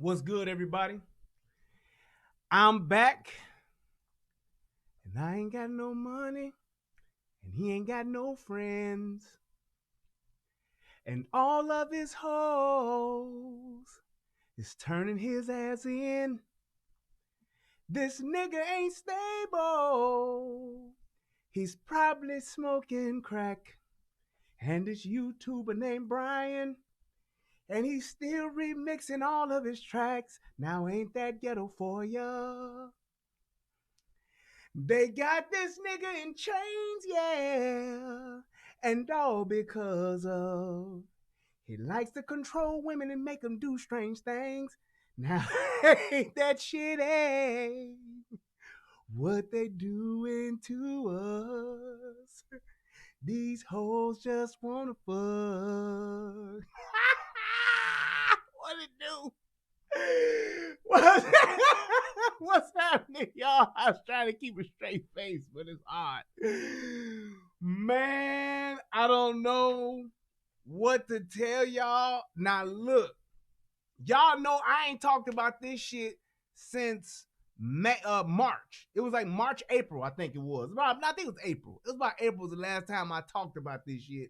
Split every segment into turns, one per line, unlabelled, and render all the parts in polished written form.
What's good, everybody? I'm back, and I ain't got no money, and he ain't got no friends, and all of his hoes is turning his ass in. This nigga ain't stable. He's probably smoking crack, and this YouTuber named Brian, and he's still remixing all of his tracks. Now ain't that ghetto for ya? They got this nigga in chains, yeah. And all because of he likes to control women and make them do strange things. Now, ain't that shit, ain't what they doing to us. These hoes just wanna fuck. What it do? What's happening, y'all? I was trying to keep a straight face, but it's hard. Man, I don't know what to tell y'all. Now, look, y'all know I ain't talked about this shit since March. It was like March, April, I think it was. I think it was April. It was about April was the last time I talked about this shit.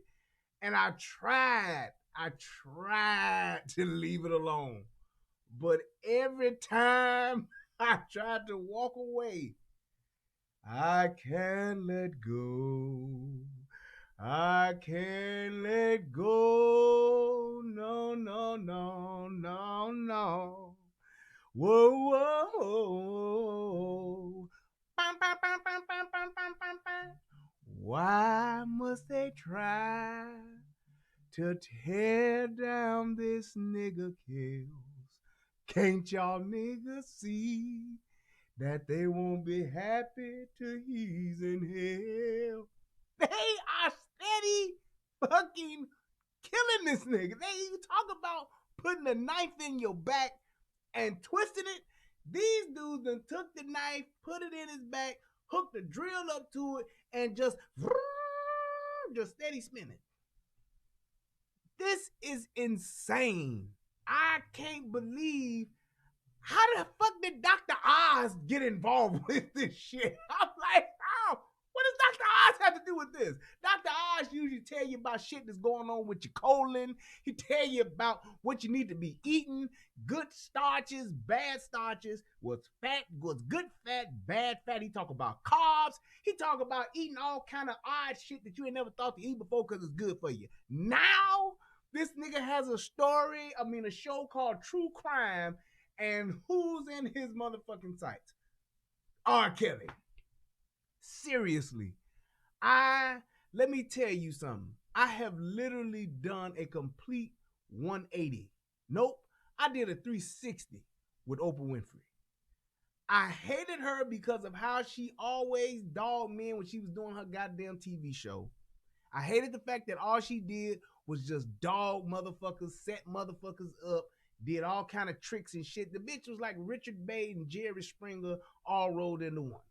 And I tried to leave it alone. But every time I tried to walk away, I can't let go. I can't let go. No, no, no, no, no. Whoa, whoa. Bam, bam, bam, bam, bam, bam, bam, bam, bam. Why must they try to tear down this nigga kills? Can't y'all niggas see that they won't be happy till he's in hell? They are steady fucking killing this nigga. You talk about putting a knife in your back and twisting it. These dudes done took the knife, put it in his back, hooked the drill up to it, and just steady spinning. This is insane. I can't believe how the fuck did Dr. Oz get involved with this shit? I'm like, how? What does Dr. Oz have to do with this? Dr. Oz usually tell you about shit that's going on with your colon. He tell you about what you need to be eating, good starches, bad starches, what's fat, what's good fat, bad fat. He talk about carbs. He talk about eating all kind of odd shit that you ain't never thought to eat before because it's good for you. Now, this nigga has a show called True Crime, and who's in his motherfucking sights? R. Kelly. Seriously. Let me tell you something. I have literally done a complete 180. Nope. I did a 360 with Oprah Winfrey. I hated her because of how she always dogged men when she was doing her goddamn TV show. I hated the fact that all she did was just dog motherfuckers, set motherfuckers up, did all kind of tricks and shit. The bitch was like Richard Bey and Jerry Springer all rolled into one.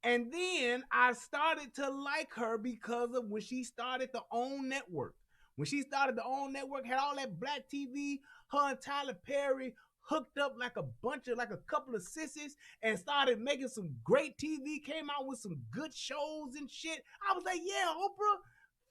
And then I started to like her because of when she started the OWN network. When she started the OWN network, had all that black TV, her and Tyler Perry hooked up like a couple of sissies and started making some great TV, came out with some good shows and shit. I was like, yeah, Oprah,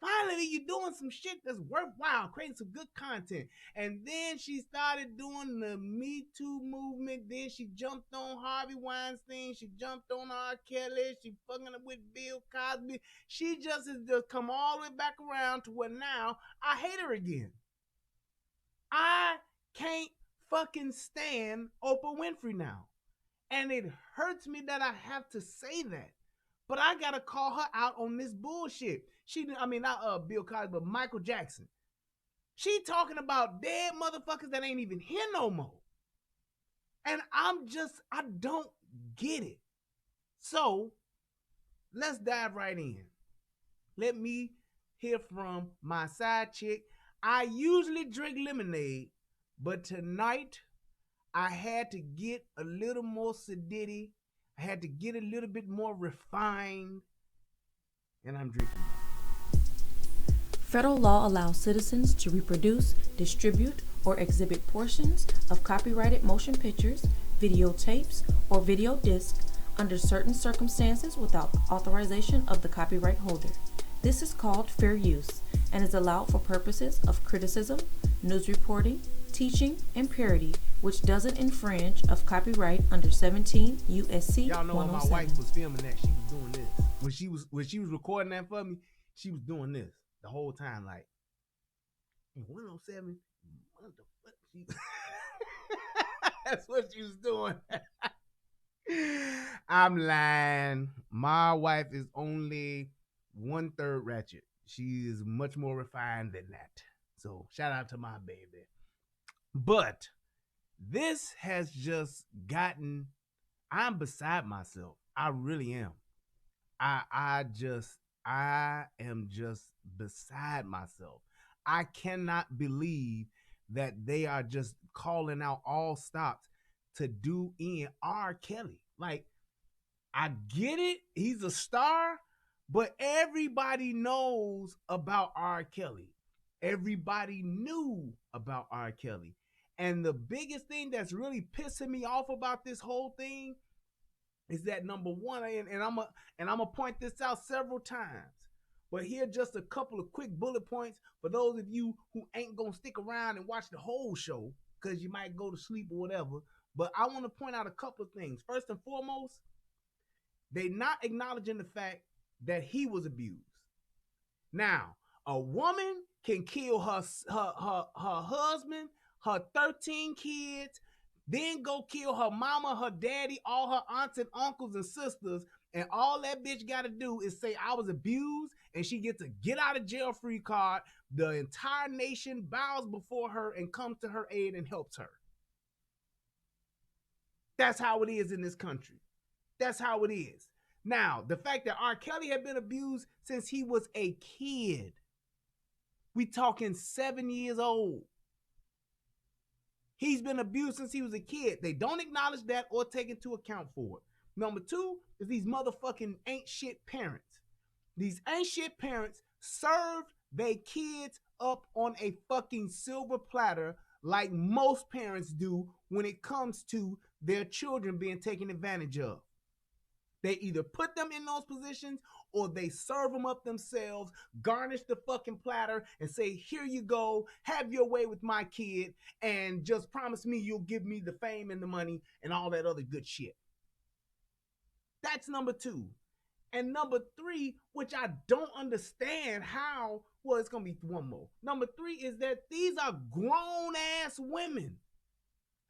finally you're doing some shit that's worthwhile, creating some good content. And then she started doing the Me Too movement. Then she jumped on Harvey Weinstein. She jumped on R. Kelly. She fucking up with Bill Cosby. She just has just come all the way back around to where now I hate her again. I can't fucking stand Oprah Winfrey now. And it hurts me that I have to say that. But I gotta call her out on this bullshit. Not Bill Cosby, but Michael Jackson. She talking about dead motherfuckers that ain't even here no more. And I don't get it. So, let's dive right in. Let me hear from my side chick. I usually drink lemonade, but tonight I had to get a little more sedity. I had to get a little bit more refined, and I'm drinking.
Federal law allows citizens to reproduce, distribute, or exhibit portions of copyrighted motion pictures, videotapes, or video discs under certain circumstances without authorization of the copyright holder. This is called fair use and is allowed for purposes of criticism, news reporting, teaching, and parody, which doesn't infringe of copyright under 17 USC 107.
Y'all know when my wife was filming that, she was doing this. When she was recording that for me, she was doing this the whole time, like 107. What the fuck? That's what she was doing. I'm lying. My wife is only 1/3 ratchet. She is much more refined than that. So shout out to my baby. But this has just gotten, I'm beside myself. I really am. I am just beside myself. I cannot believe that they are just calling out all stops to do in R. Kelly. Like, I get it. He's a star, but everybody knows about R. Kelly. Everybody knew about R. Kelly. And the biggest thing that's really pissing me off about this whole thing is that, number one, and I'm gonna point this out several times, but here just a couple of quick bullet points for those of you who ain't gonna stick around and watch the whole show because you might go to sleep or whatever. But I want to point out a couple of things. First and foremost, they not acknowledging the fact that he was abused. Now, a woman can kill her husband, her 13 kids, then go kill her mama, her daddy, all her aunts and uncles and sisters, and all that bitch got to do is say I was abused, and she gets a get out of jail free card. The entire nation bows before her and comes to her aid and helps her. That's how it is in this country. That's how it is. Now, the fact that R. Kelly had been abused since he was a kid. We talking 7 years old. He's been abused since he was a kid. They don't acknowledge that or take into account for it. Number two is these motherfucking ain't shit parents. These ain't shit parents served their kids up on a fucking silver platter like most parents do when it comes to their children being taken advantage of. They either put them in those positions or they serve them up themselves, garnish the fucking platter and say, here you go, have your way with my kid, and just promise me you'll give me the fame and the money and all that other good shit. That's number two. And number three, which I don't understand how, well, it's going to be one more. Number three is that these are grown-ass women.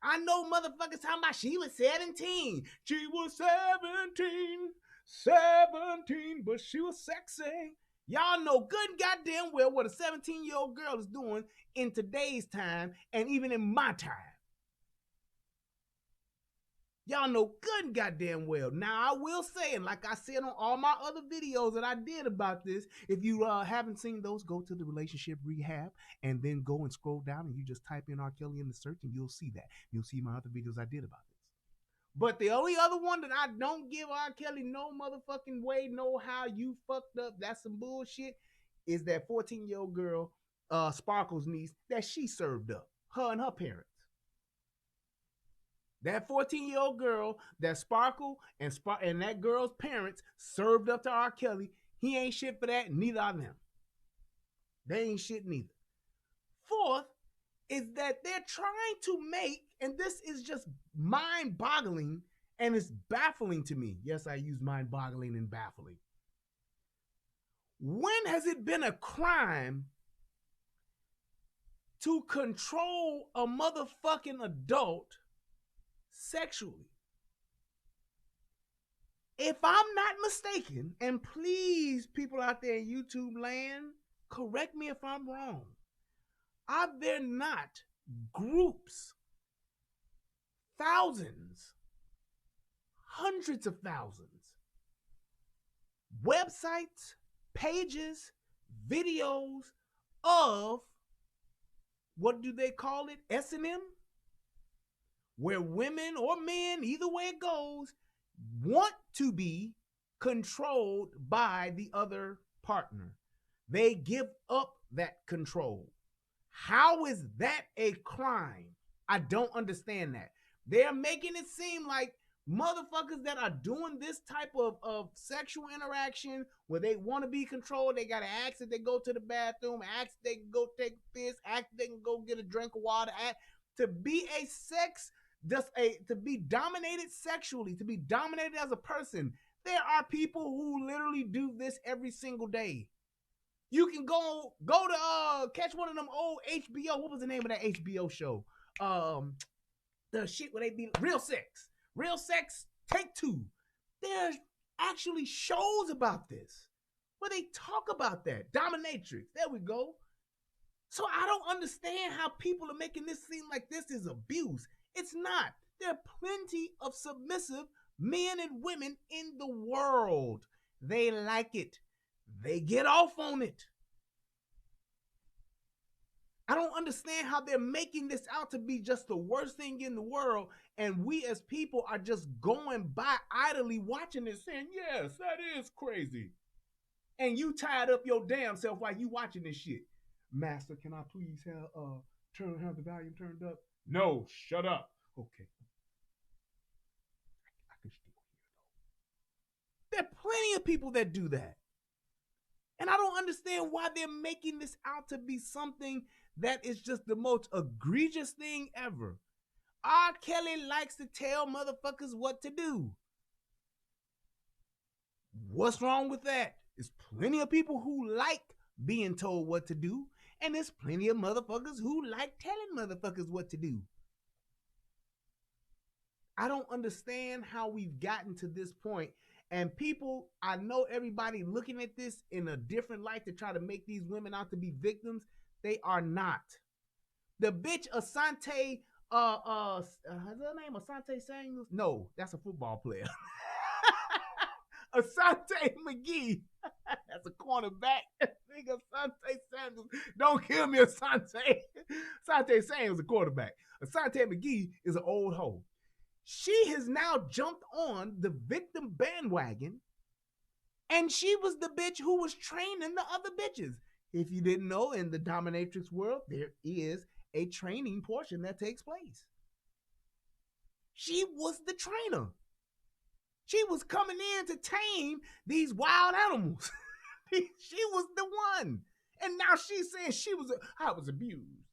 I know motherfuckers talking about she was 17. She was 17, but she was sexy. Y'all know good and goddamn well what a 17-year-old girl is doing in today's time and even in my time. Y'all know good and goddamn well. Now, I will say, and like I said on all my other videos that I did about this, if you haven't seen those, go to the relationship rehab and then go and scroll down and you just type in R. Kelly in the search and you'll see that. You'll see my other videos I did about this. But the only other one that I don't give R. Kelly no motherfucking way, no how you fucked up, that's some bullshit, is that 14-year-old girl, Sparkle's niece, that she served up, her and her parents. That 14-year-old girl that Sparkle and that girl's parents served up to R. Kelly, he ain't shit for that, neither are them. They ain't shit neither. Fourth is that they're trying to make, and this is just mind-boggling and it's baffling to me. Yes, I use mind-boggling and baffling. When has it been a crime to control a motherfucking adult sexually? If I'm not mistaken, and please, people out there in YouTube land, correct me if I'm wrong, are there not groups, thousands, hundreds of thousands, websites, pages, videos of, what do they call it, S&M? Where women or men, either way it goes, want to be controlled by the other partner. They give up that control. How is that a crime? I don't understand that. They're making it seem like motherfuckers that are doing this type of sexual interaction where they want to be controlled, they gotta ask if they go to the bathroom, ask if they can go take a piss, ask if they can go get a drink of water, ask, to be a sex, to be dominated sexually, to be dominated as a person. There are people who literally do this every single day. You can go to catch one of them old HBO. What was the name of that HBO show? The shit where they be real sex, take two. There's actually shows about this where they talk about that dominatrix. There we go. So I don't understand how people are making this seem like this is abuse. It's not. There are plenty of submissive men and women in the world. They like it. They get off on it. I don't understand how they're making this out to be just the worst thing in the world, and we as people are just going by idly watching this saying, yes, that is crazy. And you tied up your damn self while you watching this shit. Master, can I please have the volume turned up? No, shut up. Okay. I can still hear though. There are plenty of people that do that. And I don't understand why they're making this out to be something that is just the most egregious thing ever. R. Kelly likes to tell motherfuckers what to do. What's wrong with that? There's plenty of people who like being told what to do, and there's plenty of motherfuckers who like telling motherfuckers what to do. I don't understand how we've gotten to this point. And people, I know everybody looking at this in a different light to try to make these women out to be victims. They are not. The bitch Asante, has her name Asante Samuels? No, that's a football player. Asante McGee, that's a cornerback. Nigga, Asante Samuels. Don't kill me, Asante. Asante Samuels is a quarterback. Asante McGee is an old hoe. She has now jumped on the victim bandwagon, and she was the bitch who was training the other bitches. If you didn't know, in the dominatrix world, there is a training portion that takes place. She was the trainer. She was coming in to tame these wild animals. She was the one. And now she's saying I was abused.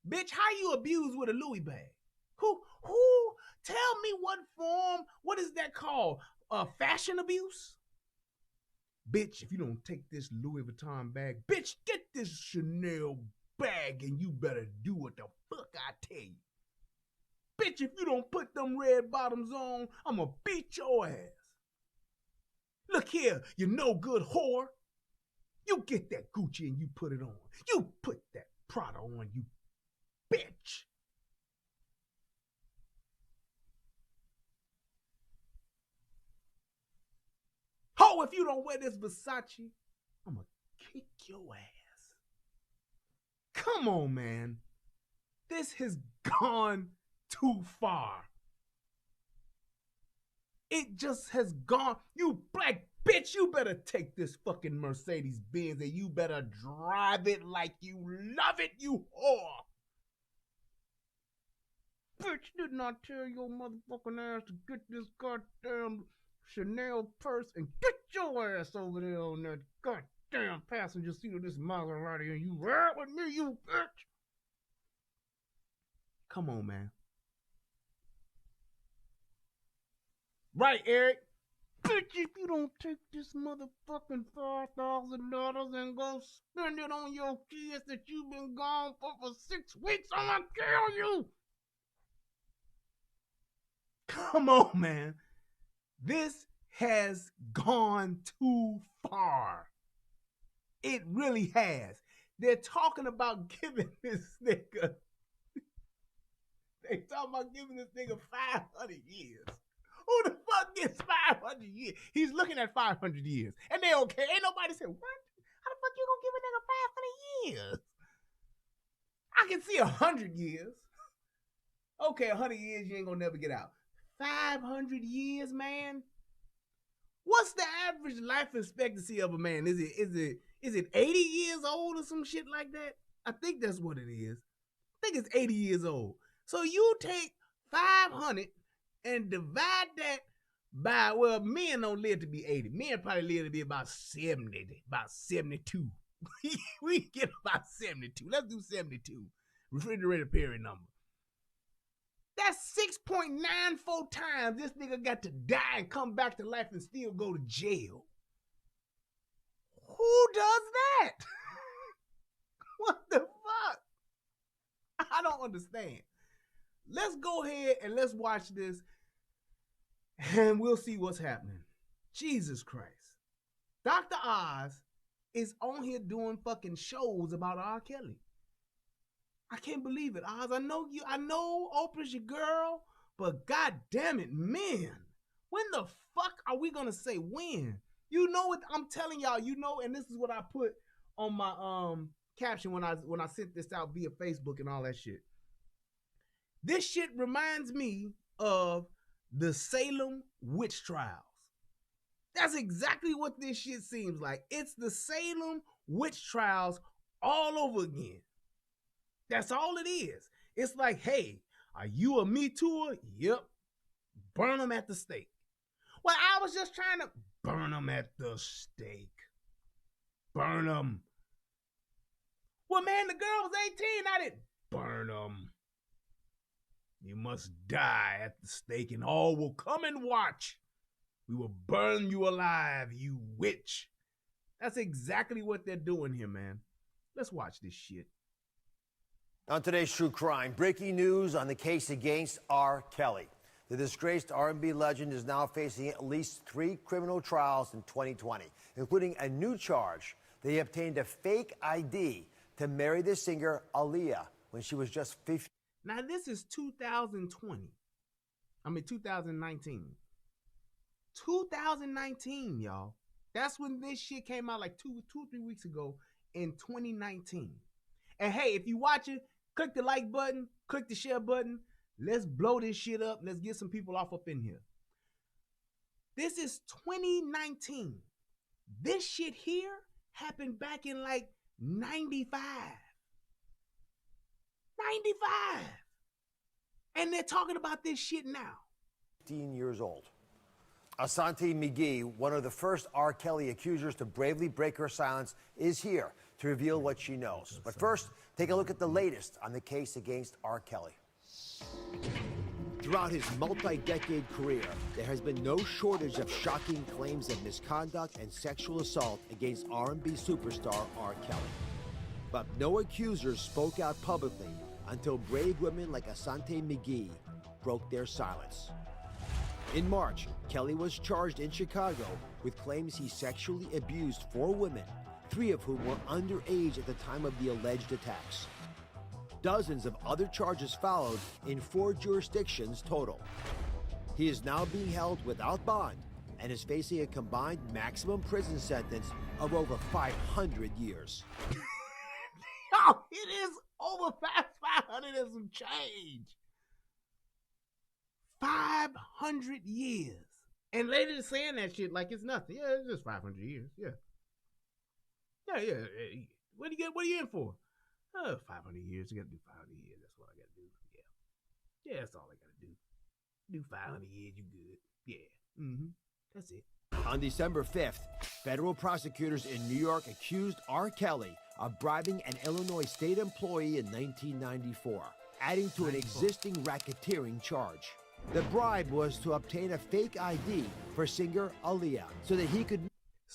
Bitch, how you abused with a Louis bag? Who, tell me what is that called? Fashion abuse? Bitch, if you don't take this Louis Vuitton bag, bitch, get this Chanel bag and you better do what the fuck I tell you. Bitch, if you don't put them red bottoms on, I'ma beat your ass. Look here, you no good whore. You get that Gucci and you put it on. You put that Prada on, you bitch. Ho, if you don't wear this Versace, I'm gonna kick your ass. Come on, man. This has gone too far. It just has gone. You black bitch, you better take this fucking Mercedes Benz and you better drive it like you love it, you whore. Bitch, did not tell your motherfucking ass to get this goddamn Chanel purse and get your ass over there on that goddamn passenger seat of this Maserati and you ride with me, you bitch. Come on, man. Right, Eric? Bitch, if you don't take this motherfucking $5,000 and go spend it on your kids that you've been gone for 6 weeks, I'm gonna kill you. Come on, man. This has gone too far. It really has. They're talking about giving this nigga. They talking about giving this nigga 500 years. Who the fuck gets 500 years? He's looking at 500 years. And they okay. Ain't nobody said, what? How the fuck you gonna give a nigga 500 years? I can see 100 years. Okay, 100 years, you ain't gonna never get out. 500 years, man? What's the average life expectancy of a man? Is it 80 years old or some shit like that? I think that's what it is. I think it's 80 years old. So you take 500 and divide that by, well, men don't live to be 80. Men probably live to be about 70, about 72. We get about 72. Let's do 72. Refrigerator period number. That's 6.94 times this nigga got to die and come back to life and still go to jail. Who does that? What the fuck? I don't understand. Let's go ahead and let's watch this and we'll see what's happening. Jesus Christ. Dr. Oz is on here doing fucking shows about R. Kelly. I can't believe it, Oz. I know Oprah's your girl, but god damn it, man. When the fuck are we gonna say when? You know what I'm telling y'all, you know, and this is what I put on my caption when I sent this out via Facebook and all that shit. This shit reminds me of the Salem witch trials. That's exactly what this shit seems like. It's the Salem witch trials all over again. That's all it is. It's like, hey, are you a Me Tooer? Yep. Burn them at the stake. Well, I was just trying to burn them at the stake. Burn them. Well, man, the girl was 18. I didn't burn them. You must die at the stake and all will come and watch. We will burn you alive, you witch. That's exactly what they're doing here, man. Let's watch this shit.
On today's True Crime, breaking news on the case against R. Kelly. The disgraced R&B legend is now facing at least 3 criminal trials in 2020, including a new charge that he obtained a fake ID to marry the singer Aaliyah when she was just 15.
Now, this is 2019. 2019, y'all. That's when this shit came out, like two or 3 weeks ago in 2019. And hey, if you watch it, click the like button, click the share button. Let's blow this shit up. Let's get some people off up in here. This is 2019. This shit here happened back in like 95. 95. And they're talking about this shit now.
15 years old. Asante McGee, one of the first R. Kelly accusers to bravely break her silence, is here to reveal what she knows. But first, take a look at the latest on the case against R. Kelly. Throughout his multi-decade career, there has been no shortage of shocking claims of misconduct and sexual assault against R&B superstar R. Kelly. But no accusers spoke out publicly until brave women like Asante McGee broke their silence. In March, Kelly was charged in Chicago with claims he sexually abused 4 women, 3 of whom were underage at the time of the alleged attacks. Dozens of other charges followed in 4 jurisdictions total. He is now being held without bond and is facing a combined maximum prison sentence of over 500 years.
Oh, it is over 500 and some change. 500 years. And later saying that shit like it's nothing. Yeah, it's just 500 years. Yeah. Yeah. What are you in for? 500 years. You gotta do 500 years. That's what I gotta do. Yeah. Yeah, that's all I gotta do. Do 500 years, you good. Yeah. That's it.
On December 5th, federal prosecutors in New York accused R. Kelly of bribing an Illinois state employee in 1994, adding to an existing racketeering charge. The bribe was to obtain a fake ID for singer Aaliyah so that he could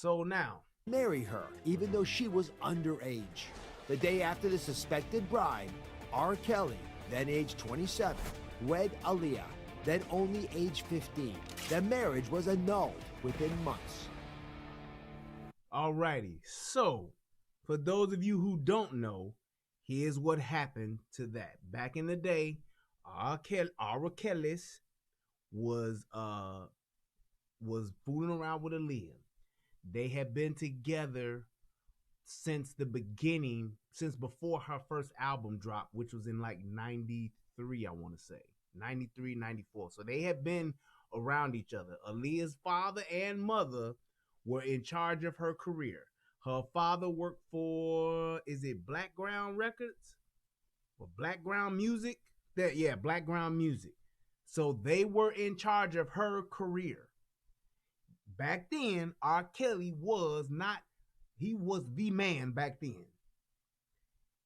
now
marry her, even though she was underage. The day after the suspected bribe, R. Kelly, then age 27, wed Aaliyah, then only age 15. The marriage was annulled within months.
Alrighty, so for those of you who don't know, here's what happened to that. Back in the day, R. Kelly's was fooling around with Aaliyah. They had been together since the beginning, since before her first album dropped, which was in like 93, I want to say. 93, 94. So they had been around each other. Aaliyah's father and mother were in charge of her career. Her father worked for, is it Blackground Records? Or Blackground Music? Yeah, Blackground Music. So they were in charge of her career. Back then, R. Kelly was not, he was the man back then.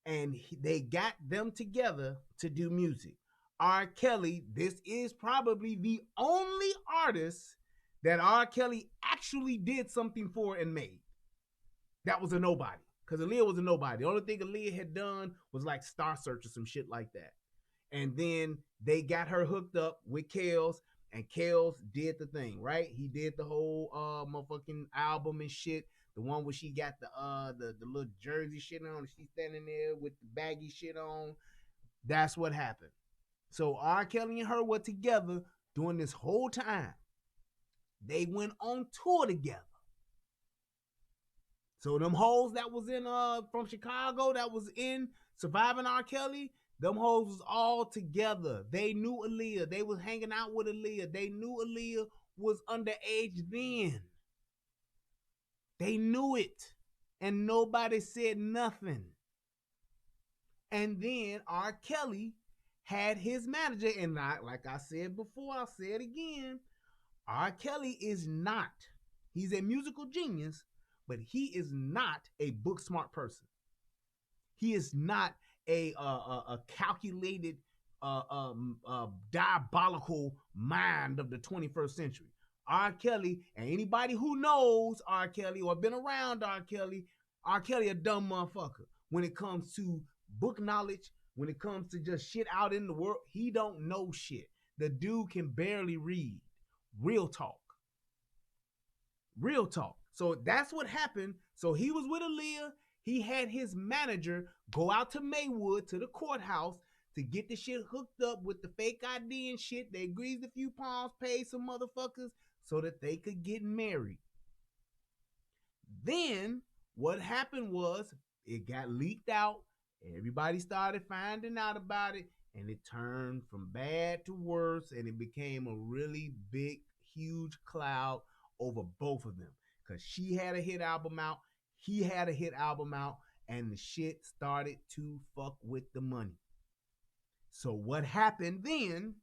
And they got them together to do music. R. Kelly, this is probably the only artist that R. Kelly actually did something for and made. That was a nobody. Because Aaliyah was a nobody. The only thing Aaliyah had done was like Star Search or some shit like that. And then they got her hooked up with Kels, and Kels did the thing, right? He did the whole motherfucking album and shit. The one where she got the little jersey shit on, and she's standing there with the baggy shit on. That's what happened. So R. Kelly and her were together during this whole time. They went on tour together. So them hoes that was in from Chicago that was in Surviving R. Kelly, them hoes was all together. They knew Aaliyah. They was hanging out with Aaliyah. They knew Aaliyah was underage then. They knew it. And nobody said nothing. And then R. Kelly had his manager, and like I said before, I'll say it again. R. Kelly is not, he's a musical genius, but he is not a book smart person. He is not a calculated, diabolical mind of the 21st century. R. Kelly, and anybody who knows R. Kelly or been around R. Kelly a dumb motherfucker. When it comes to book knowledge, when it comes to just shit out in the world, he don't know shit. The dude can barely read. Real talk. Real talk. So that's what happened. So he was with Aaliyah. He had his manager go out to Maywood, to the courthouse, to get the shit hooked up with the fake ID and shit. They greased a few palms, paid some motherfuckers so that they could get married. Then what happened was it got leaked out. Everybody started finding out about it, and it turned from bad to worse, and it became a really big, huge cloud over both of them. Because she had a hit album out, he had a hit album out, and the shit started to fuck with the money. So what happened then,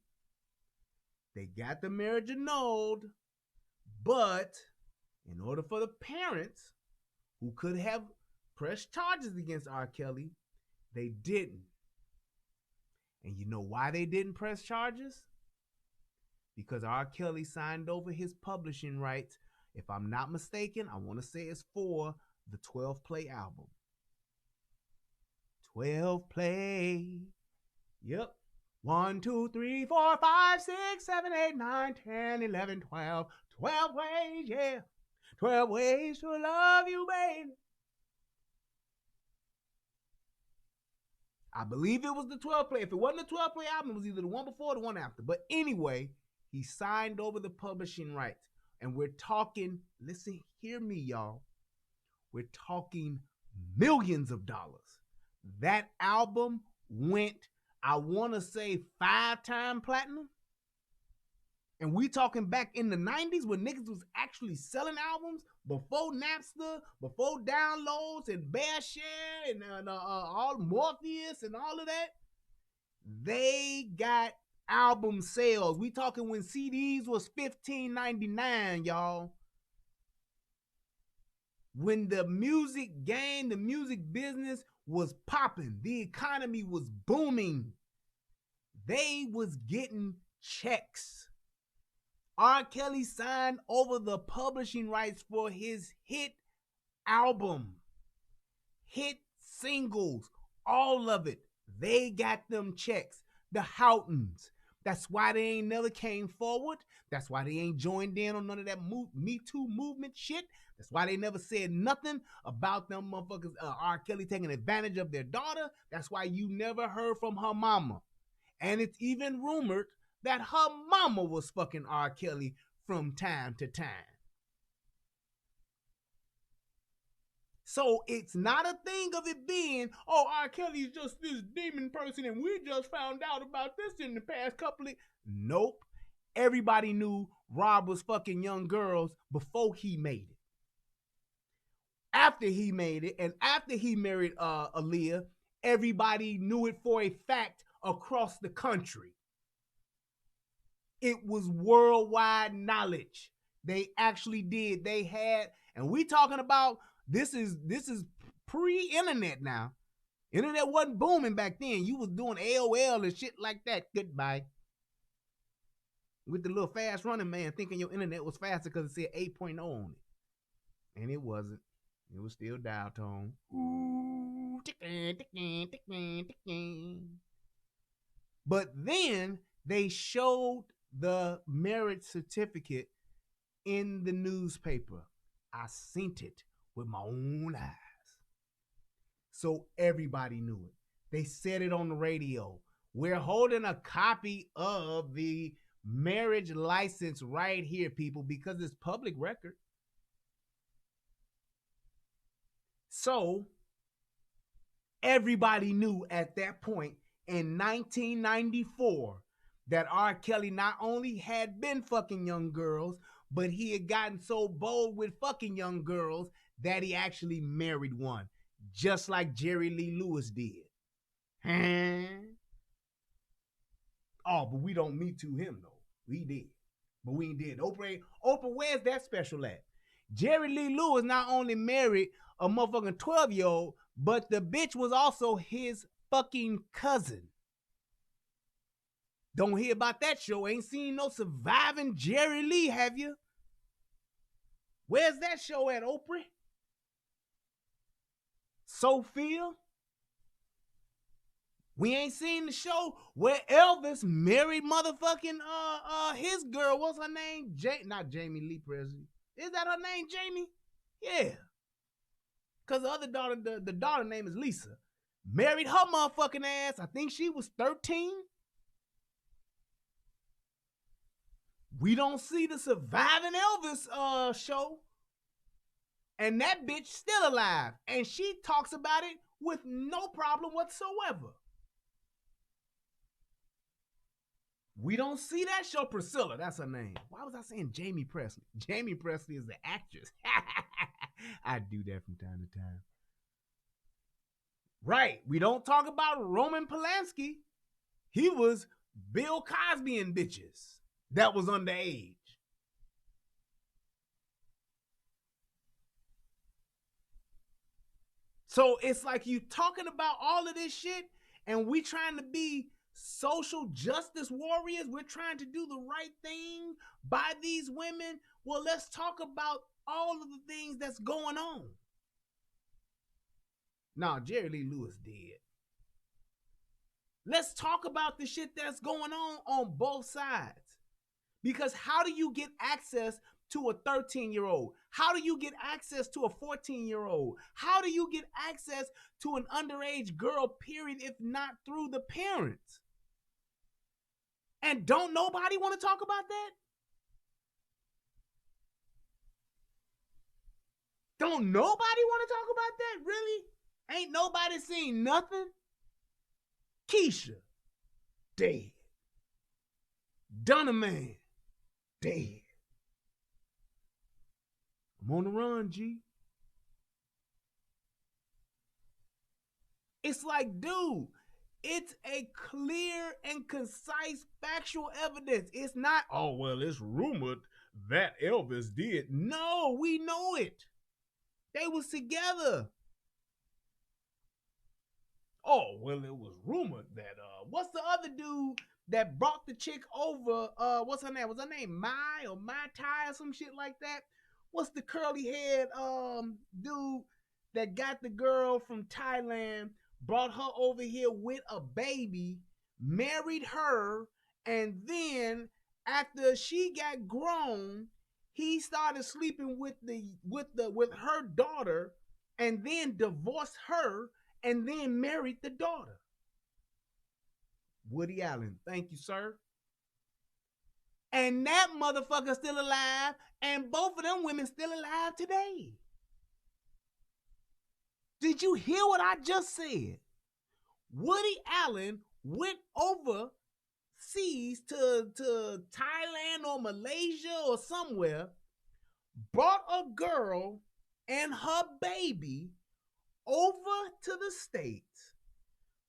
they got the marriage annulled, but in order for the parents who could have pressed charges against R. Kelly, they didn't. And you know why they didn't press charges? Because R. Kelly signed over his publishing rights. If I'm not mistaken, I want to say it's for the 12 Play album. 12 Play. Yep. 1, 2, 3, 4, 5, 6, 7, 8, 9, 10, 11, 12. 12 ways, yeah. 12 ways to love you, baby. I believe it was the 12 Play. If it wasn't the 12 Play album, it was either the one before or the one after. But anyway, he signed over the publishing rights. And we're talking, listen, hear me, y'all. We're talking millions of dollars. That album went, I want to say, 5-time platinum. And we talking back in the 90s when niggas was actually selling albums before Napster, before downloads and BearShare and all Morpheus and all of that. They got album sales. We talking when CDs was $15.99, y'all. When the music game, the music business was popping, the economy was booming, they was getting checks. R. Kelly signed over the publishing rights for his hit album, hit singles, all of it. They got them checks. The Houghtons. That's why they ain't never came forward. That's why they ain't joined in on none of that Me Too movement shit. That's why they never said nothing about them motherfuckers, R. Kelly taking advantage of their daughter. That's why you never heard from her mama. And it's even rumored that her mama was fucking R. Kelly from time to time. So it's not a thing of it being, oh, R. Kelly's just this demon person and we just found out about this in the past couple of... Nope. Everybody knew Rob was fucking young girls before he made it. after he made it and after he married Aaliyah, everybody knew it for a fact across the country. It was worldwide knowledge. They actually did. They had, and we talking about this is pre-internet now. Internet wasn't booming back then. You was doing AOL and shit like that. Goodbye. With the little fast running man thinking your internet was faster because it said 8.0 on it. And it wasn't. It was still dial tone. Ooh, but then they showed the marriage certificate in the newspaper. I seen it with my own eyes. So everybody knew it. They said it on the radio. We're holding a copy of the marriage license right here, people, because it's public record. So everybody knew at that point in 1994 that R. Kelly not only had been fucking young girls, but he had gotten so bold with fucking young girls that he actually married one, just like Jerry Lee Lewis did. Oh, but we don't Me Too him, though. We did. But we ain't did. Oprah, where's that special at? Jerry Lee Lewis not only married a motherfucking 12-year-old, but the bitch was also his fucking cousin. Don't hear about that show. Ain't seen no Surviving Jerry Lee, have you? Where's that show at, Oprah? Sophia? We ain't seen the show where Elvis married motherfucking his girl. What's her name? Not Jamie Lee Presley. Is that her name, Jamie? Yeah. Because the other daughter, the daughter name is Lisa. Married her motherfucking ass. I think she was 13. We don't see the Surviving Elvis show. And that bitch still alive. And she talks about it with no problem whatsoever. We don't see that show. Priscilla, that's her name. Why was I saying Jamie Presley? Jamie Presley is the actress. I do that from time to time. Right. We don't talk about Roman Polanski. He was Bill Cosby and bitches that was underage. So it's like you talking about all of this shit and we trying to be social justice warriors. We're trying to do the right thing by these women. Well, let's talk about all of the things that's going on. Nah, Jerry Lee Lewis did. Let's talk about the shit that's going on both sides. Because how do you get access to a 13-year-old? How do you get access to a 14-year-old? How do you get access to an underage girl, period, if not through the parents? And don't nobody want to talk about that? Don't nobody want to talk about that? Really? Ain't nobody seen nothing? Keisha, dead. Donna Man, dead. I'm on the run, G. It's like, dude, it's a clear and concise factual evidence. It's not, oh, well, it's rumored that Elvis did. No, we know it. They was together. Oh, well, it was rumored that, what's the other dude that brought the chick over? What's her name? Was her name Mai or Mai Tai or some shit like that? What's the curly head dude that got the girl from Thailand, brought her over here with a baby, married her, and then after she got grown, he started sleeping with her daughter, and then divorced her, and then married the daughter. Woody Allen, thank you, sir. And that motherfucker's still alive, and both of them women still alive today. Did you hear what I just said? Woody Allen went overseas to Thailand or Malaysia or somewhere, brought a girl and her baby over to the States,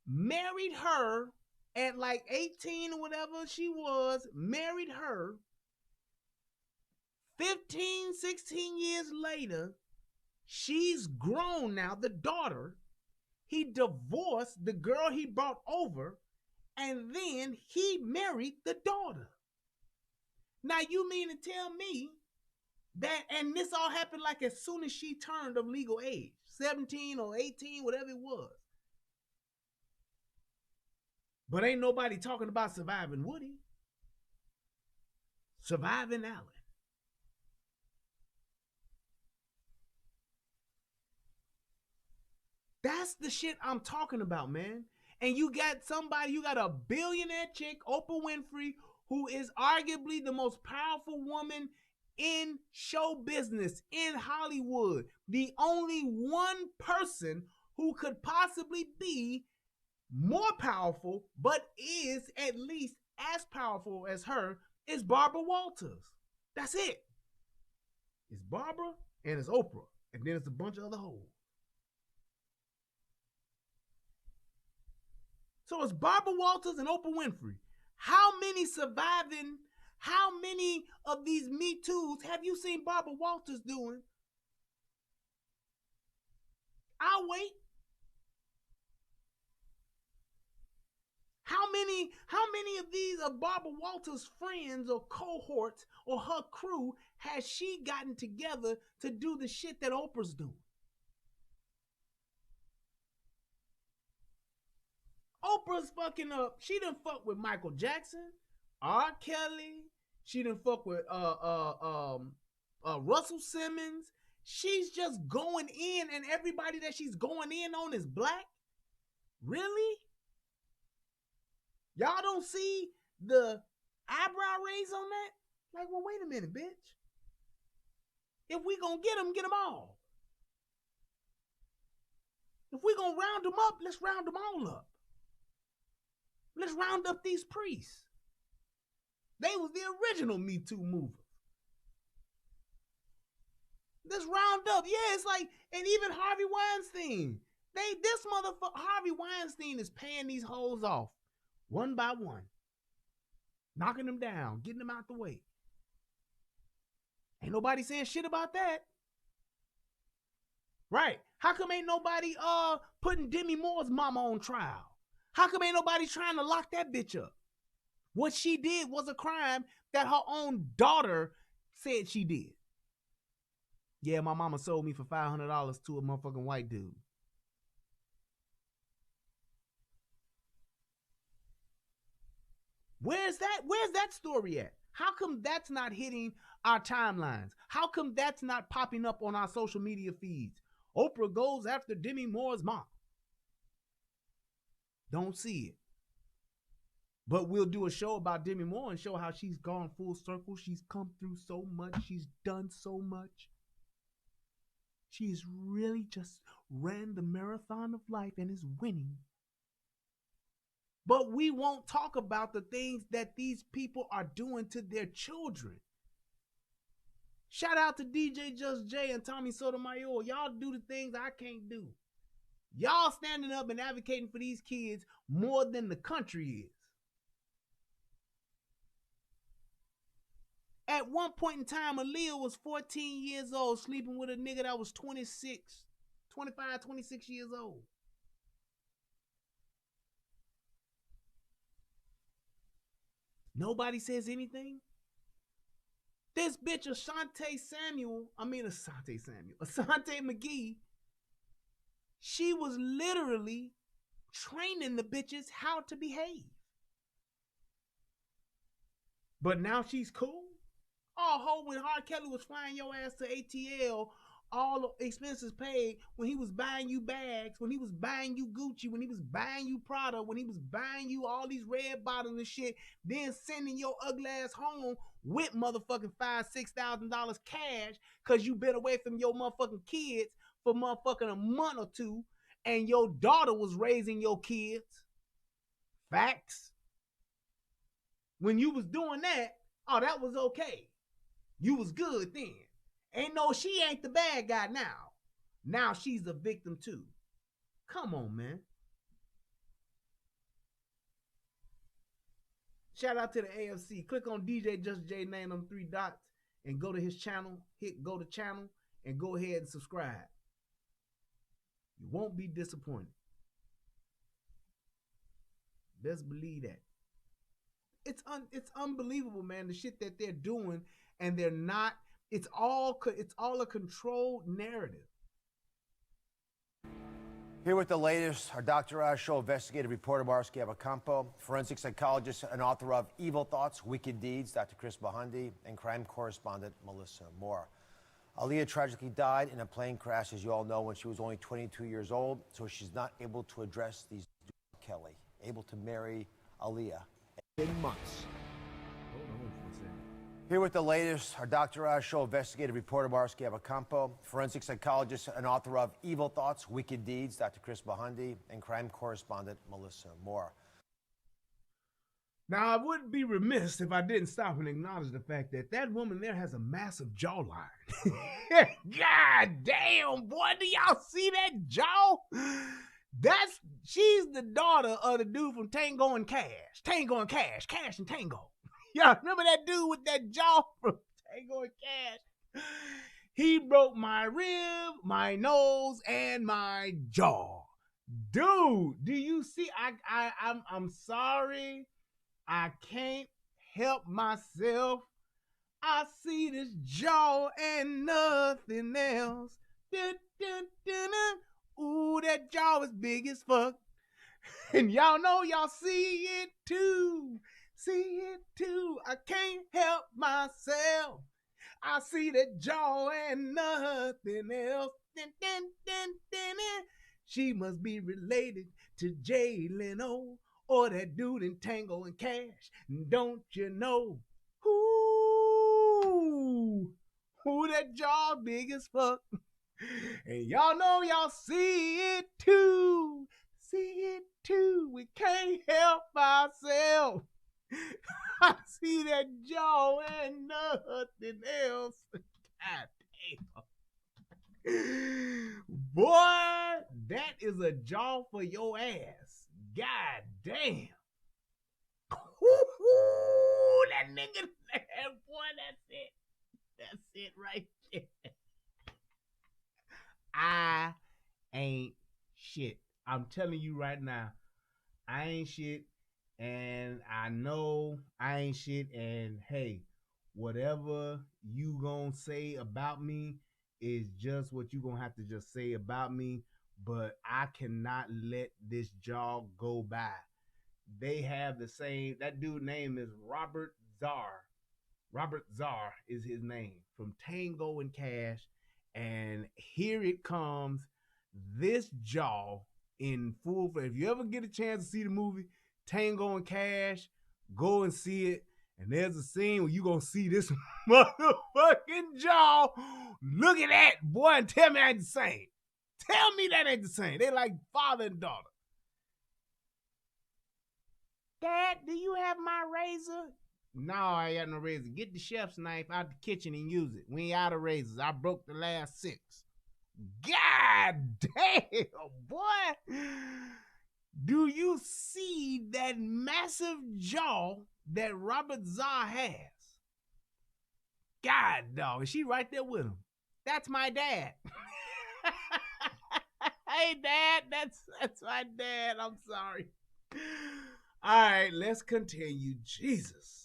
married her at like 18 or whatever she was, married her. 15, 16 years later, she's grown now, the daughter. He divorced the girl he brought over, and then he married the daughter. Now, you mean to tell me that, and this all happened like as soon as she turned of legal age, 17 or 18, whatever it was. But ain't nobody talking about surviving Woody, surviving Alan. That's the shit I'm talking about, man. And you got a billionaire chick, Oprah Winfrey, who is arguably the most powerful woman in show business, in Hollywood. The only one person who could possibly be more powerful, but is at least as powerful as her, is Barbara Walters. That's it. It's Barbara and it's Oprah. And then it's a bunch of other hoes. So it's Barbara Walters and Oprah Winfrey. How many of these Me Too's have you seen Barbara Walters doing? I'll wait. How many of these of Barbara Walters' friends or cohorts or her crew has she gotten together to do the shit that Oprah's doing? Oprah's fucking up. She done fuck with Michael Jackson, R. Kelly. She done fuck with Russell Simmons. She's just going in, and everybody that she's going in on is black. Really? Y'all don't see the eyebrow raise on that? Like, well, wait a minute, bitch. If we gonna get them all. If we gonna round them up, let's round them all up. Let's round up these priests. They was the original Me Too movers. Let's round up. Yeah, it's like, and even Harvey Weinstein. This motherfucker, Harvey Weinstein is paying these hoes off one by one. Knocking them down, getting them out the way. Ain't nobody saying shit about that. Right. How come ain't nobody putting Demi Moore's mama on trial? How come ain't nobody trying to lock that bitch up? What she did was a crime that her own daughter said she did. Yeah, my mama sold me for $500 to a motherfucking white dude. Where's that story at? How come that's not hitting our timelines? How come that's not popping up on our social media feeds? Oprah goes after Demi Moore's mom. Don't see it. But we'll do a show about Demi Moore and show how she's gone full circle. She's come through so much. She's done so much. She's really just ran the marathon of life and is winning. But we won't talk about the things that these people are doing to their children. Shout out to DJ Just J and Tommy Sotomayor. Y'all do the things I can't do. Y'all standing up and advocating for these kids more than the country is. At one point in time, Aaliyah was 14 years old, sleeping with a nigga that was 25, 26 years old. Nobody says anything. This bitch, Asante McGee, she was literally training the bitches how to behave. But now she's cool. Oh, when R. Kelly was flying your ass to ATL, all the expenses paid, when he was buying you bags, when he was buying you Gucci, when he was buying you Prada, when he was buying you all these red bottles and shit, then sending your ugly ass home with motherfucking $5,000-$6,000 cash because you been away from your motherfucking kids for motherfucking a month or two, and your daughter was raising your kids. Facts. When you was doing that, oh, that was okay. You was good then. She ain't the bad guy now. Now she's a victim too. Come on, man. Shout out to the AFC. Click on DJ Just J, name them 3 dots, and go to his channel. Hit go to channel and go ahead and subscribe. You won't be disappointed. Best believe that. It's unbelievable, man, the shit that they're doing, and they're not. It's all a controlled narrative.
Here with the latest, our Dr. Oz Show investigative reporter Marsky Abacampo, forensic psychologist and author of Evil Thoughts, Wicked Deeds, Dr. Chris Bahundi, and crime correspondent Melissa Moore. Aaliyah tragically died in a plane crash, as you all know, when she was only 22 years old, so she's not able to address these Kelly, able to marry Aaliyah in months. Here with the latest, our Dr. Oz Show investigative reporter Marsky Abacampo, forensic psychologist and author of Evil Thoughts, Wicked Deeds, Dr. Chris Bahundi, and crime correspondent Melissa Moore.
Now, I wouldn't be remiss if I didn't stop and acknowledge the fact that that woman there has a massive jawline. God damn, boy, do y'all see that jaw? She's the daughter of the dude from Tango and Cash. Tango and Cash, Cash and Tango. Y'all remember that dude with that jaw from Tango and Cash? He broke my rib, my nose, and my jaw. Dude, do you see? I'm sorry. I can't help myself. I see this jaw and nothing else. Dun, dun, dun, dun. Ooh, that jaw is big as fuck. And y'all know y'all see it too. See it too. I can't help myself. I see that jaw and nothing else. Dun, dun, dun, dun, dun. She must be related to Joycelyn or that dude in Tango and Cash. Don't you know? Ooh, that jaw big as fuck. And y'all know y'all see it too. See it too. We can't help ourselves. I see that jaw and nothing else. God damn. Boy, that is a jaw for your ass. God damn. Ooh, that nigga, boy, that's it. That's it right there. I ain't shit. I'm telling you right now, I ain't shit, and I know I ain't shit, and hey, whatever you gonna say about me is just what you gonna have to just say about me, but I cannot let this jaw go by. They have the same, that dude's name is Robert Czar. Robert Czar is his name, from Tango and Cash. And here it comes, this jaw in full. If you ever get a chance to see the movie Tango and Cash, go and see it. And there's a scene where you gonna see this motherfucking jaw. Look at that, boy, and tell me that ain't the same. Tell me that ain't the same. They like father and daughter. Dad, do you have my razor? No, I ain't got no razor. Get the chef's knife out the kitchen and use it. We ain't out of razors. I broke the last 6. God damn, boy. Do you see that massive jaw that Robert Czar has? God, dog. Is she right there with him? That's my dad. Hey, Dad. That's my dad. I'm sorry. All right, let's continue. Jesus.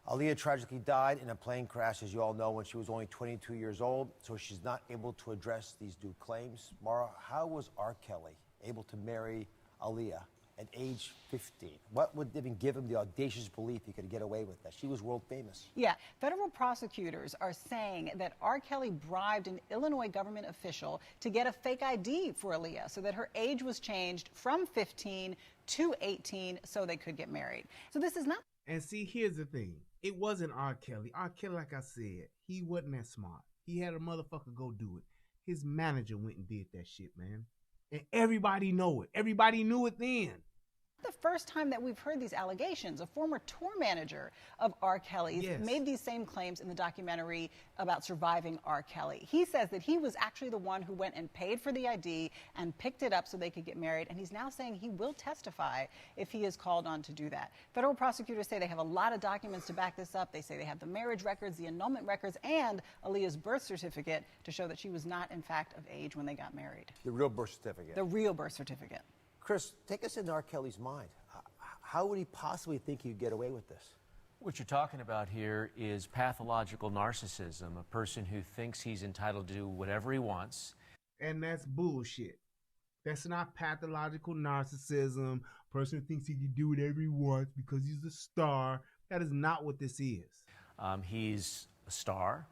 Aaliyah tragically died in a plane crash, as you all know, when she was only 22 years old, so she's not able to address these new claims. Mara, how was R. Kelly able to marry Aaliyah at age 15? What would even give him the audacious belief he could get away with that? She was world famous.
Yeah, federal prosecutors are saying that R. Kelly bribed an Illinois government official to get a fake ID for Aaliyah so that her age was changed from 15 to 18 so they could get married. So this is not...
And see, here's the thing. It wasn't R. Kelly. R. Kelly, like I said, he wasn't that smart. He had a motherfucker go do it. His manager went and did that shit, man. And everybody know it. Everybody knew it then.
The first time that we've heard these allegations. A former tour manager of R. Kelly's made these same claims in the documentary about surviving R. Kelly. He says that he was actually the one who went and paid for the ID and picked it up so they could get married, and he's now saying he will testify if he is called on to do that. Federal prosecutors say they have a lot of documents to back this up. They say they have the marriage records, the annulment records, and Aaliyah's birth certificate to show that she was not, in fact, of age when they got married.
The real birth certificate.
The real birth certificate.
Chris, take us into R. Kelly's mind. How would he possibly think he'd get away with this?
What you're talking about here is pathological narcissism, a person who thinks he's entitled to do whatever he wants.
And that's bullshit. That's not pathological narcissism. A person thinks he can do whatever he wants because he's a star. That is not what this is.
He's a star.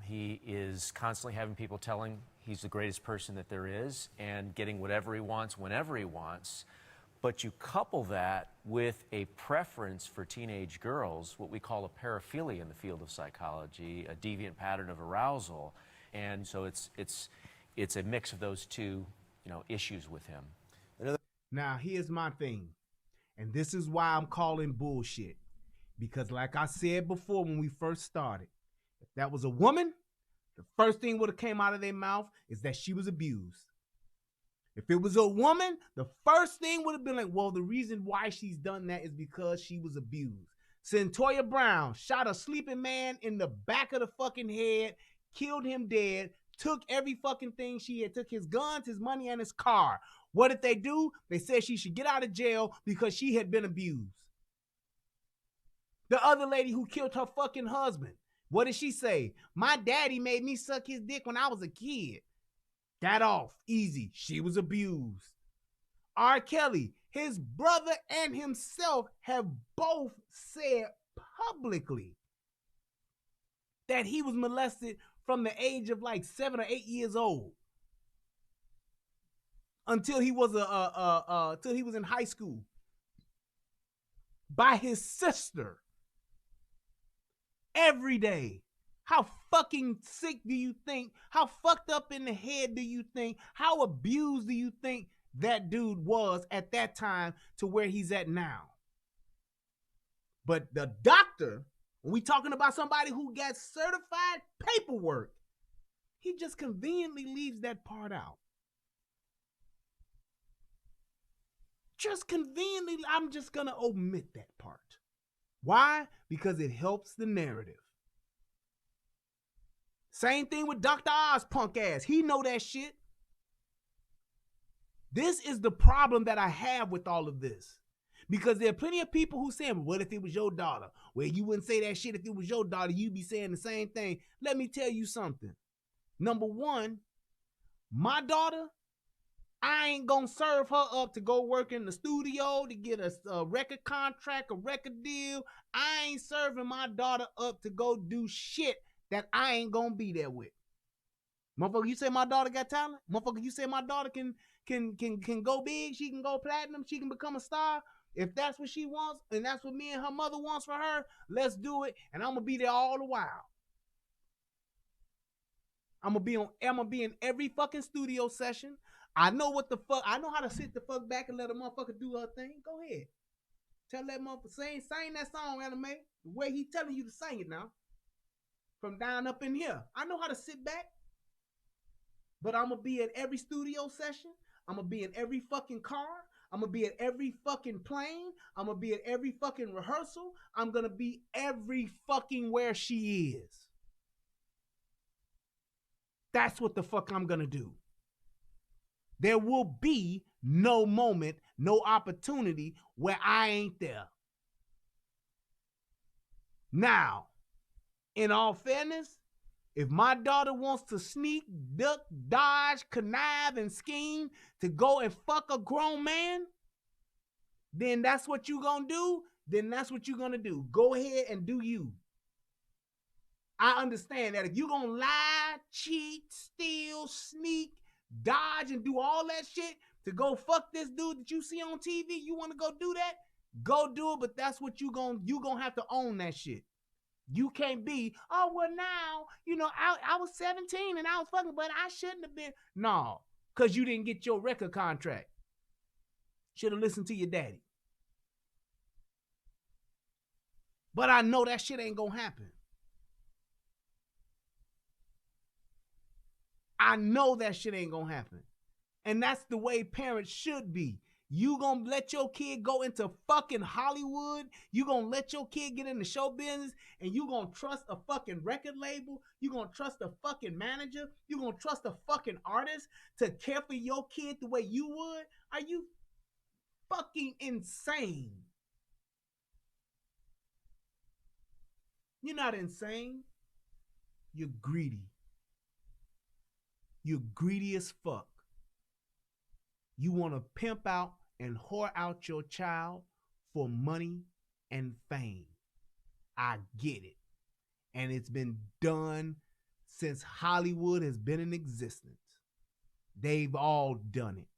He is constantly having people tell him he's the greatest person that there is and getting whatever he wants whenever he wants. But you couple that with a preference for teenage girls, what we call a paraphilia in the field of psychology, a deviant pattern of arousal. And so it's a mix of those two, issues with him.
Now, here's my thing. And this is why I'm calling bullshit. Because like I said before when we first started, if that was a woman, the first thing would have came out of their mouth is that she was abused. If it was a woman, the first thing would have been like, well, the reason why she's done that is because she was abused. Centoya Brown shot a sleeping man in the back of the fucking head, killed him dead, took every fucking thing she had, took his guns, his money, and his car. What did they do? They said she should get out of jail because she had been abused. The other lady who killed her fucking husband, what did she say? My daddy made me suck his dick when I was a kid. Got off easy. She was abused. R. Kelly, his brother and himself have both said publicly that he was molested from the age of like 7 or 8 years old until he was till he was in high school by his sister every day. How fucking sick do you think? How fucked up in the head do you think? How abused do you think that dude was at that time to where he's at now? But the doctor, when we talking about somebody who got certified paperwork, he just conveniently leaves that part out. Just conveniently, I'm just gonna omit that part. Why? Because it helps the narrative. Same thing with Dr. Oz, punk ass. He know that shit. This is the problem that I have with all of this. Because there are plenty of people who say, well, what if it was your daughter? Well, you wouldn't say that shit if it was your daughter. You'd be saying the same thing. Let me tell you something. Number one, my daughter, I ain't gonna serve her up to go work in the studio to get a record contract, a record deal. I ain't serving my daughter up to go do shit that I ain't gonna be there with. Motherfucker, you say my daughter got talent? Motherfucker, you say my daughter can go big, she can go platinum, she can become a star. If that's what she wants, and that's what me and her mother wants for her, let's do it. And I'm gonna be there all the while. I'm gonna be in every fucking studio session. I know what the fuck, I know how to sit the fuck back and let a motherfucker do her thing. Go ahead. Tell that motherfucker, sing that song, Anime, the way he telling you to sing it now. From down up in here. I know how to sit back. But I'm going to be at every studio session. I'm going to be in every fucking car. I'm going to be at every fucking plane. I'm going to be at every fucking rehearsal. I'm going to be every fucking where she is. That's what the fuck I'm going to do. There will be no moment, no opportunity where I ain't there. Now, in all fairness, if my daughter wants to sneak, duck, dodge, connive, and scheme to go and fuck a grown man, then that's what you gonna do, then that's what you gonna do. Go ahead and do you. I understand that if you gonna lie, cheat, steal, sneak, dodge, and do all that shit to go fuck this dude that you see on TV, you wanna go do that? Go do it, but that's what you gonna have to own that shit. You can't be, oh, well, now, I was 17 and I was fucking, but I shouldn't have been. No, because you didn't get your record contract. Should have listened to your daddy. But I know that shit ain't gonna happen. I know that shit ain't gonna happen. And that's the way parents should be. You gonna let your kid go into fucking Hollywood? You gonna let your kid get into show business and you gonna trust a fucking record label? You gonna trust a fucking manager? You gonna trust a fucking artist to care for your kid the way you would? Are you fucking insane? You're not insane. You're greedy. You're greedy as fuck. You want to pimp out and whore out your child for money and fame. I get it. And it's been done since Hollywood has been in existence. They've all done it.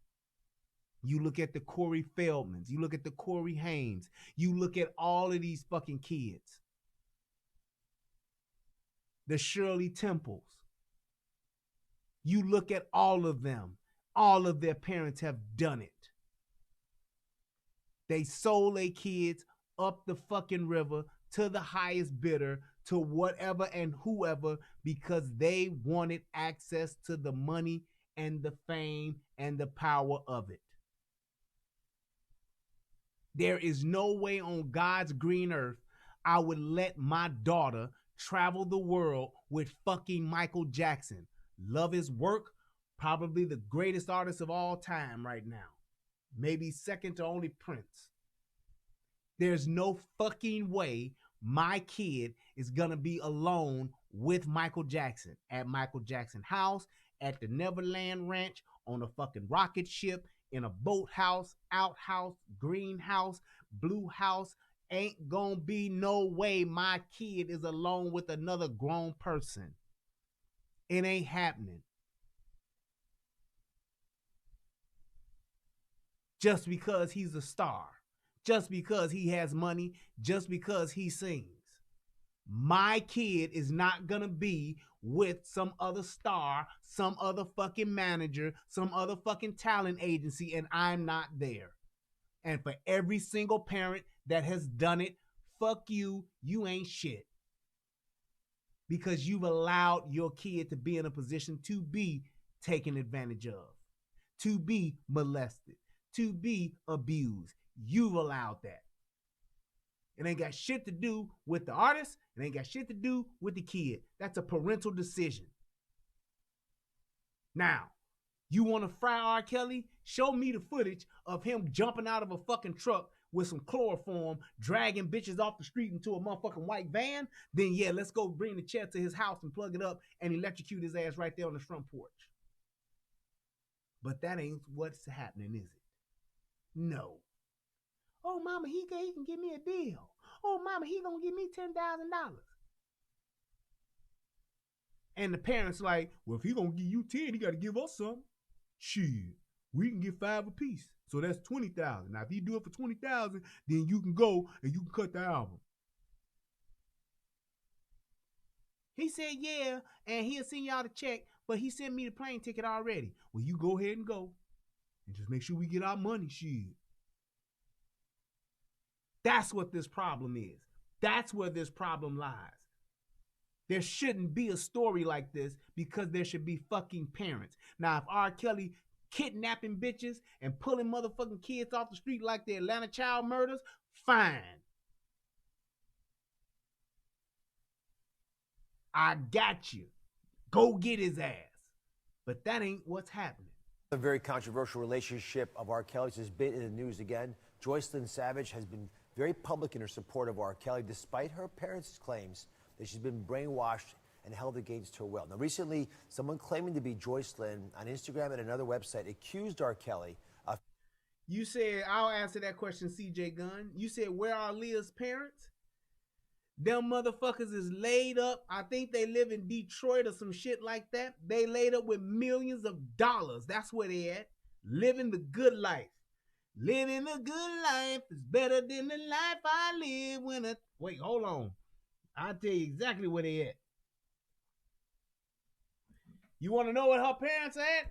You look at the Corey Feldmans. You look at the Corey Haims. You look at all of these fucking kids. The Shirley Temples. You look at all of them. All of their parents have done it. They sold their kids up the fucking river to the highest bidder, to whatever and whoever, because they wanted access to the money and the fame and the power of it. There is no way on God's green earth I would let my daughter travel the world with fucking Michael Jackson. Love his work, probably the greatest artist of all time right now. Maybe second to only Prince. There's no fucking way my kid is gonna be alone with Michael Jackson at Michael Jackson house, at the Neverland Ranch, on a fucking rocket ship, in a boathouse, outhouse, greenhouse, blue house. Ain't gonna be no way my kid is alone with another grown person. It ain't happening. Just because he's a star, just because he has money, just because he sings. My kid is not gonna be with some other star, some other fucking manager, some other fucking talent agency, and I'm not there. And for every single parent that has done it, fuck you, you ain't shit. Because you've allowed your kid to be in a position to be taken advantage of, to be molested, to be abused. You've allowed that. It ain't got shit to do with the artist. It ain't got shit to do with the kid. That's a parental decision. Now, you want to fry R. Kelly? Show me the footage of him jumping out of a fucking truck with some chloroform, dragging bitches off the street into a motherfucking white van. Then yeah, let's go bring the chair to his house and plug it up and electrocute his ass right there on the front porch. But that ain't what's happening, is it? No. Oh, mama, he can give me a deal. Oh, mama, he gonna give me $10,000. And the parents like, well, if he gonna give you 10, he gotta give us something. Shit, we can get 5 apiece. So that's 20,000. Now, if you do it for 20,000, then you can go and you can cut the album. He said, yeah, and he'll send y'all the check, but he sent me the plane ticket already. Well, you go ahead and go. And just make sure we get our money, shit. That's what this problem is. That's where this problem lies. There shouldn't be a story like this because there should be fucking parents. Now, if R. Kelly kidnapping bitches and pulling motherfucking kids off the street like the Atlanta child murders, fine. I got you. Go get his ass. But that ain't what's happening.
A very controversial relationship of R. Kelly's has been in the news again. Joycelyn Savage has been very public in her support of R. Kelly, despite her parents' claims that she's been brainwashed and held against her will. Now, recently, someone claiming to be Joycelyn on Instagram and another website accused R. Kelly of...
You said, I'll answer that question, CJ Gunn. You said, where are Aaliyah's parents? Them motherfuckers is laid up. I think they live in Detroit or some shit like that. They laid up with millions of dollars. That's where they at. Living the good life. Living the good life is better than the life I live when I... Wait, hold on. I'll tell you exactly where they at. You want to know what her parents are at?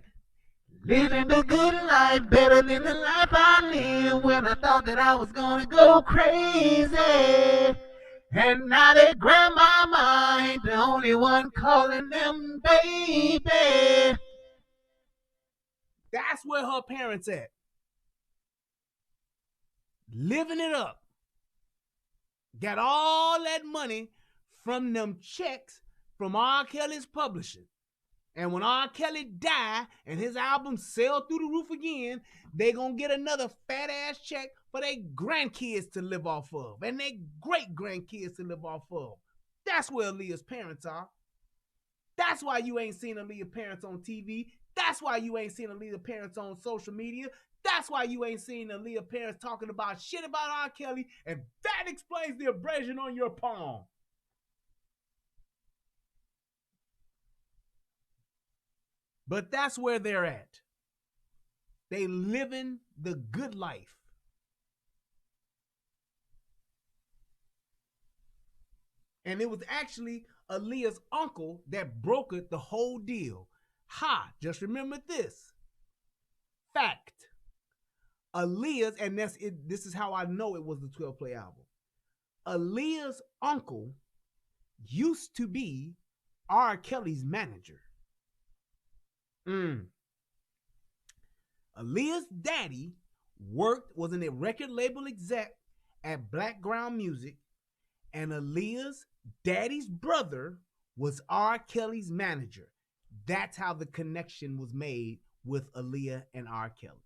Living the good life better than the life I lived when I thought that I was gonna go crazy. And now that grandmama ain't the only one calling them baby. That's where her parents at. Living it up. Got all that money from them checks from R. Kelly's publishing. And when R. Kelly die and his album sell through the roof again, they gonna get another fat ass check for their grandkids to live off of and their great grandkids to live off of. That's where Aaliyah's parents are. That's why you ain't seen Aaliyah's parents on TV. That's why you ain't seen Aaliyah's parents on social media. That's why you ain't seen Aaliyah's parents talking about shit about R. Kelly, and that explains the abrasion on your palm. But that's where they're at. They living the good life. And it was actually Aaliyah's uncle that brokered the whole deal. Just remember this. Fact. Aaliyah's, and this is how I know it was the 12-play album. Aaliyah's uncle used to be R. Kelly's manager. Aaliyah's daddy was a record label exec at Blackground Music, and Aaliyah's daddy's brother was R. Kelly's manager. That's how the connection was made with Aaliyah and R. Kelly.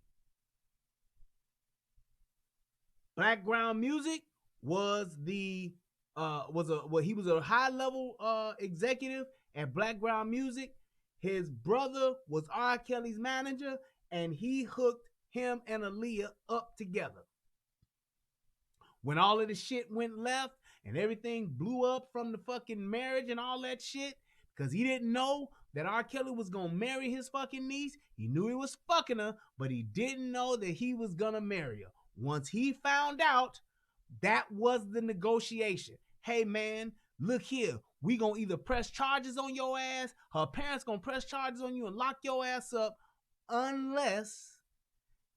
Blackground Music was he was a high level executive at Blackground Music. His brother was R. Kelly's manager, and he hooked him and Aaliyah up together. When all of the shit went left and everything blew up from the fucking marriage and all that shit, because he didn't know that R. Kelly was going to marry his fucking niece. He knew he was fucking her, but he didn't know that he was going to marry her. Once he found out, that was the negotiation. Hey, man, look here. We going to either press charges on your ass, her parents going to press charges on you and lock your ass up, unless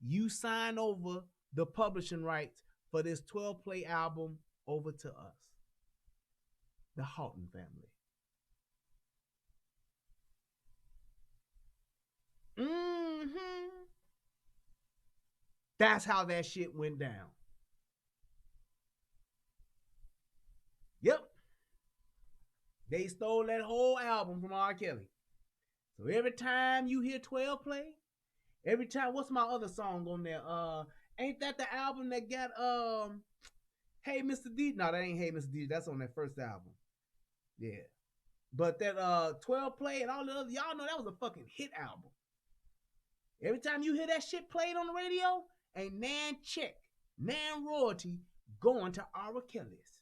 you sign over the publishing rights for this 12-play album over to us, the Houghton family. That's how that shit went down. Yep. They stole that whole album from R. Kelly. So every time you hear 12 play, every time, what's my other song on there? Ain't that the album that got Hey Mr. D? No, that ain't Hey Mr. D. That's on that first album. Yeah. But that 12 play and all the other, y'all know that was a fucking hit album. Every time you hear that shit played on the radio, ain't nan check, nan royalty going to R. Kelly's.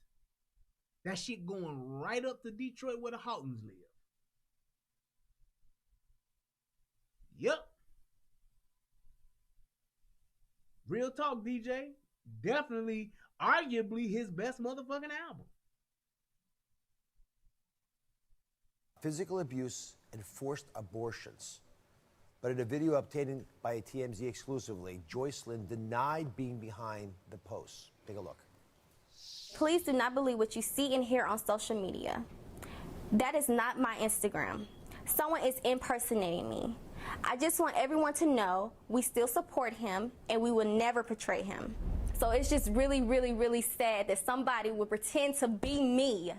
That shit going right up to Detroit where the Houghtons live. Yep. Real talk, DJ. Definitely, arguably his best motherfucking album.
Physical abuse and forced abortions. But in a video obtained by TMZ exclusively, Joycelyn denied being behind the posts. Take a look.
Please do not believe what you see and hear on social media. That is not my Instagram. Someone is impersonating me. I just want everyone to know we still support him and we will never betray him. So it's just really, really, really sad that somebody would pretend to be me,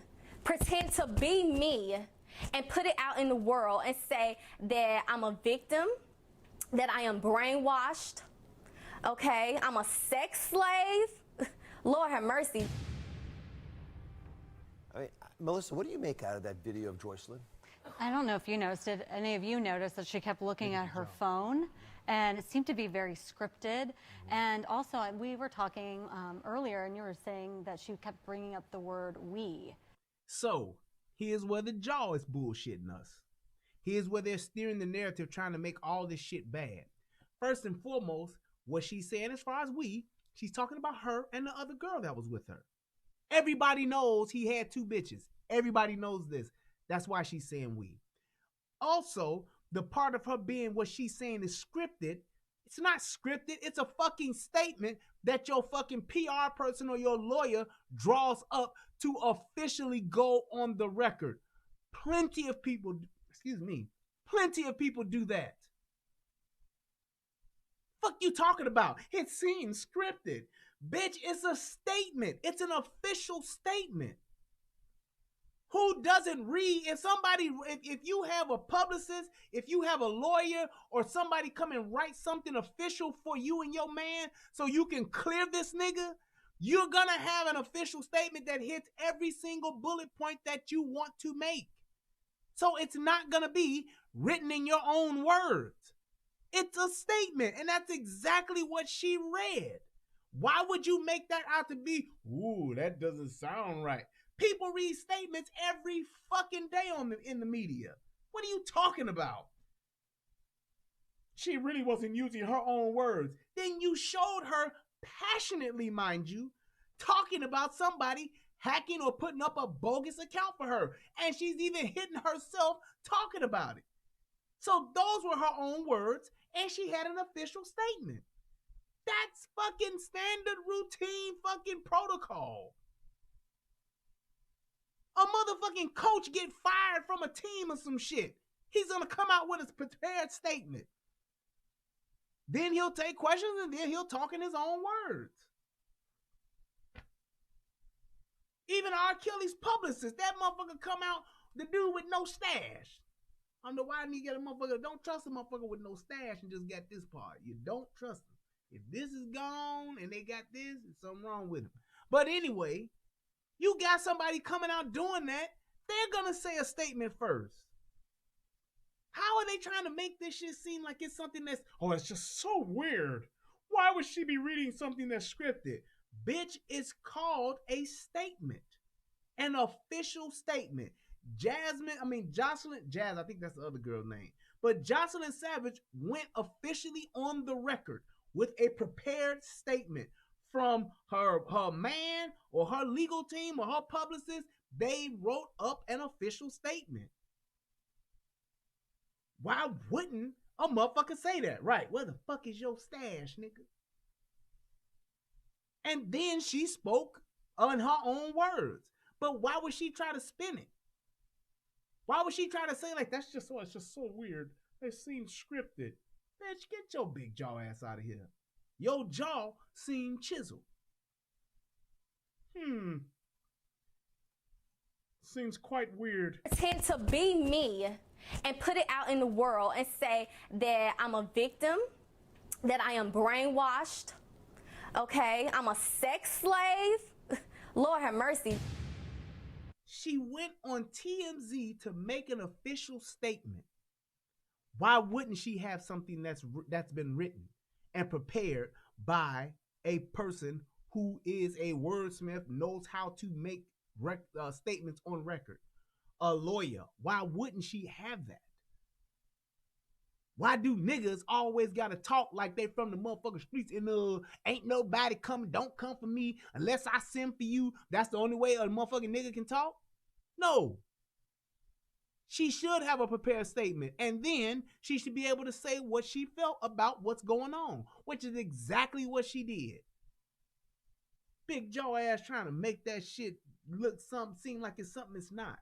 and put it out in the world and say that I'm a victim, that I am brainwashed, okay? I'm a sex slave. Lord have mercy.
I mean, Melissa, what do you make out of that video of Joycelyn?
I don't know if you noticed it. Any of you noticed that she kept looking at her phone, and it seemed to be very scripted. And also, we were talking earlier, and you were saying that she kept bringing up the word "we."
So here's where the jaw is bullshitting us. Here's where they're steering the narrative, trying to make all this shit bad. First and foremost, what she's saying as far as we, she's talking about her and the other girl that was with her. Everybody knows he had two bitches. Everybody knows this. That's why she's saying we. Also, the part of her being what she's saying is scripted. It's not scripted. It's a fucking statement that your fucking PR person or your lawyer draws up to officially go on the record. Plenty of people do that. Fuck you talking about? It seems scripted. Bitch, it's a statement. It's an official statement. Who doesn't read? If you have a publicist, if you have a lawyer or somebody come and write something official for you and your man so you can clear this nigga, you're gonna have an official statement that hits every single bullet point that you want to make. So it's not gonna be written in your own words. It's a statement, and that's exactly what she read. Why would you make that out to be, ooh, that doesn't sound right? People read statements every fucking day in the media. What are you talking about? She really wasn't using her own words. Then you showed her passionately, mind you, talking about somebody hacking or putting up a bogus account for her. And she's even hitting herself talking about it. So those were her own words, and she had an official statement. That's fucking standard routine fucking protocol. A motherfucking coach get fired from a team or some shit. He's gonna come out with a prepared statement. Then he'll take questions and then he'll talk in his own words. Even R. Kelly's publicist, that motherfucker come out, the dude with no stash. I don't know why you get a motherfucker. Don't trust a motherfucker with no stash and just got this part. You don't trust him. If this is gone and they got this, there's something wrong with him. But anyway, you got somebody coming out doing that, they're gonna say a statement first. How are they trying to make this shit seem like it's something that's, oh, it's just so weird? Why would she be reading something that's scripted? Bitch, it's called a statement. An official statement. Joycelyn, Jazz, I think that's the other girl's name. But Joycelyn Savage went officially on the record with a prepared statement from her man or her legal team or her publicist. They wrote up an official statement. Why wouldn't a motherfucker say that? Right, where the fuck is your stash, nigga? And then she spoke on her own words. But why would she try to spin it? Why would she try to say like, it's just so weird. It seems scripted. Bitch, get your big jaw ass out of here. Your jaw seemed chiseled. Seems quite weird.
Tend to be me and put it out in the world and say that I'm a victim, that I am brainwashed, okay? I'm a sex slave. Lord have mercy.
She went on TMZ to make an official statement. Why wouldn't she have something that's been written and prepared by a person who is a wordsmith, knows how to make statements on record? A lawyer. Why wouldn't she have that? Why do niggas always gotta talk like they from the motherfucking streets and ain't nobody coming, don't come for me unless I send for you? That's the only way a motherfucking nigga can talk? No. She should have a prepared statement, and then she should be able to say what she felt about what's going on, which is exactly what she did. Big Joe ass trying to make that shit seem like it's something it's not.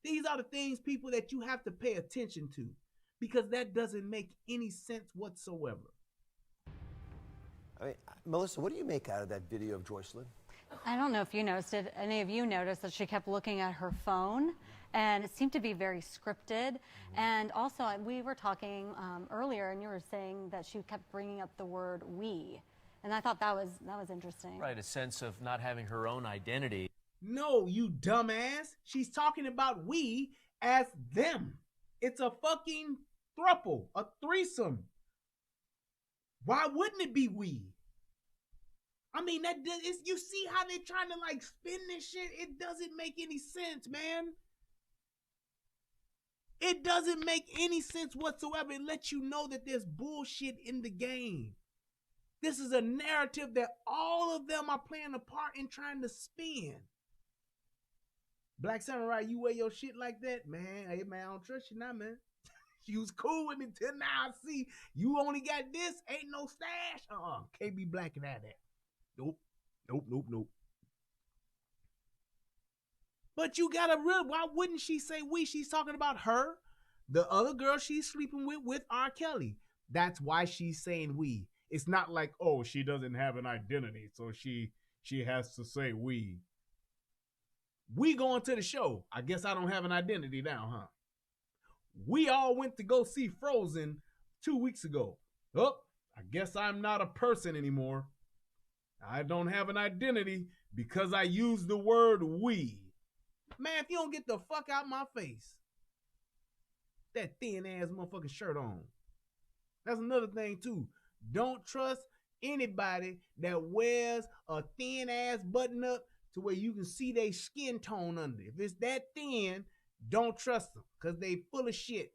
These are the things, people, that you have to pay attention to, because that doesn't make any sense whatsoever.
I mean, Melissa, what do you make out of that video of Joycelyn?
I don't know if you noticed, did any of you notice that she kept looking at her phone, and it seemed to be very scripted. And also, we were talking earlier, and you were saying that she kept bringing up the word we, and I thought that was interesting.
Right, a sense of not having her own identity.
No, you dumbass. She's talking about we as them. It's a fucking throuple, a threesome. Why wouldn't it be we? I mean, you see how they're trying to like spin this shit? It doesn't make any sense, man. It doesn't make any sense whatsoever. It lets you know that there's bullshit in the game. This is a narrative that all of them are playing a part in trying to spin. Black Samurai, you wear your shit like that? Man, hey man, I don't trust you now, man. She was cool with me till now. See, you only got this, ain't no stash. Can't be black and that. Nope. But you gotta why wouldn't she say we? She's talking about her, the other girl she's sleeping with R. Kelly. That's why she's saying we. It's not like, oh, she doesn't have an identity, so she has to say we. We going to the show. I guess I don't have an identity now, huh? We all went to go see Frozen 2 weeks ago. Oh, I guess I'm not a person anymore. I don't have an identity because I use the word we. Man, if you don't get the fuck out my face, that thin ass motherfucking shirt on. That's another thing too. Don't trust anybody that wears a thin ass button up to where you can see their skin tone under. If it's that thin, don't trust them because they full of shit.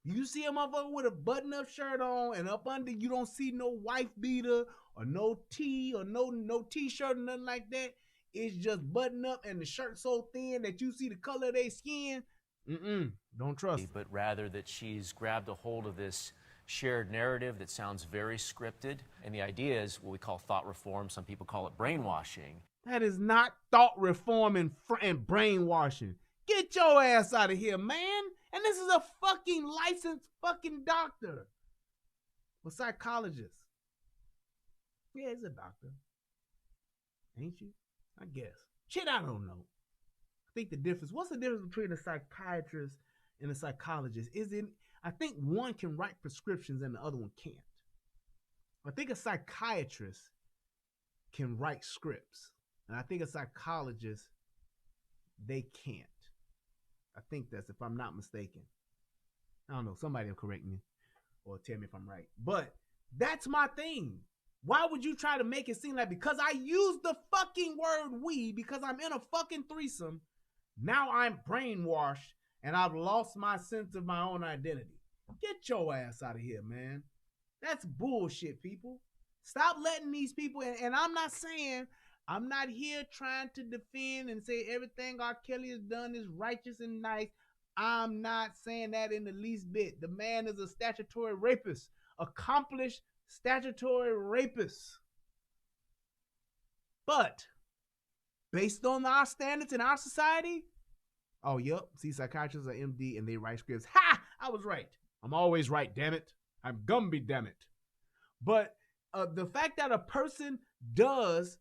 You see a motherfucker with a button-up shirt on and up under you don't see no wife beater or no tee or no t-shirt or nothing like that. It's just button up and the shirt so thin that you see the color of their skin. Don't trust them.
But rather that she's grabbed a hold of this shared narrative that sounds very scripted. And the idea is what we call thought reform. Some people call it brainwashing.
That is not thought reform and brainwashing. Get your ass out of here, man. And this is a fucking licensed fucking doctor. A psychologist. Yeah, he's a doctor. Ain't you? I guess. Shit, I don't know. I think the difference, what's the difference between a psychiatrist and a psychologist? I think one can write prescriptions and the other one can't. I think a psychiatrist can write scripts. And I think a psychologist, they can't. I think that's, if I'm not mistaken. I don't know. Somebody will correct me or tell me if I'm right. But that's my thing. Why would you try to make it seem like because I use the fucking word we, because I'm in a fucking threesome, now I'm brainwashed and I've lost my sense of my own identity? Get your ass out of here, man. That's bullshit, people. Stop letting these people, and I'm not saying, I'm not here trying to defend and say everything R. Kelly has done is righteous and nice. I'm not saying that in the least bit. The man is a statutory rapist, accomplished statutory rapist. But based on our standards in our society, oh, yep, see, psychiatrists are MD and they write scripts. Ha! I was right. I'm always right, damn it. I'm Gumby, damn it. But the fact that a person does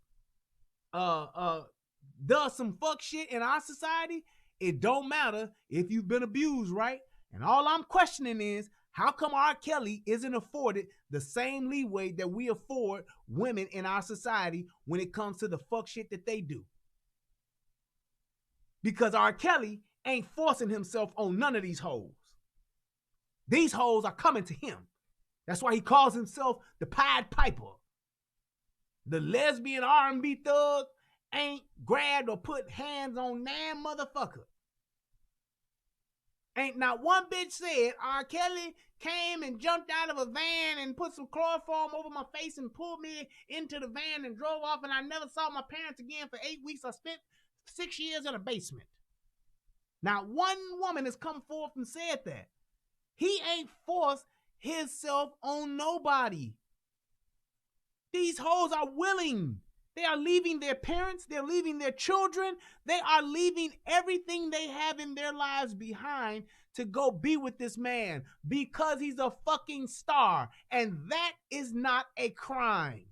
some fuck shit in our society, it don't matter if you've been abused, right? And all I'm questioning is, how come R. Kelly isn't afforded the same leeway that we afford women in our society when it comes to the fuck shit that they do? Because R. Kelly ain't forcing himself on none of these hoes. These hoes are coming to him. That's why he calls himself the Pied Piper. The lesbian R&B thug ain't grabbed or put hands on nan motherfucker. Ain't not one bitch said R. Kelly came and jumped out of a van and put some chloroform over my face and pulled me into the van and drove off, and I never saw my parents again for 8 weeks. I spent 6 years in a basement. Now, one woman has come forth and said that. He ain't forced himself on nobody. These hoes are willing. They are leaving their parents. They're leaving their children. They are leaving everything they have in their lives behind to go be with this man because he's a fucking star. And that is not a crime.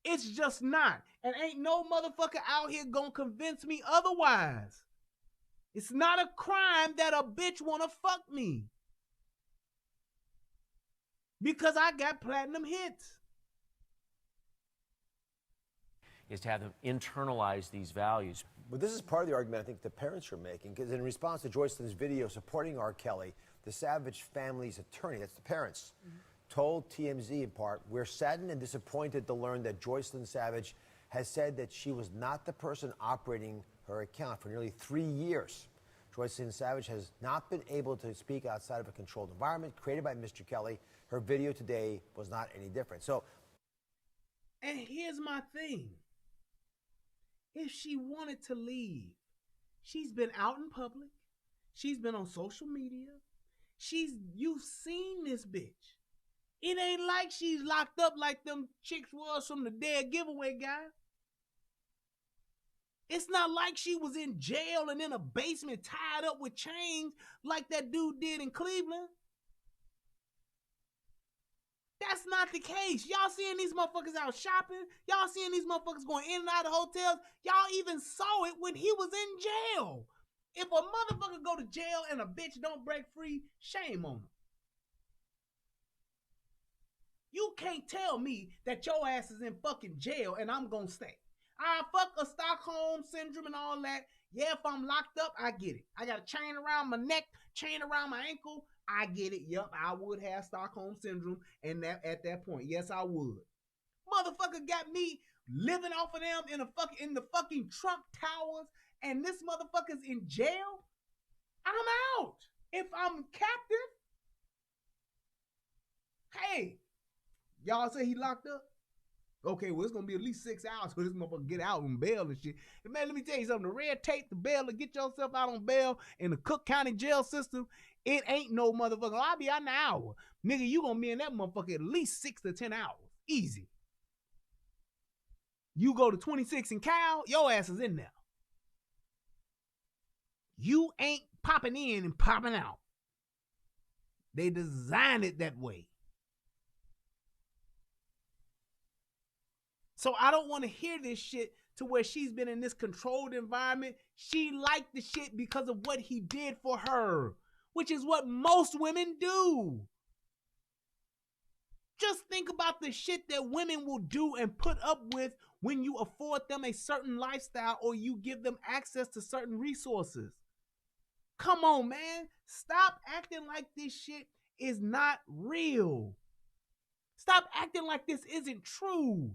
It's just not. And ain't no motherfucker out here gonna convince me otherwise. It's not a crime that a bitch wanna fuck me. Because I got platinum hits.
Is to have them internalize these values.
But this is part of the argument I think the parents are making, because in response to Joycelyn's video supporting R. Kelly, the Savage family's attorney, that's the parents, told TMZ in part, "We're saddened and disappointed to learn that Joycelyn Savage has said that she was not the person operating her account for nearly 3 years. Joycelyn Savage has not been able to speak outside of a controlled environment created by Mr. Kelly. Her video today was not any different." So,
and here's my thing. If she wanted to leave, She's been out in public. She's been on social media. You've seen this bitch. It ain't like she's locked up like them chicks was from the Dead Giveaway guy. It's not like she was in jail and in a basement tied up with chains like that dude did in Cleveland. That's not the case. Y'all seeing these motherfuckers out shopping. Y'all seeing these motherfuckers going in and out of hotels. Y'all even saw it when he was in jail. If a motherfucker go to jail and a bitch don't break free, shame on him. You can't tell me that your ass is in fucking jail and I'm gonna stay. I fuck a Stockholm syndrome and all that. Yeah, if I'm locked up, I get it. I got a chain around my neck, chain around my ankle. I get it. Yup, I would have Stockholm syndrome and that at that point. Yes, I would. Motherfucker got me living off of them in the fucking Trump Towers, and this motherfucker's in jail. I'm out. If I'm captive, hey, y'all say he locked up? Okay, well, it's going to be at least 6 hours for this motherfucker get out on bail and shit. And man, let me tell you something. The red tape, the bail to get yourself out on bail in the Cook County jail system, it ain't no motherfucker. I'll be out in an hour. Nigga, you going to be in that motherfucker at least 6 to 10 hours. Easy. You go to 26 and Cal, your ass is in there. You ain't popping in and popping out. They designed it that way. So I don't want to hear this shit to where she's been in this controlled environment. She liked the shit because of what he did for her, which is what most women do. Just think about the shit that women will do and put up with when you afford them a certain lifestyle or you give them access to certain resources. Come on, man. Stop acting like this shit is not real. Stop acting like this isn't true.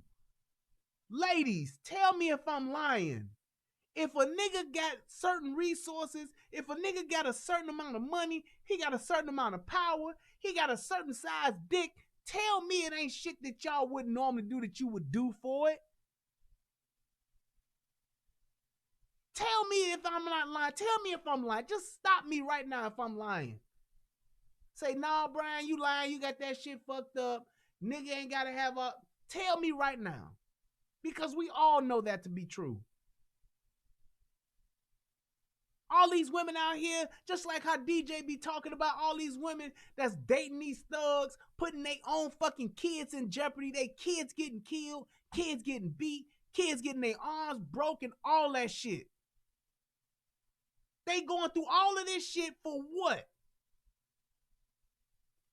Ladies, tell me if I'm lying. If a nigga got certain resources, if a nigga got a certain amount of money, he got a certain amount of power, he got a certain size dick, tell me it ain't shit that y'all wouldn't normally do that you would do for it. Tell me if I'm not lying. Tell me if I'm lying. Just stop me right now if I'm lying. Say, nah, Brian, you lying. You got that shit fucked up. Nigga ain't got to have a... Tell me right now. Because we all know that to be true. All these women out here, just like how DJ be talking about all these women that's dating these thugs, putting their own fucking kids in jeopardy, they kids getting killed, kids getting beat, kids getting their arms broken, all that shit. They going through all of this shit for what?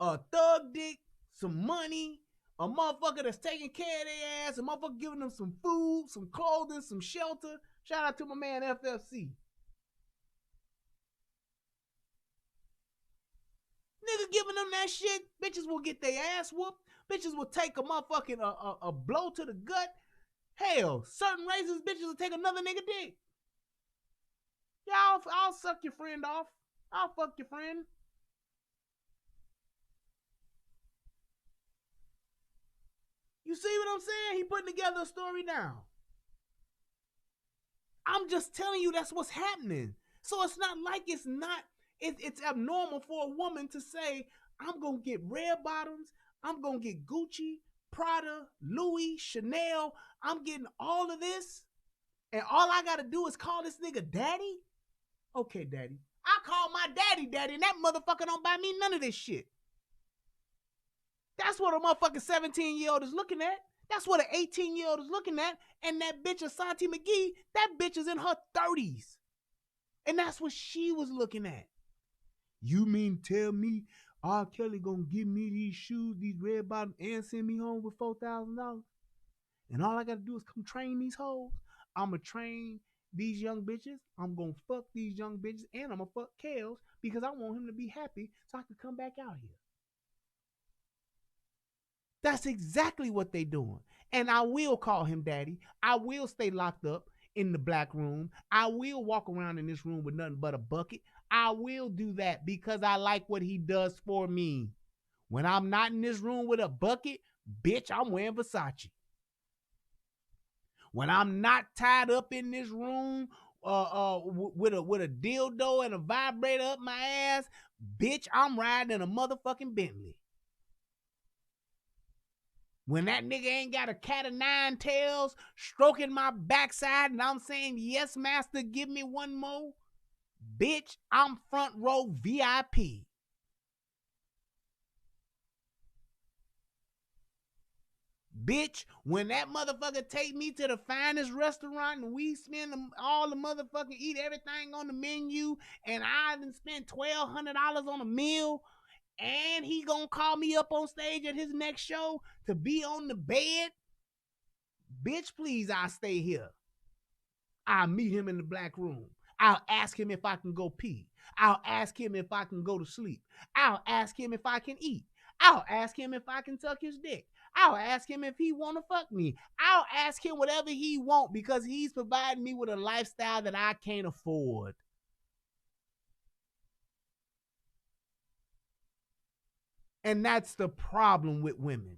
A thug dick, some money, a motherfucker that's taking care of their ass, a motherfucker giving them some food, some clothing, some shelter. Shout out to my man FFC. Nigga giving them that shit, bitches will get their ass whooped. Bitches will take a motherfucking a blow to the gut. Hell, certain races, bitches will take another nigga dick. Yeah, I'll suck your friend off. I'll fuck your friend. You see what I'm saying? He putting together a story now. I'm just telling you that's what's happening. So it's not like it's abnormal for a woman to say, I'm going to get red bottoms, I'm going to get Gucci, Prada, Louis, Chanel, I'm getting all of this, and all I got to do is call this nigga daddy? Okay, daddy. I call my daddy daddy, and that motherfucker don't buy me none of this shit. That's what a motherfucking 17-year-old is looking at. That's what an 18-year-old is looking at. And that bitch Asante McGee, that bitch is in her 30s. And that's what she was looking at. You mean tell me R. Kelly gonna give me these shoes, these red bottoms, and send me home with $4,000? And all I gotta do is come train these hoes? I'ma train these young bitches. I'm gonna fuck these young bitches, and I'm gonna fuck Kels because I want him to be happy so I can come back out here. That's exactly what they doing. And I will call him daddy. I will stay locked up in the black room. I will walk around in this room with nothing but a bucket. I will do that because I like what he does for me. When I'm not in this room with a bucket, bitch, I'm wearing Versace. When I'm not tied up in this room with a dildo and a vibrator up my ass, bitch, I'm riding in a motherfucking Bentley. When that nigga ain't got a cat of nine tails stroking my backside and I'm saying, yes, master, give me one more, bitch, I'm front row VIP. Bitch, when that motherfucker take me to the finest restaurant and we spend all the motherfucking eat everything on the menu and I done spent $1,200 on a meal and he gonna call me up on stage at his next show to be on the bed, bitch, please, I'll stay here. I'll meet him in the black room. I'll ask him if I can go pee. I'll ask him if I can go to sleep. I'll ask him if I can eat. I'll ask him if I can suck his dick. I'll ask him if he want to fuck me. I'll ask him whatever he want because he's providing me with a lifestyle that I can't afford. And that's the problem with women.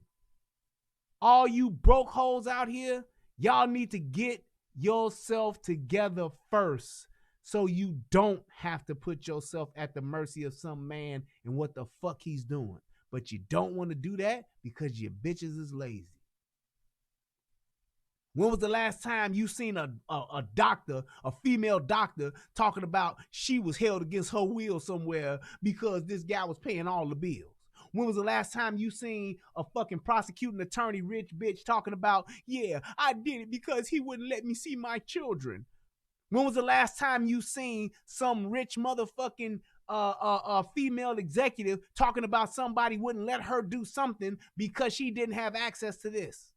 All you broke hoes out here, y'all need to get yourself together first so you don't have to put yourself at the mercy of some man and what the fuck he's doing. But you don't want to do that because your bitches is lazy. When was the last time you seen a doctor, a female doctor, talking about she was held against her will somewhere because this guy was paying all the bills? When was the last time you seen a fucking prosecuting attorney, rich bitch, talking about, yeah, I did it because he wouldn't let me see my children? When was the last time you seen some rich motherfucking female executive talking about somebody wouldn't let her do something because she didn't have access to this?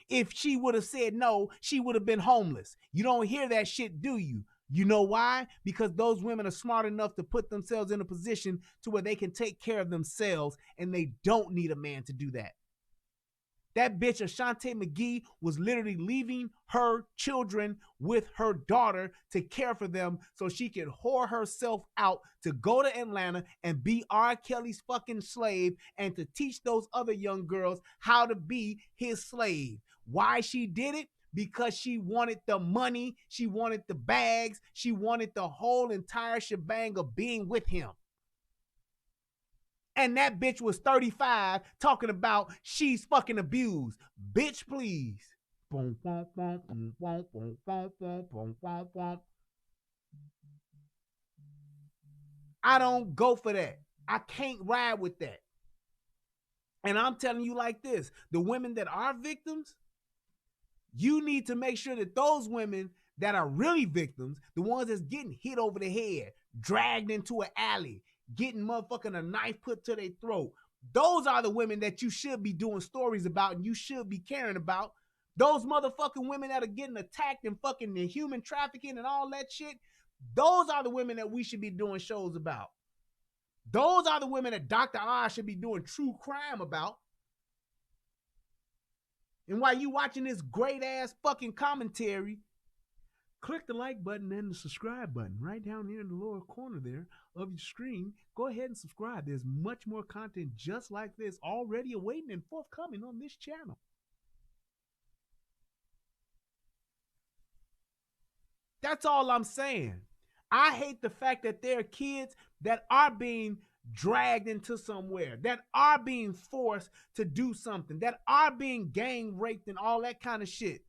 If she would have said no, she would have been homeless. You don't hear that shit, do you? You know why? Because those women are smart enough to put themselves in a position to where they can take care of themselves and they don't need a man to do that. That bitch Ashante McGee was literally leaving her children with her daughter to care for them so she could whore herself out to go to Atlanta and be R. Kelly's fucking slave and to teach those other young girls how to be his slave. Why she did it? Because she wanted the money, she wanted the bags, she wanted the whole entire shebang of being with him. And that bitch was 35 talking about she's fucking abused. Bitch, please. I don't go for that. I can't ride with that. And I'm telling you like this, the women that are victims, you need to make sure that those women that are really victims, the ones that's getting hit over the head, dragged into an alley, getting motherfucking a knife put to their throat, those are the women that you should be doing stories about and you should be caring about. Those motherfucking women that are getting attacked and fucking the human trafficking and all that shit, those are the women that we should be doing shows about. Those are the women that Dr. Oz should be doing true crime about. And while you watching this great ass fucking commentary, click the like button and the subscribe button right down here in the lower corner there of your screen. Go ahead and subscribe. There's much more content just like this already awaiting and forthcoming on this channel. That's all I'm saying. I hate the fact that there are kids that are being dragged into somewhere, that are being forced to do something, that are being gang raped and all that kind of shit.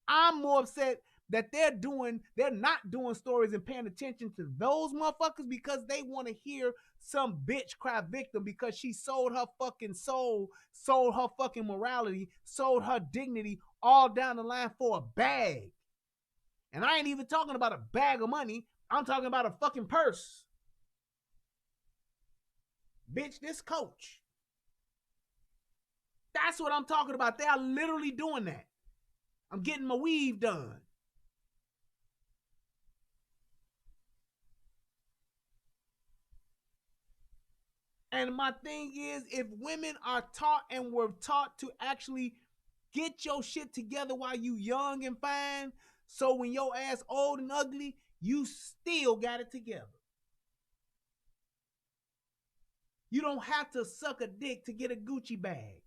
I'm more upset that they're not doing stories and paying attention to those motherfuckers because they want to hear some bitch cry victim because she sold her fucking soul, sold her fucking morality, sold her dignity all down the line for a bag. And I ain't even talking about a bag of money. I'm talking about a fucking purse. Bitch, this coach. That's what I'm talking about. They are literally doing that. I'm getting my weave done. And my thing is, if women are taught and were taught to actually get your shit together while you young and fine, so when your ass old and ugly, you still got it together. You don't have to suck a dick to get a Gucci bag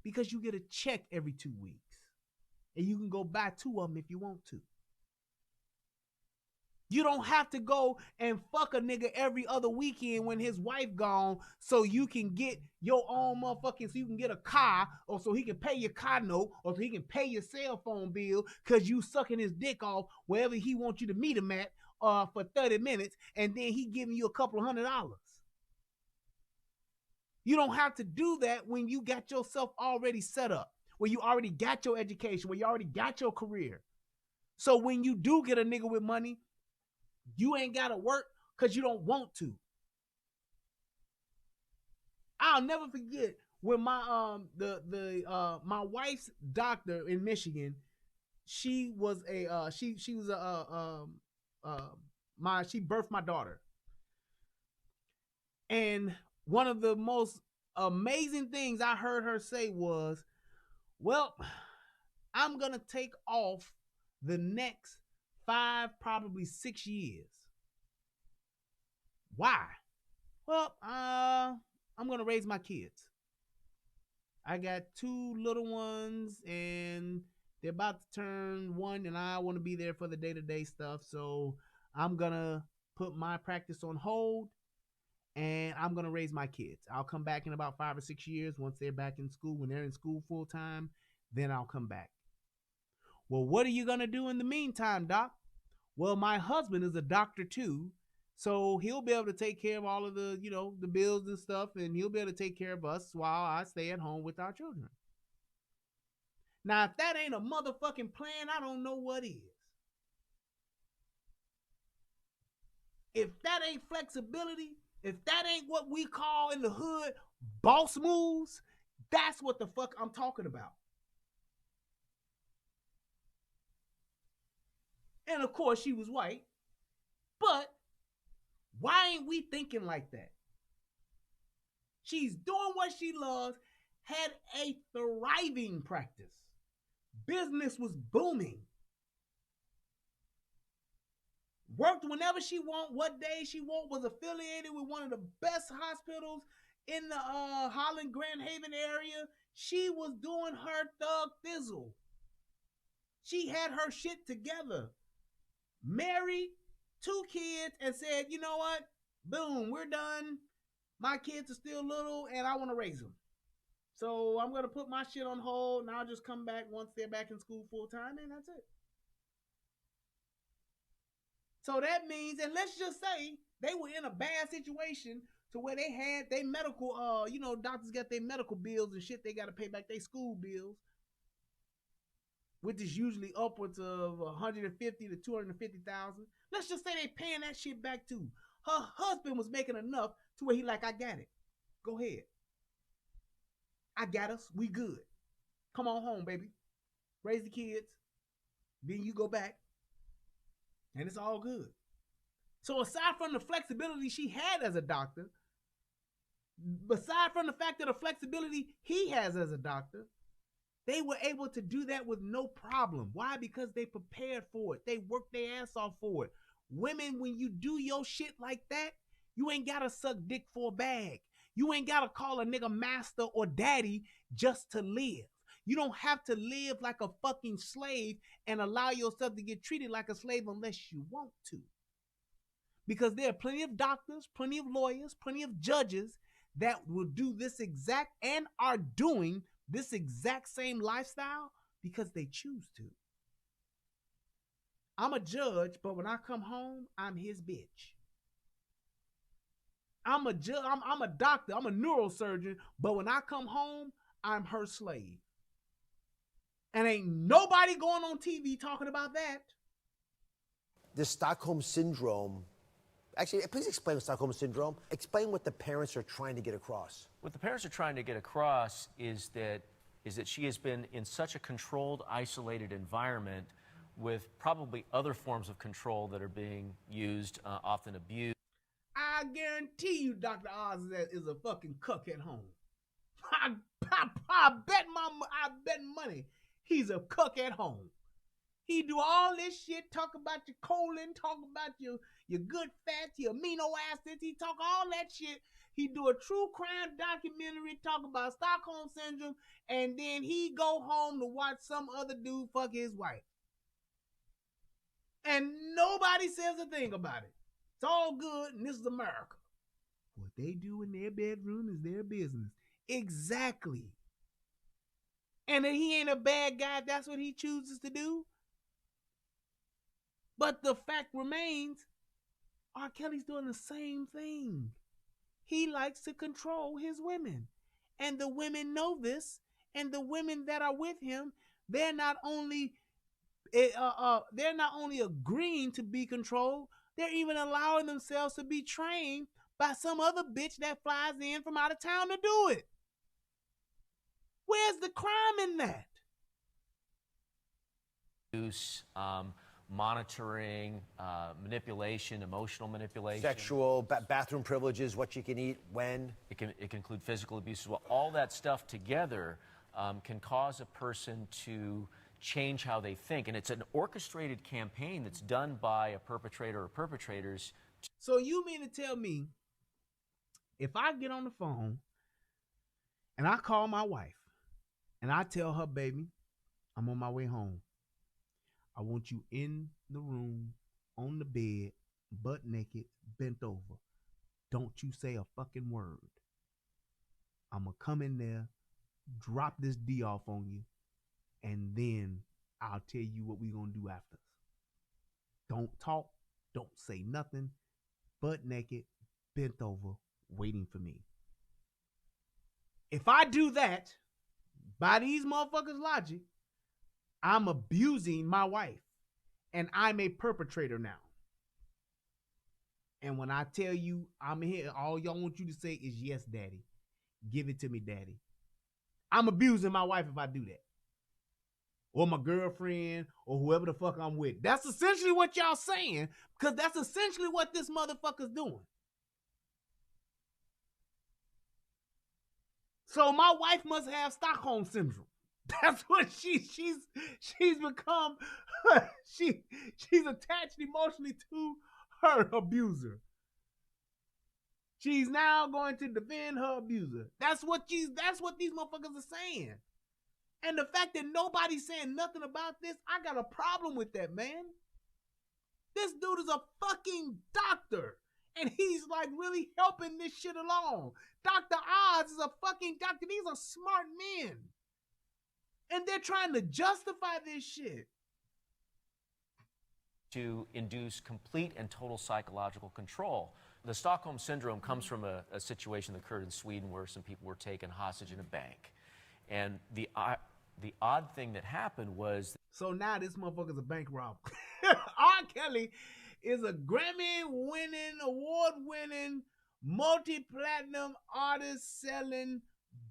because you get a check every 2 weeks. And you can go buy 2 of them if you want to. You don't have to go and fuck a nigga every other weekend when his wife gone so you can get your own motherfucking, so you can get a car, or so he can pay your car note, or so he can pay your cell phone bill because you sucking his dick off wherever he wants you to meet him at for 30 minutes, and then he giving you a couple of $100. You don't have to do that when you got yourself already set up, where you already got your education, where you already got your career. So when you do get a nigga with money, you ain't gotta work because you don't want to. I'll never forget when my my wife's doctor in Michigan, she was a she birthed my daughter. And one of the most amazing things I heard her say was, well, I'm gonna take off the next 5, probably 6 years. Why? Well, I'm gonna raise my kids. I got 2 little ones and they're about to turn 1, and I want to be there for the day-to-day stuff. So I'm gonna put my practice on hold and I'm gonna raise my kids. I'll come back in about 5 or 6 years once they're back in school. When they're in school full time, then I'll come back. Well, what are you going to do in the meantime, Doc? Well, my husband is a doctor too, so he'll be able to take care of all of the, the bills and stuff, and he'll be able to take care of us while I stay at home with our children. Now, if that ain't a motherfucking plan, I don't know what is. If that ain't flexibility, if that ain't what we call in the hood boss moves, that's what the fuck I'm talking about. And of course, she was white. But why ain't we thinking like that? She's doing what she loves, had a thriving practice. Business was booming. Worked whenever she want, what day she want, was affiliated with one of the best hospitals in the Holland Grand Haven area. She was doing her thug thizzle. She had her shit together. Married, 2 kids, and said, you know what? Boom, we're done. My kids are still little, and I want to raise them. So I'm going to put my shit on hold, and I'll just come back once they're back in school full time, and that's it. So that means, and let's just say they were in a bad situation to where they had their medical, doctors got their medical bills and shit. They got to pay back their school bills, which is usually upwards of $150,000 to $250,000. Let's just say they paying that shit back too. Her husband was making enough to where he like, I got it. Go ahead. I got us. We good. Come on home, baby. Raise the kids. Then you go back. And it's all good. So aside from the flexibility she had as a doctor, aside from the fact that the flexibility he has as a doctor, they were able to do that with no problem. Why? Because they prepared for it. They worked their ass off for it. Women, when you do your shit like that, you ain't got to suck dick for a bag. You ain't got to call a nigga master or daddy just to live. You don't have to live like a fucking slave and allow yourself to get treated like a slave unless you want to. Because there are plenty of doctors, plenty of lawyers, plenty of judges that will do this exact and are doing this exact same lifestyle because they choose to. I'm a judge, but when I come home, I'm his bitch. I'm a doctor, I'm a neurosurgeon, but when I come home, I'm her slave. And ain't nobody going on TV talking about that.
The Stockholm Syndrome. Actually, please explain Stockholm Syndrome. Explain what the parents are trying to get across.
What the parents are trying to get across is that she has been in such a controlled, isolated environment with probably other forms of control that are being used, often abused.
I guarantee you Dr. Oz is a fucking cuck at home. I bet money he's a cuck at home. He do all this shit, talk about your colon, talk about your good fats, your amino acids. He talk all that shit. He do a true crime documentary, talk about Stockholm Syndrome, and then he go home to watch some other dude fuck his wife. And nobody says a thing about it. It's all good, and this is America. What they do in their bedroom is their business. Exactly. And if he ain't a bad guy, that's what he chooses to do. But the fact remains, R. Kelly's doing the same thing. He likes to control his women. And the women know this. And the women that are with him, they're not only agreeing to be controlled, they're even allowing themselves to be trained by some other bitch that flies in from out of town to do it. Where's the crime in that?
Use, monitoring, manipulation, emotional manipulation.
Sexual, bathroom privileges, what you can eat, when.
It can include physical abuse as well. All that stuff together can cause a person to change how they think. And it's an orchestrated campaign that's done by a perpetrator or perpetrators.
So you mean to tell me, if I get on the phone and I call my wife and I tell her, baby, I'm on my way home. I want you in the room, on the bed, butt naked, bent over. Don't you say a fucking word. I'm going to come in there, drop this D off on you, and then I'll tell you what we're going to do after. Don't talk. Don't say nothing. Butt naked, bent over, waiting for me. If I do that, by these motherfuckers' logic, I'm abusing my wife. And I'm a perpetrator now. And when I tell you I'm here, all y'all want you to say is, yes, daddy. Give it to me, daddy. I'm abusing my wife if I do that. Or my girlfriend, or whoever the fuck I'm with. That's essentially what y'all saying, because that's essentially what this motherfucker's doing. So my wife must have Stockholm syndrome. That's what she's become. She's attached emotionally to her abuser. She's now going to defend her abuser. That's what these motherfuckers are saying. And the fact that nobody's saying nothing about this, I got a problem with that, man. This dude is a fucking doctor. And he's like really helping this shit along. Dr. Oz is a fucking doctor. These are smart men. And they're trying to justify this shit.
To induce complete and total psychological control. The Stockholm Syndrome comes from a situation that occurred in Sweden where some people were taken hostage in a bank. And the odd thing that happened was...
So now this motherfucker's a bank robber. R. Kelly is a Grammy-winning, award-winning, multi-platinum artist selling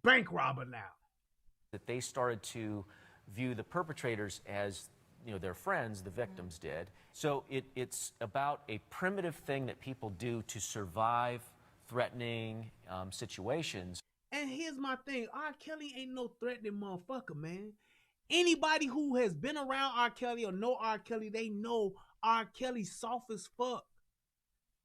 bank robber now.
That they started to view the perpetrators as, their friends, the victims did. So it's about a primitive thing that people do to survive threatening situations.
And here's my thing. R. Kelly ain't no threatening motherfucker, man. Anybody who has been around R. Kelly or know R. Kelly, they know R. Kelly soft as fuck.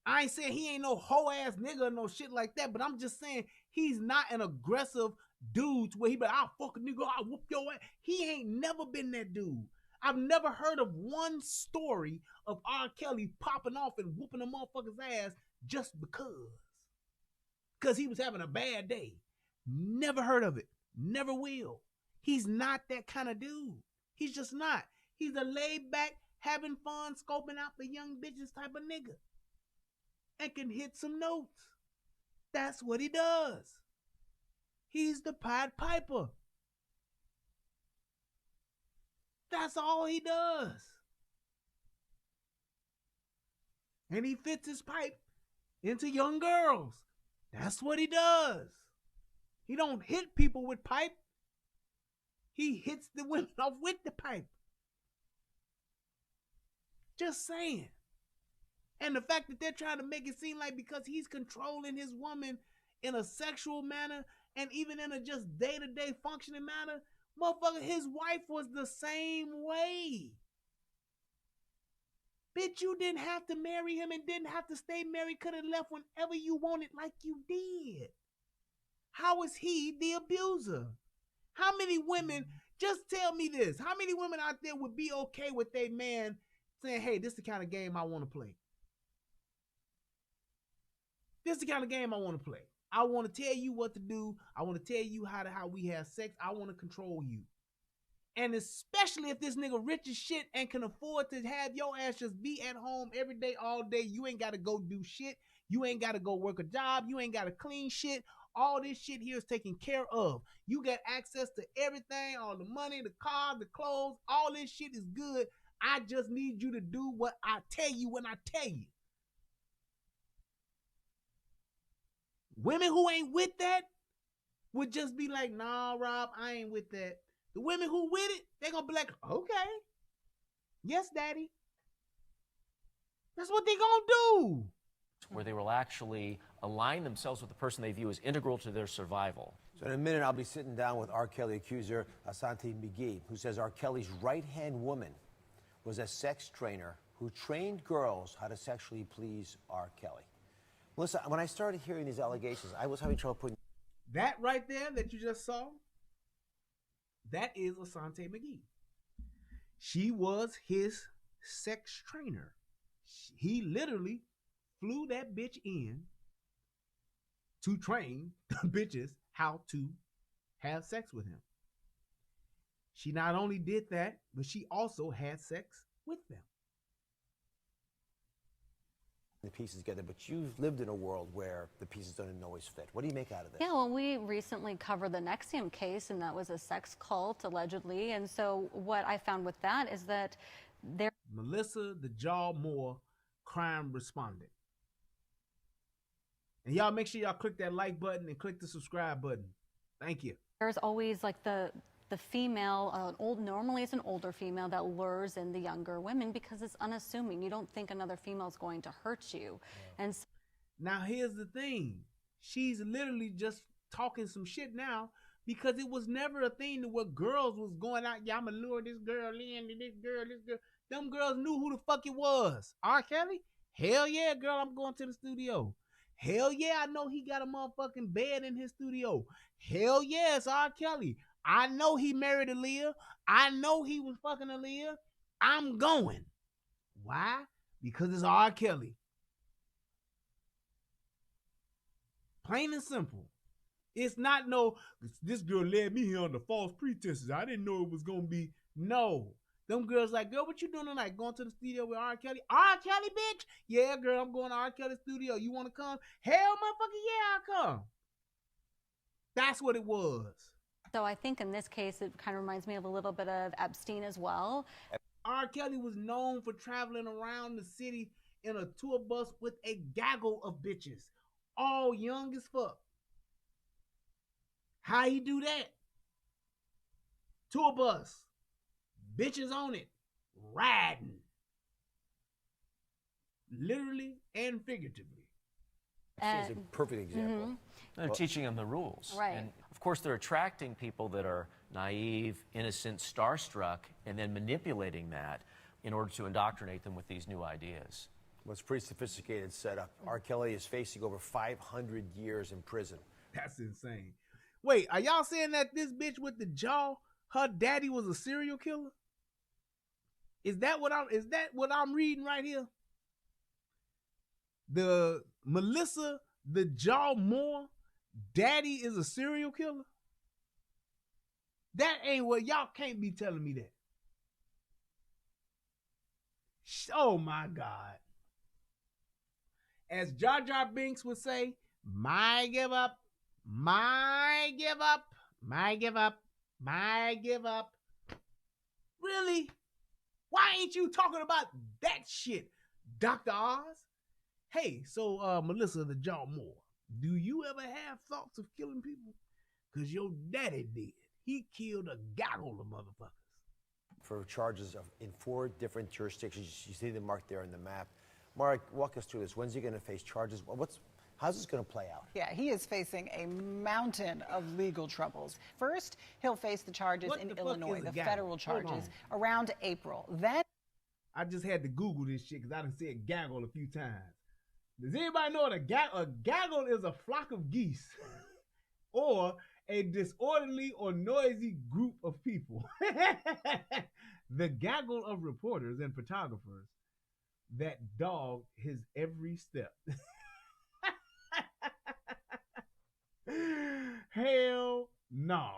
I ain't saying he ain't no hoe-ass nigga or no shit like that, but I'm just saying he's not an aggressive dude where he be like, I'll fuck a nigga, I'll whoop your ass. He ain't never been that dude. I've never heard of one story of R. Kelly popping off and whooping a motherfucker's ass just because he was having a bad day. Never heard of it. Never will. He's not that kind of dude. He's just not. He's a laid back, having fun, scoping out the young bitches type of nigga. And can hit some notes. That's what he does. He's the Pied Piper. That's all he does. And he fits his pipe into young girls. That's what he does. He don't hit people with pipe. He hits the women off with the pipe. Just saying. And the fact that they're trying to make it seem like because he's controlling his woman in a sexual manner and even in a just day-to-day functioning manner, motherfucker, his wife was the same way. Bitch, you didn't have to marry him and didn't have to stay married. Could have left whenever you wanted like you did. How is he the abuser? How many women, just tell me this, how many women out there would be okay with their man saying, hey, this is the kind of game I want to play. This is the kind of game I want to play. I want to tell you what to do. I want to tell you how we have sex. I want to control you. And especially if this nigga rich as shit and can afford to have your ass just be at home every day, all day. You ain't got to go do shit. You ain't got to go work a job. You ain't got to clean shit. All this shit here is taken care of. You got access to everything, all the money, the car, the clothes. All this shit is good. I just need you to do what I tell you when I tell you. Women who ain't with that would just be like, nah, Rob, I ain't with that. The women who with it, they gonna be like, okay. Yes, daddy. That's what they gonna do.
Where they will actually align themselves with the person they view as integral to their survival.
So in a minute, I'll be sitting down with R. Kelly accuser Asante McGee, who says R. Kelly's right-hand woman was a sex trainer who trained girls how to sexually please R. Kelly. Melissa, when I started hearing these allegations, I was having trouble putting...
That right there that you just saw, that is Asante McGee. She was his sex trainer. He literally flew that bitch in to train the bitches how to have sex with him. She not only did that, but she also had sex with them.
The pieces together, but you've lived in a world where the pieces don't always fit. What do you make out of this?
Yeah, well, we recently covered the Nexium case, and that was a sex cult, allegedly. And so what I found with that is that there...
Melissa the Jaw Moore crime respondent. And y'all make sure y'all click that like button and click the subscribe button. Thank you.
There's always like the female, normally it's an older female that lures in the younger women because it's unassuming. You don't think another female is going to hurt you. Yeah. And so,
now here's the thing. She's literally just talking some shit now because it was never a thing to where girls was going out, yeah, I'm gonna lure this girl in, this girl. Them girls knew who the fuck it was. R. Kelly? Hell yeah, girl, I'm going to the studio. Hell yeah, I know he got a motherfucking bed in his studio. Hell yeah, it's R. Kelly. I know he married Aaliyah. I know he was fucking Aaliyah. I'm going. Why? Because it's R. Kelly. Plain and simple. It's not no, this girl led me here under false pretenses. I didn't know it was going to be. No. Them girls like, girl, what you doing tonight? Going to the studio with R. Kelly? R. Kelly, bitch? Yeah, girl, I'm going to R. Kelly's studio. You want to come? Hell, motherfucker, yeah, I'll come. That's what it was.
So I think in this case, it kind of reminds me of a little bit of Epstein as well.
R. Kelly was known for traveling around the city in a tour bus with a gaggle of bitches, all young as fuck. How he do that? Tour bus, bitches on it, riding. Literally and figuratively.
It's a perfect example.
Mm-hmm. They're teaching them the rules.
Right.
And of course, they're attracting people that are naive, innocent, starstruck, and then manipulating that in order to indoctrinate them with these new ideas.
Well, it's a pretty sophisticated setup. R. Kelly is facing over 500 years in prison.
That's insane. Wait, are y'all saying that this bitch with the jaw, her daddy was a serial killer? Is that what I'm reading right here? The Melissa the Jaw Moore daddy is a serial killer? That ain't what y'all can't be telling me that. Oh my God. As Jar Jar Binks would say, my give up, my give up, my give up, my give up. Really? Why ain't you talking about that shit, Dr. Oz? Hey, so Melissa the Jaw Moore, do you ever have thoughts of killing people? Because your daddy did. He killed a gaggle of motherfuckers.
For charges in 4 different jurisdictions. You see them marked there on the map. Mark, walk us through this. When's he going to face charges? How's this going to play out?
Yeah, he is facing a mountain of legal troubles. First, he'll face the charges in Illinois, the federal charges, around April. Then
I just had to Google this shit because I done said gaggle a few times. Does anybody know what a gaggle is? A flock of geese or a disorderly or noisy group of people. The gaggle of reporters and photographers that dogged his every step. Hell no.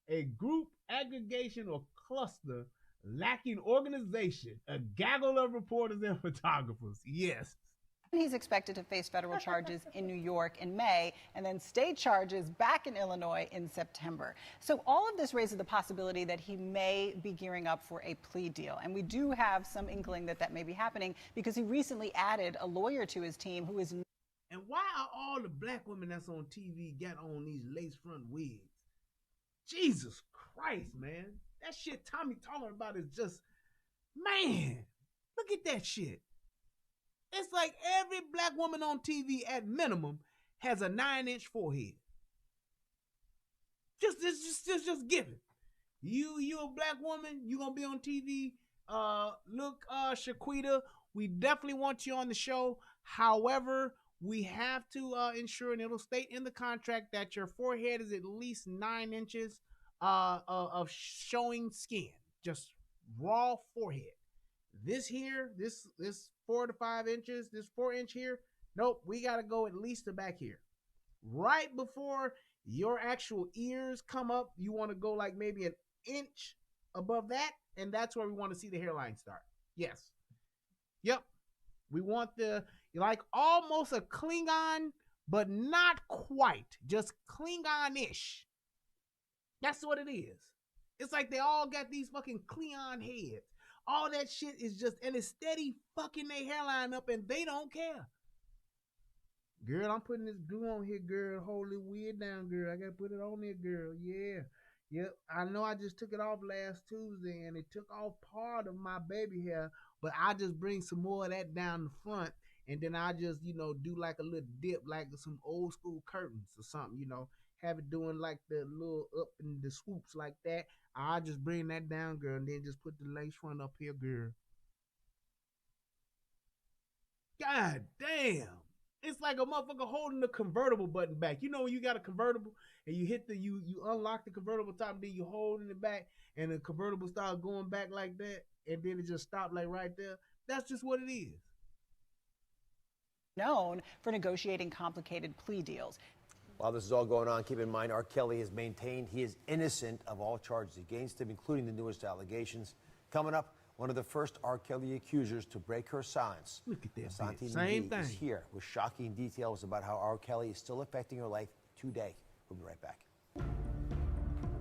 A group, aggregation, or cluster lacking organization. A gaggle of reporters and photographers. Yes.
He's expected to face federal charges in New York in May and then state charges back in Illinois in September. So all of this raises the possibility that he may be gearing up for a plea deal. And we do have some inkling that that may be happening because he recently added a lawyer to his team who is...
And why are all the black women that's on TV got on these lace front wigs? Jesus Christ, man. That shit Tommy talking about is just, man, look at that shit. It's like every black woman on TV at minimum has a 9-inch forehead. Just given. You a black woman, you gonna be on TV. Look, Shaquita, we definitely want you on the show. However, we have to ensure, and it'll state in the contract that your forehead is at least 9 inches of showing skin, just raw forehead. This here, this 4 to 5 inches, this 4-inch here, nope, we got to go at least to back here. Right before your actual ears come up, you want to go like maybe an inch above that, and that's where we want to see the hairline start. Yes. Yep. We want the, like almost a Klingon, but not quite, just Klingon-ish. That's what it is. It's like they all got these fucking Klingon heads. All that shit is just, and it's steady fucking their hairline up, and they don't care. Girl, I'm putting this glue on here, girl. Hold it weird down, girl. I gotta put it on there, girl. Yeah. Yep. I know I just took it off last Tuesday, and it took off part of my baby hair, but I just bring some more of that down the front, and then I just, do like a little dip, like some old school curtains or something, have it doing like the little up and the swoops like that. I just bring that down, girl, and then just put the lace front up here, girl. God damn. It's like a motherfucker holding the convertible button back. You know when you got a convertible and you hit you unlock the convertible top, and then you hold it back, and the convertible start going back like that, and then it just stopped like right there. That's just what it is.
Known for negotiating complicated plea deals.
While this is all going on, keep in mind R. Kelly has maintained he is innocent of all charges against him, including the newest allegations. Coming up, one of the first R. Kelly accusers to break her silence.
Look at that.
Santi
Same thing.
is here with shocking details about how R. Kelly is still affecting her life today. We'll be right back.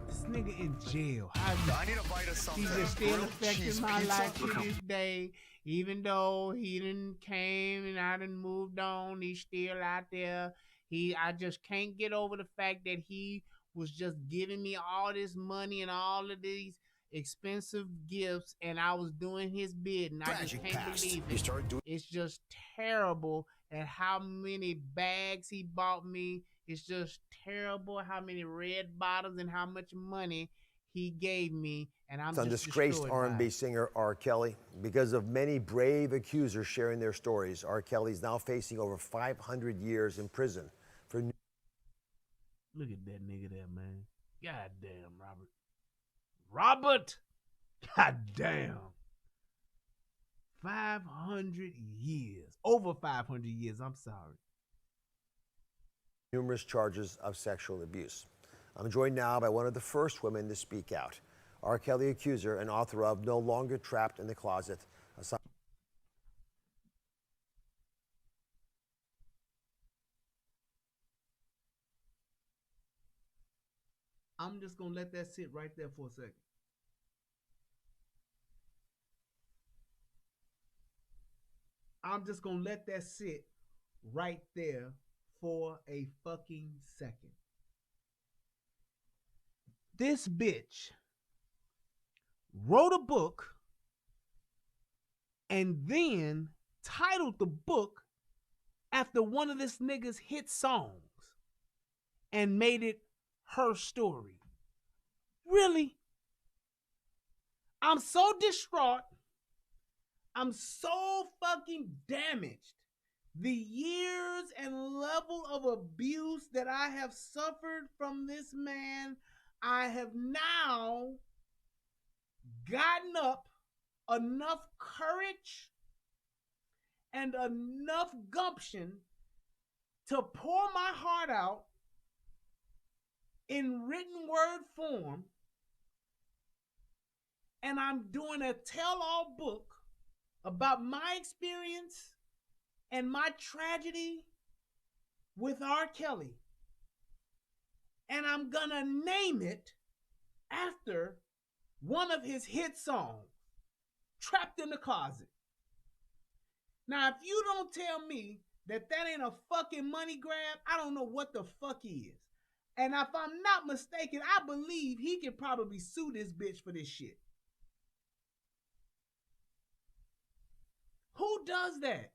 This nigga in jail. I need a bite of something. He's just still affecting my life to this day. Even though he done came and I done moved on, he's still out there. I just can't get over the fact that he was just giving me all this money and all of these expensive gifts, and I was doing his bid, and I just can't believe it. It's just terrible at how many bags he bought me. It's just terrible how many red bottles and how much money he gave me, and I'm just
disgraced R&B singer R. Kelly. Because of many brave accusers sharing their stories, R. Kelly is now facing over 500 years in prison for.
Look at that nigga there, man. God damn, Robert. God damn. 500 years. Over 500 years, I'm sorry.
Numerous charges of sexual abuse. I'm joined now by one of the first women to speak out. R. Kelly accuser and author of No Longer Trapped in the Closet.
I'm just going to let that sit right there for a second. I'm just going to let that sit right there for a fucking second. This bitch wrote a book and then titled the book after one of this nigga's hit songs and made it her story. Really? I'm so distraught. I'm so fucking damaged. The years and level of abuse that I have suffered from this man, I have now gotten up enough courage and enough gumption to pour my heart out in written word form, and I'm doing a tell-all book about my experience and my tragedy with R. Kelly. And I'm gonna name it after one of his hit songs, Trapped in the Closet. Now, if you don't tell me that ain't a fucking money grab, I don't know what the fuck is. And if I'm not mistaken, I believe he can probably sue this bitch for this shit. Who does that?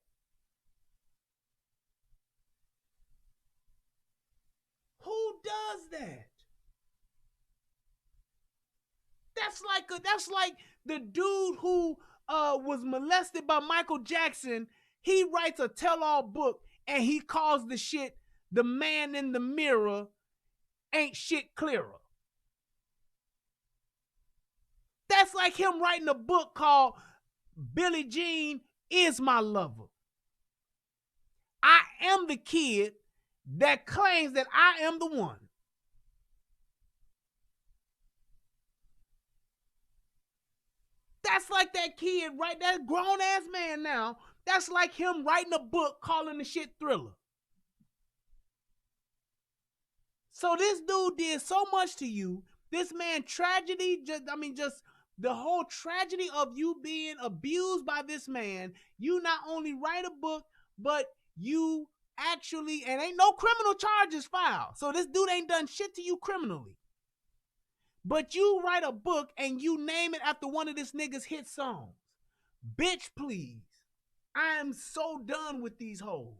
Who does that? That's like the dude who was molested by Michael Jackson. He writes a tell-all book and he calls the shit The Man in the Mirror Ain't Shit Clearer. That's like him writing a book called Billie Jean Is My Lover. I am the kid that claims that I am the one. That's like that kid, right? That grown-ass man now. That's like him writing a book calling the shit Thriller. So this dude did so much to you. This man tragedy, just the whole tragedy of you being abused by this man. You not only write a book, but you actually, and ain't no criminal charges filed. So this dude ain't done shit to you criminally. But you write a book and you name it after one of this nigga's hit songs. Bitch, please. I am so done with these hoes.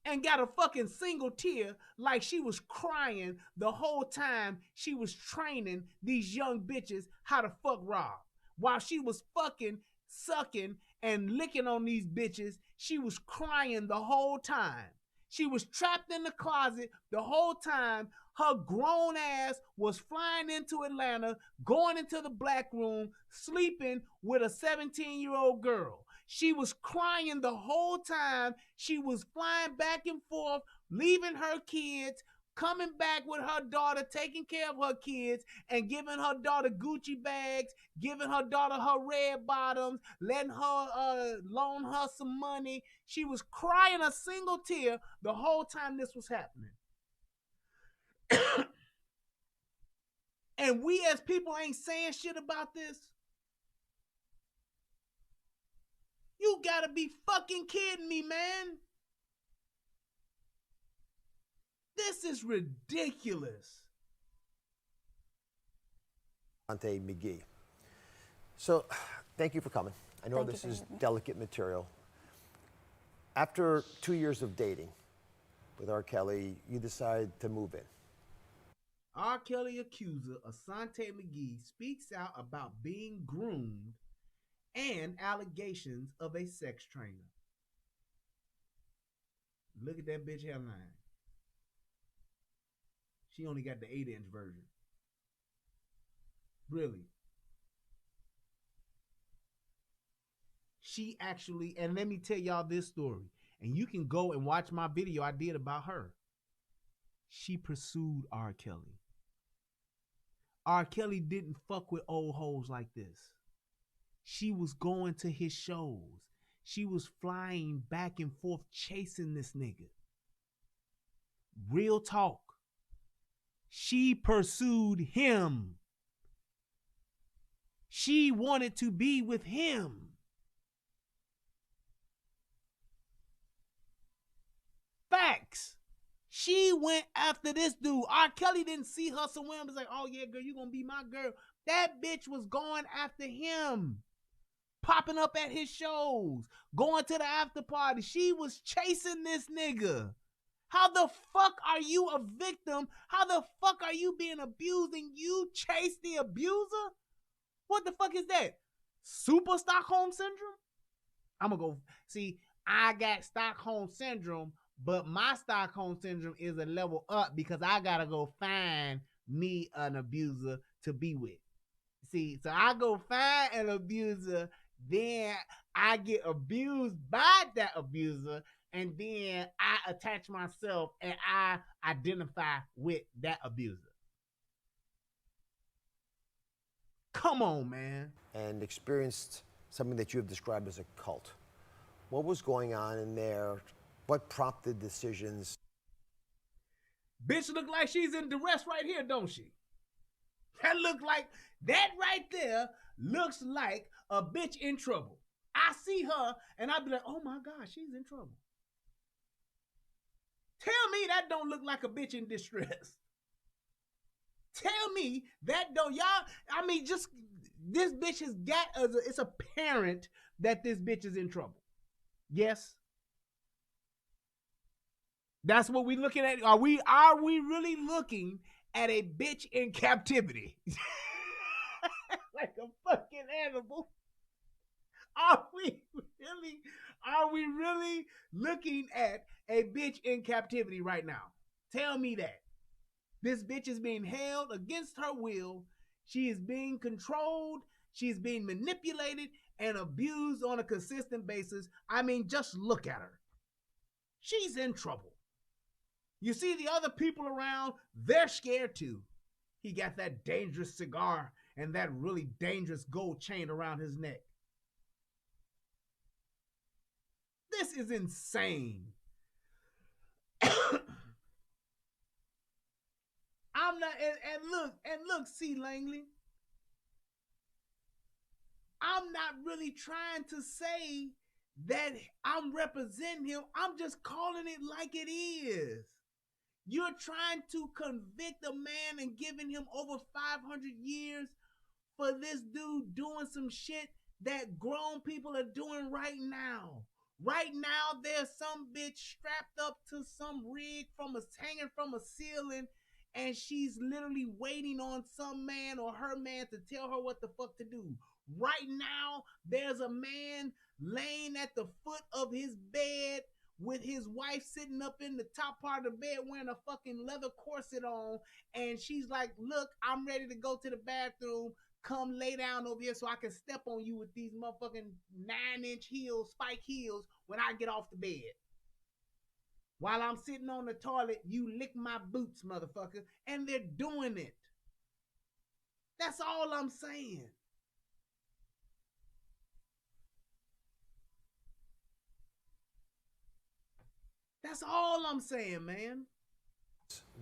And got a fucking single tear like she was crying the whole time she was training these young bitches how to fuck Rob. While she was fucking, sucking, and licking on these bitches, she was crying the whole time. She was trapped in the closet the whole time. Her grown ass was flying into Atlanta, going into the black room, sleeping with a 17-year-old girl. She was crying the whole time. She was flying back and forth, leaving her kids, coming back with her daughter, taking care of her kids, and giving her daughter Gucci bags, giving her daughter her red bottoms, letting her loan her some money. She was crying a single tear the whole time this was happening. And we as people ain't saying shit about this. You gotta be fucking kidding me, man. This is ridiculous.
Ante McGee. So, thank you for coming. I know this is delicate material. After 2 years of dating with R. Kelly, you decided to move in.
R. Kelly accuser Asante McGee speaks out about being groomed and allegations of a sex trainer. Look at that bitch hairline. She only got the 8-inch version. Really. She actually, and let me tell y'all this story, and you can go and watch my video I did about her. She pursued R. Kelly. R. Kelly didn't fuck with old hoes like this. She was going to his shows. She was flying back and forth chasing this nigga. Real talk. She pursued him. She wanted to be with him. Facts. She went after this dude. R. Kelly didn't see her somewhere and was like, oh yeah, girl, you gonna be my girl. That bitch was going after him. Popping up at his shows. Going to the after party. She was chasing this nigga. How the fuck are you a victim? How the fuck are you being abused and you chase the abuser? What the fuck is that? Super Stockholm Syndrome? I'm gonna go, see, I got Stockholm Syndrome, but my Stockholm Syndrome is a level up because I gotta go find me an abuser to be with. See, so I go find an abuser, then I get abused by that abuser, and then I attach myself and I identify with that abuser. Come on, man.
And experienced something that you have described as a cult. What was going on in there? What prompted decisions?
Bitch look like she's in duress right here, don't she? That right there looks like a bitch in trouble. I see her and I be like, oh my God, she's in trouble. Tell me that don't look like a bitch in distress. Tell me that don't, y'all, I mean, just, this bitch has got, it's apparent that this bitch is in trouble. Yes? That's what we looking at. Are we really looking at a bitch in captivity? Like a fucking animal? Are we really looking at a bitch in captivity right now? Tell me that. This bitch is being held against her will. She is being controlled. She's being manipulated and abused on a consistent basis. I mean, just look at her. She's in trouble. You see the other people around, they're scared too. He got that dangerous cigar and that really dangerous gold chain around his neck. This is insane. I'm not, and look, C. Langley. I'm not really trying to say that I'm representing him. I'm just calling it like it is. You're trying to convict a man and giving him over 500 years for this dude doing some shit that grown people are doing right now. Right now, there's some bitch strapped up to some rig hanging from a ceiling, and she's literally waiting on some man or her man to tell her what the fuck to do. Right now, there's a man laying at the foot of his bed with his wife sitting up in the top part of the bed wearing a fucking leather corset on, and she's like, look, I'm ready to go to the bathroom. Come lay down over here so I can step on you with these motherfucking 9-inch heels, spike heels, when I get off the bed. While I'm sitting on the toilet, you lick my boots, motherfucker. And they're doing it. That's all I'm saying. That's all I'm saying, man.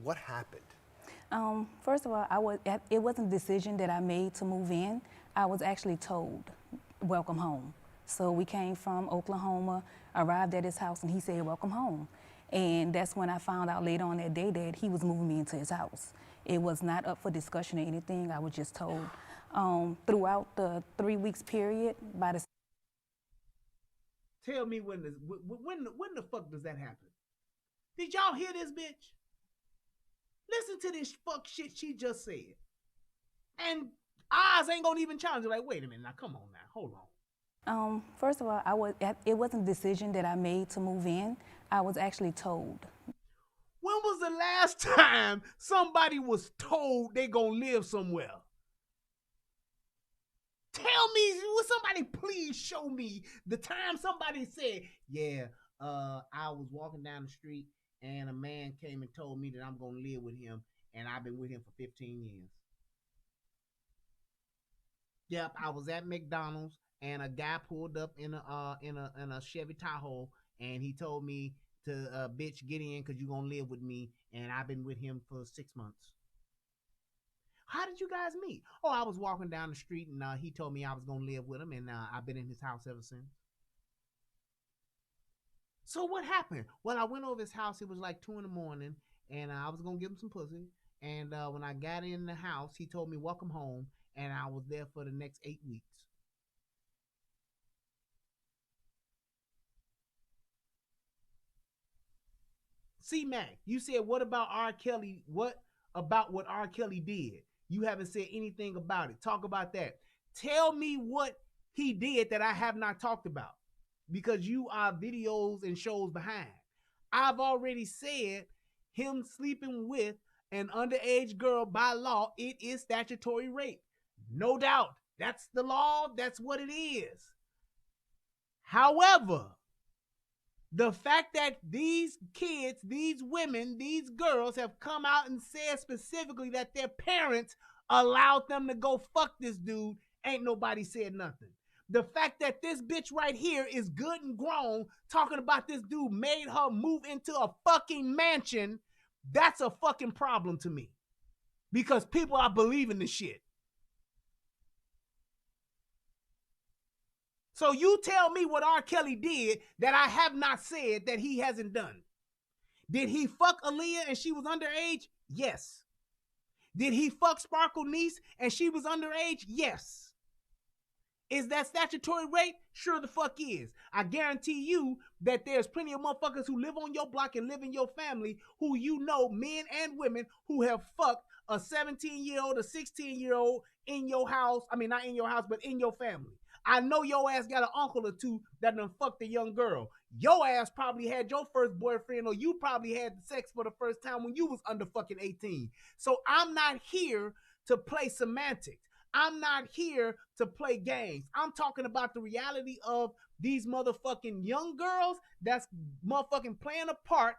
What happened?
First of all, it wasn't a decision that I made to move in. I was actually told, welcome home. So we came from Oklahoma, arrived at his house, and he said, welcome home. And that's when I found out later on that day that he was moving me into his house. It was not up for discussion or anything. I was just told. Throughout the 3 weeks period, by the...
Tell me when the fuck does that happen? Did y'all hear this bitch? Listen to this fuck shit she just said. And Oz ain't gonna even challenge her. Like, wait a minute, now come on now, hold on.
First of all, it wasn't a decision that I made to move in. I was actually told.
When was the last time somebody was told they gonna live somewhere? Tell me, will somebody please show me the time somebody said, yeah, I was walking down the street and a man came and told me that I'm gonna live with him, and I've been with him for 15 years. Yep, I was at McDonald's and a guy pulled up in a Chevy Tahoe, and he told me to bitch, get in because you're gonna live with me, and I've been with him for 6 months. How did you guys meet? Oh, I was walking down the street and he told me I was gonna live with him, and I've been in his house ever since. So what happened? Well, I went over his house. It was like 2 a.m, and I was gonna give him some pussy. And when I got in the house, he told me welcome home, and I was there for the next 8 weeks. C-Mac, you said, what about R. Kelly? What about what R. Kelly did? You haven't said anything about it. Talk about that. Tell me what he did that I have not talked about, because you are videos and shows behind. I've already said him sleeping with an underage girl by law, it is statutory rape. No doubt. That's the law. That's what it is. However, the fact that these kids, these women, these girls have come out and said specifically that their parents allowed them to go fuck this dude, ain't nobody said nothing. The fact that this bitch right here is good and grown talking about this dude made her move into a fucking mansion, that's a fucking problem to me. Because people are believing this shit. So you tell me what R. Kelly did that I have not said that he hasn't done. Did he fuck Aaliyah and she was underage? Yes. Did he fuck Sparkle niece and she was underage? Yes. Is that statutory rape? Sure the fuck is. I guarantee you that there's plenty of motherfuckers who live on your block and live in your family who you know, men and women, who have fucked a 17-year-old, a 16-year-old in your house. I mean, not in your house, but in your family. I know your ass got an uncle or two that done fucked a young girl. Your ass probably had your first boyfriend, or you probably had sex for the first time when you was under fucking 18. So I'm not here to play semantics. I'm not here to play games. I'm talking about the reality of these motherfucking young girls that's motherfucking playing a part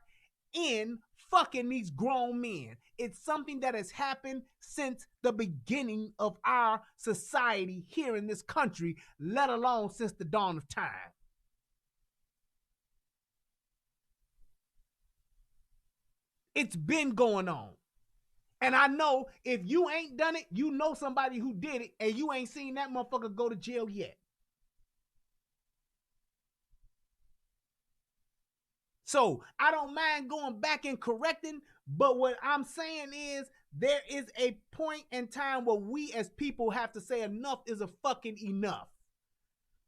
in fucking these grown men. It's something that has happened since the beginning of our society here in this country, let alone since the dawn of time. It's been going on. And I know if you ain't done it, you know somebody who did it, and you ain't seen that motherfucker go to jail yet. So I don't mind going back and correcting, but what I'm saying is there is a point in time where we as people have to say enough is a fucking enough.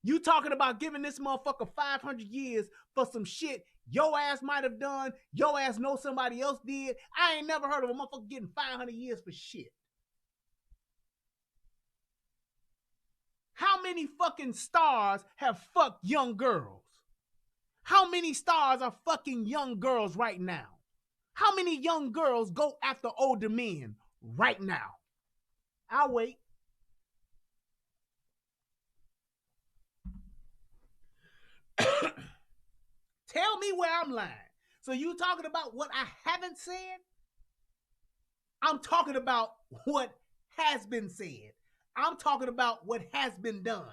You talking about giving this motherfucker 500 years for some shit your ass might have done, your ass know somebody else did. I ain't never heard of a motherfucker getting 500 years for shit. How many fucking stars have fucked young girls? How many stars are fucking young girls right now? How many young girls go after older men right now? I'll wait. Tell me where I'm lying. So you talking about what I haven't said? I'm talking about what has been said. I'm talking about what has been done.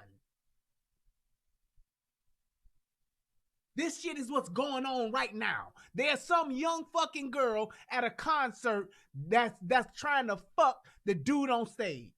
This shit is what's going on right now. There's some young fucking girl at a concert that's trying to fuck the dude on stage.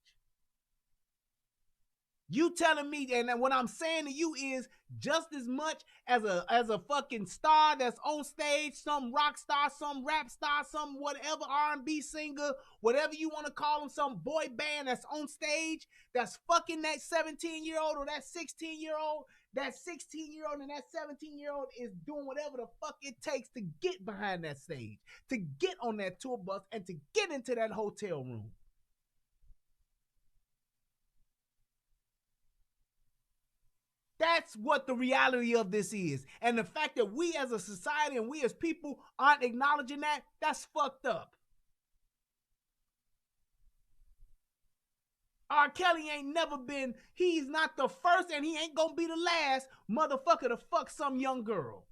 You telling me, and what I'm saying to you is just as much as a fucking star that's on stage, some rock star, some rap star, some whatever R&B singer, whatever you want to call them, some boy band that's on stage that's fucking that 17-year-old or that 16-year-old, that 16-year-old and that 17-year-old is doing whatever the fuck it takes to get behind that stage, to get on that tour bus, and to get into that hotel room. That's what the reality of this is. And the fact that we as a society and we as people aren't acknowledging that, that's fucked up. R. Kelly ain't never been, he's not the first and he ain't gonna be the last motherfucker to fuck some young girl.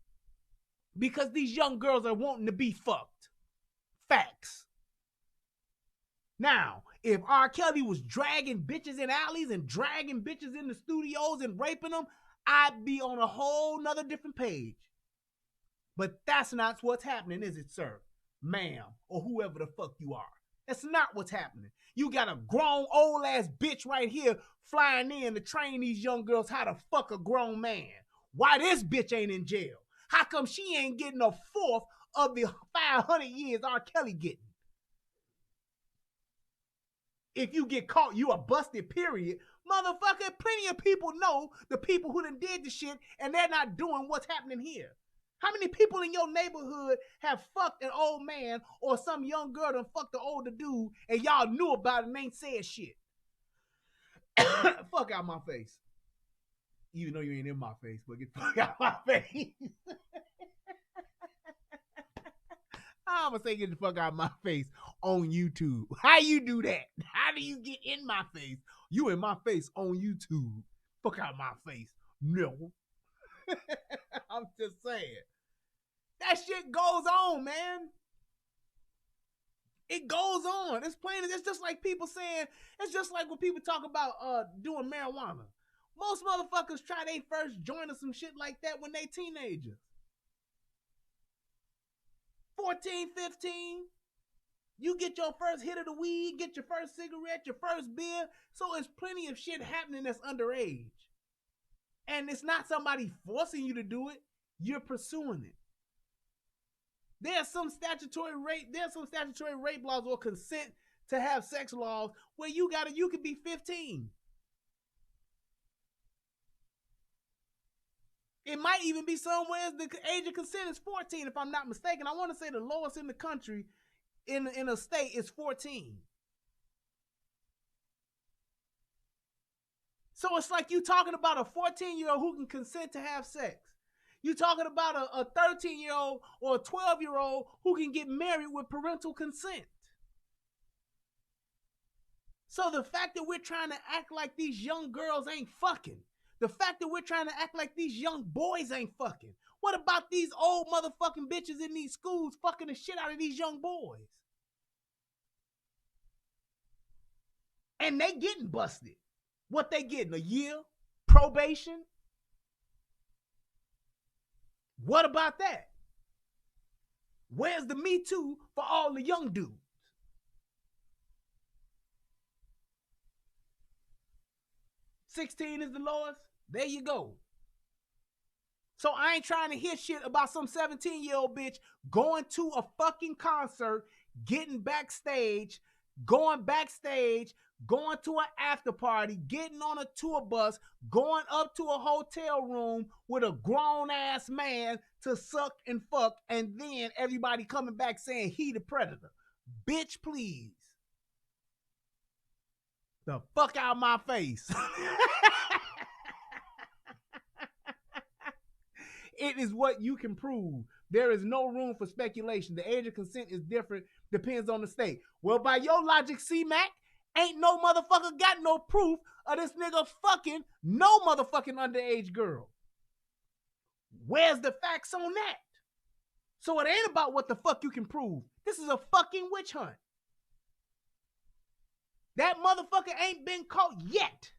Because these young girls are wanting to be fucked. Facts. Now, if R. Kelly was dragging bitches in alleys and dragging bitches in the studios and raping them, I'd be on a whole nother different page. But that's not what's happening, is it, sir? Ma'am, or whoever the fuck you are. That's not what's happening. You got a grown old ass bitch right here flying in to train these young girls how to fuck a grown man. Why this bitch ain't in jail? How come she ain't getting a fourth of the 500 years R. Kelly getting? If you get caught, you are busted, period. Motherfucker, plenty of people know the people who done did the shit and they're not doing what's happening here. How many people in your neighborhood have fucked an old man or some young girl done fucked an older dude and y'all knew about it and ain't said shit? Fuck out my face. Even though you ain't in my face, but get the fuck out my face. How I'm gonna say get the fuck out of my face on YouTube? How you do that? How do you get in my face? You in my face on YouTube. Fuck out of my face. No. I'm just saying. That shit goes on, man. It goes on. It's plain. It's just like people saying, it's just like when people talk about doing marijuana. Most motherfuckers try they first joint or some shit like that when they teenagers. 14, 15. You get your first hit of the weed, get your first cigarette, your first beer. So it's plenty of shit happening that's underage. And it's not somebody forcing you to do it. You're pursuing it. There's some statutory rape laws or consent to have sex laws where you could be 15. It might even be somewhere the age of consent is 14, if I'm not mistaken. I want to say the lowest in the country in a state is 14. So it's like you talking about a 14-year-old who can consent to have sex. You talking about a 13-year-old or a 12-year-old who can get married with parental consent. So the fact that we're trying to act like these young girls ain't fucking, the fact that we're trying to act like these young boys ain't fucking, what about these old motherfucking bitches in these schools fucking the shit out of these young boys? And they getting busted. What they getting? A year? Probation? What about that? Where's the Me Too for all the young dudes? $16 is the lowest. There you go. So I ain't trying to hear shit about some 17-year-old bitch going to a fucking concert, getting backstage, going to an after party, getting on a tour bus, going up to a hotel room with a grown-ass man to suck and fuck, and then everybody coming back saying he the predator. Bitch, please. The fuck out of my face. It is what you can prove. There is no room for speculation. The age of consent is different, depends on the state. Well, by your logic, C-Mac, ain't no motherfucker got no proof of this nigga fucking no motherfucking underage girl. Where's the facts on that? So it ain't about what the fuck you can prove. This is a fucking witch hunt. That motherfucker ain't been caught yet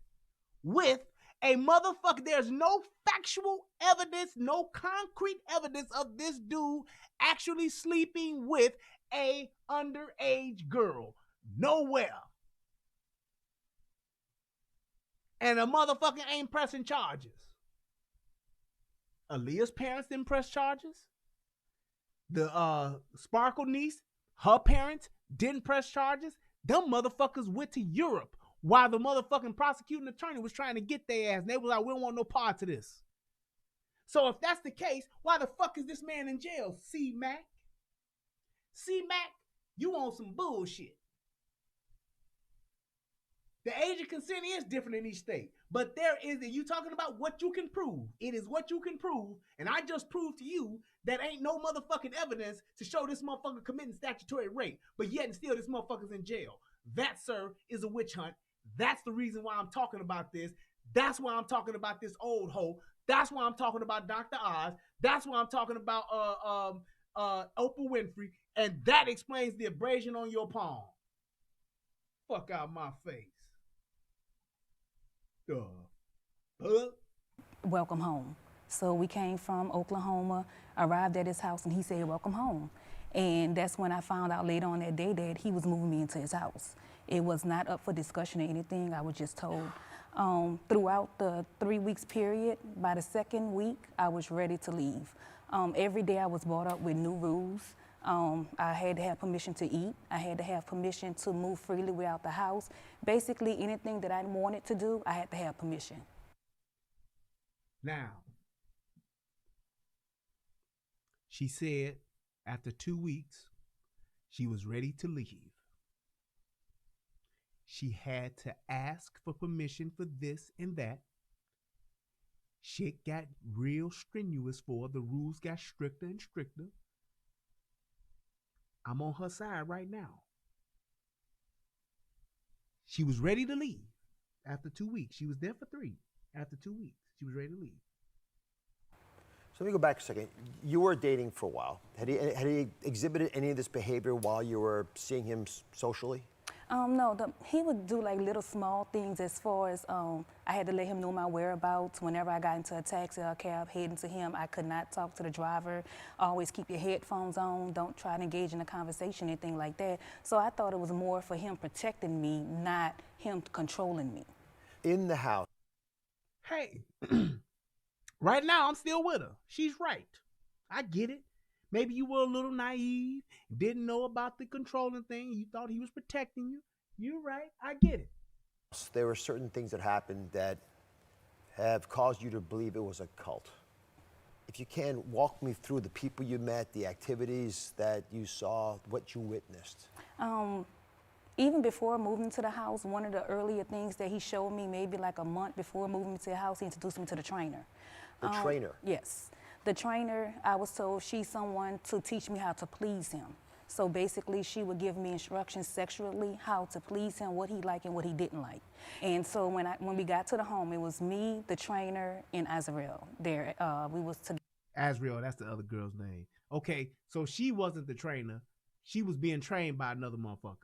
with a motherfucker. There's no factual evidence, no concrete evidence of this dude actually sleeping with a underage girl. Nowhere. And a motherfucker ain't pressing charges. Aaliyah's parents didn't press charges. The Sparkle niece, her parents didn't press charges. Them motherfuckers went to Europe while the motherfucking prosecuting attorney was trying to get their ass. And they was like, we don't want no part to this. So if that's the case, why the fuck is this man in jail? C-Mac? C-Mac, you on some bullshit. The age of consent is different in each state. But there is, you talking about what you can prove. It is what you can prove. And I just proved to you that ain't no motherfucking evidence to show this motherfucker committing statutory rape. But yet and still this motherfucker's in jail. That, sir, is a witch hunt. That's the reason why I'm talking about this. That's why I'm talking about this old hoe. That's why I'm talking about Dr. Oz. That's why I'm talking about Oprah Winfrey. And that explains the abrasion on your palm. Fuck out my face.
Welcome home. So we came from Oklahoma, arrived at his house, and he said, welcome home. And that's when I found out later on that day that he was moving me into his house. It was not up for discussion or anything. I was just told. Throughout the 3 weeks period, by the second week, I was ready to leave. Every day I was brought up with new rules. I had to have permission to eat. I had to have permission to move freely without the house. Basically, anything that I wanted to do, I had to have permission.
Now, she said after 2 weeks, she was ready to leave. She had to ask for permission for this and that. Shit got real strenuous for her. The rules got stricter and stricter. I'm on her side right now. She was ready to leave after 2 weeks. She was there for 3. After 2 weeks, she was ready to leave.
So let me go back a second. You were dating for a while. Had he exhibited any of this behavior while you were seeing him socially?
No, he would do like little small things as far as I had to let him know my whereabouts. Whenever I got into a taxi or a cab heading to him, I could not talk to the driver. Always keep your headphones on. Don't try to engage in a conversation, anything like that. So I thought it was more for him protecting me, not him controlling me.
In the house.
Hey, right now I'm still with her. She's right. I get it. Maybe you were a little naive, didn't know about the controlling thing. You thought he was protecting you. You're right. I get it.
There were certain things that happened that have caused you to believe it was a cult. If you can, walk me through the people you met, the activities that you saw, what you witnessed.
Even before moving to the house, one of the earlier things that he showed me, maybe like a month before moving to the house, he introduced me to the trainer.
The trainer?
Yes. The trainer, I was told she's someone to teach me how to please him. So basically, she would give me instructions sexually, how to please him, what he liked and what he didn't like. And so when we got to the home, it was me, the trainer, and Azrael. There, we was together.
Azrael, that's the other girl's name. Okay, so she wasn't the trainer. She was being trained by another motherfucker.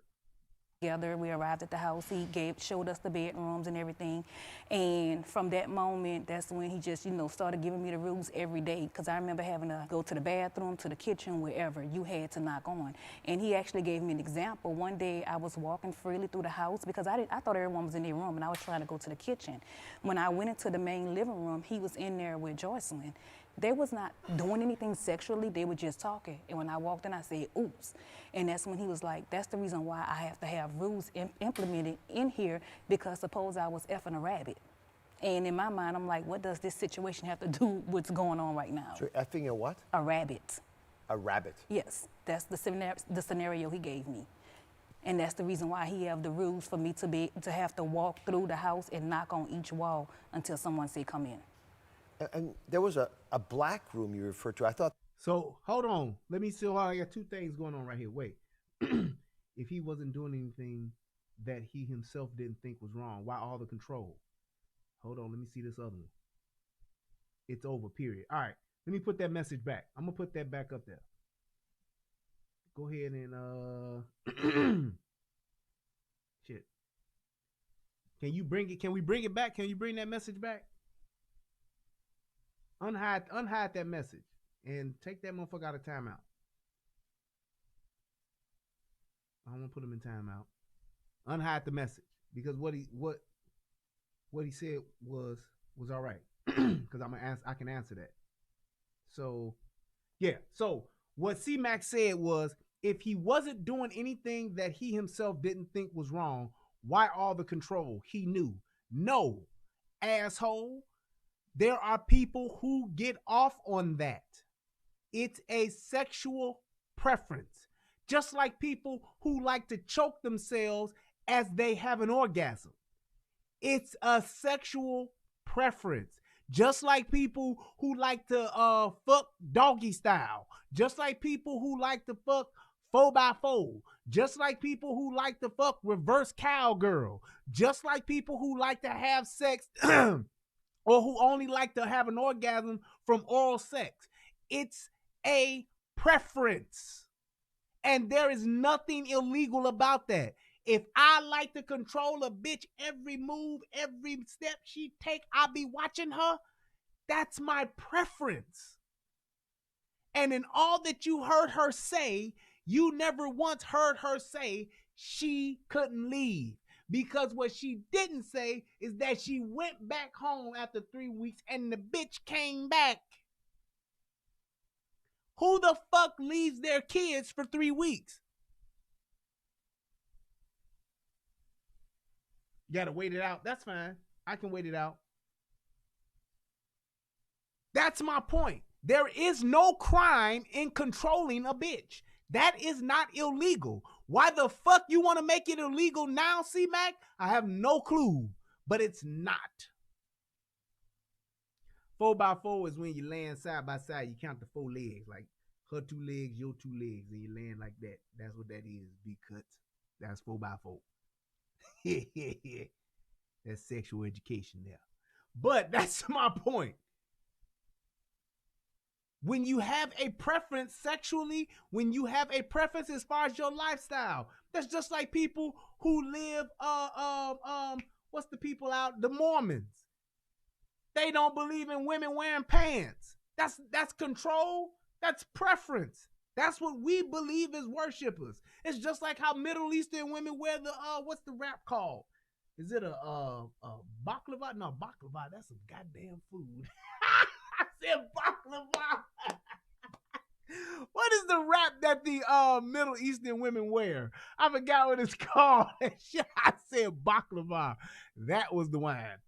Together, we arrived at the house. He showed us the bedrooms and everything, and from that moment, that's when he just, started giving me the rules every day. Because I remember having to go to the bathroom, to the kitchen, wherever you had to knock on. And he actually gave me an example. One day, I was walking freely through the house because I thought everyone was in their room, and I was trying to go to the kitchen. When I went into the main living room, he was in there with Joycelyn. They was not doing anything sexually, they were just talking. And when I walked in, I said, oops. And that's when he was like, that's the reason why I have to have rules implemented in here, because suppose I was effing a rabbit. And in my mind, I'm like, what does this situation have to do with what's going on right now?
So effing a what?
A rabbit.
A rabbit?
Yes, that's the scenario he gave me. And that's the reason why he have the rules for me to have to walk through the house and knock on each wall until someone say come in.
And there was a black room you referred to. I thought.
So hold on. Let me see. I got 2 things going on right here. Wait. If he wasn't doing anything that he himself didn't think was wrong, why all the control? Hold on. Let me see this other one. It's over, period. All right. Let me put that message back. I'm going to put that back up there. Go ahead and shit. Can we bring it back? Can you bring that message back? Unhide that message and take that motherfucker out of timeout. I don't want to put him in timeout. Unhide the message, because what he said was all right, because I can answer that. So yeah. So what C-Max said was, if he wasn't doing anything that he himself didn't think was wrong, why all the control? He knew. No, asshole. There are people who get off on that. It's a sexual preference. Just like people who like to choke themselves as they have an orgasm. It's a sexual preference. Just like people who like to fuck doggy style. Just like people who like to fuck 4x4. Just like people who like to fuck reverse cowgirl. Just like people who like to have sex or who only like to have an orgasm from oral sex. It's a preference. And there is nothing illegal about that. If I like to control a bitch, every move, every step she take, I'll be watching her. That's my preference. And in all that you heard her say, you never once heard her say she couldn't leave. Because what she didn't say is that she went back home after 3 weeks and the bitch came back. Who the fuck leaves their kids for 3 weeks? You gotta wait it out. That's fine. I can wait it out. That's my point. There is no crime in controlling a bitch. That is not illegal. Why the fuck you want to make it illegal now, C-Mac? I have no clue, but it's not. 4x4 is when you're laying side by side. You count the 4 legs, like Her 2 legs, your 2 legs, and you land like that. That's what that is. B cuts. That's 4x4. That's sexual education there. But that's my point. When you have a preference sexually, when you have a preference as far as your lifestyle, that's just like people who live, what's the people out? The Mormons. They don't believe in women wearing pants. That's control. That's preference. That's what we believe as worshipers. It's just like how Middle Eastern women wear the, what's the wrap called? Is it a baklava? No, baklava, that's some goddamn food. I said baklava. What is the wrap that the Middle Eastern women wear? I forgot what it's called. I said baklava. That was the wine.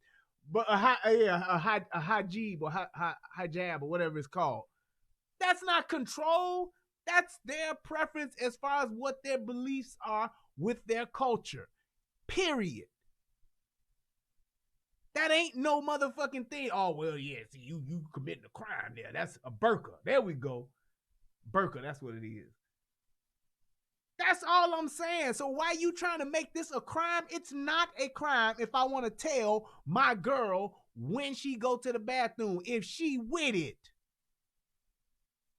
But a hijab or hijab or whatever it's called. That's not control. That's their preference as far as what their beliefs are with their culture. Period. That ain't no motherfucking thing. Oh, well, yeah, see, you committing a crime there. That's a burqa. There we go. Burqa, that's what it is. That's all I'm saying. So why you trying to make this a crime? It's not a crime if I want to tell my girl when she go to the bathroom, if she with it.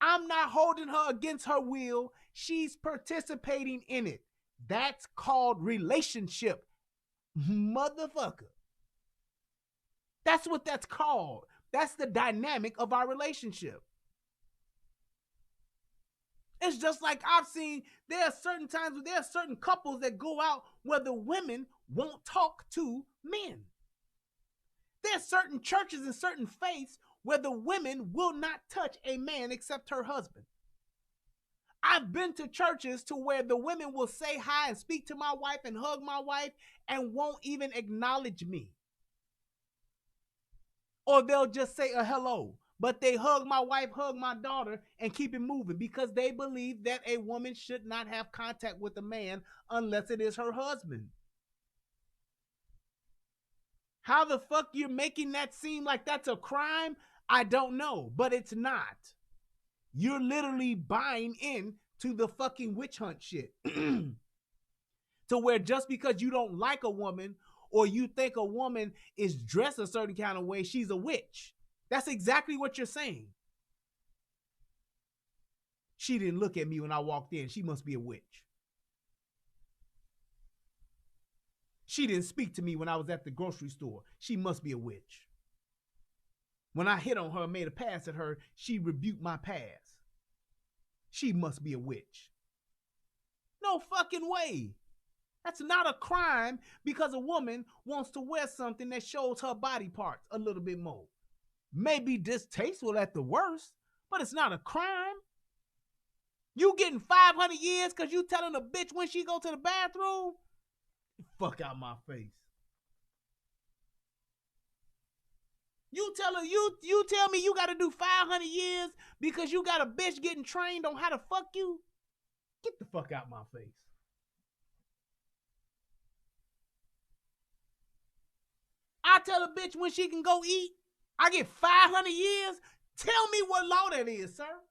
I'm not holding her against her will. She's participating in it. That's called relationship, motherfucker. That's what that's called. That's the dynamic of our relationship. It's just like I've seen, there are certain times where there are certain couples that go out where the women won't talk to men. There are certain churches and certain faiths where the women will not touch a man except her husband. I've been to churches to where the women will say hi and speak to my wife and hug my wife and won't even acknowledge me. Or they'll just say a hello, but they hug my wife, hug my daughter, and keep it moving because they believe that a woman should not have contact with a man unless it is her husband. How the fuck you're making that seem like that's a crime? I don't know, but it's not. You're literally buying in to the fucking witch hunt shit. To where just because you don't like a woman or you think a woman is dressed a certain kind of way, she's a witch. That's exactly what you're saying. She didn't look at me when I walked in. She must be a witch. She didn't speak to me when I was at the grocery store. She must be a witch. When I hit on her and made a pass at her, she rebuked my pass. She must be a witch. No fucking way. That's not a crime because a woman wants to wear something that shows her body parts a little bit more. Maybe distasteful at the worst, but it's not a crime. You getting 500 years because you telling a bitch when she go to the bathroom? Fuck out my face. You tell me you got to do 500 years because you got a bitch getting trained on how to fuck you? Get the fuck out my face. I tell a bitch when she can go eat, I get 500 years. Tell me what law that is, sir.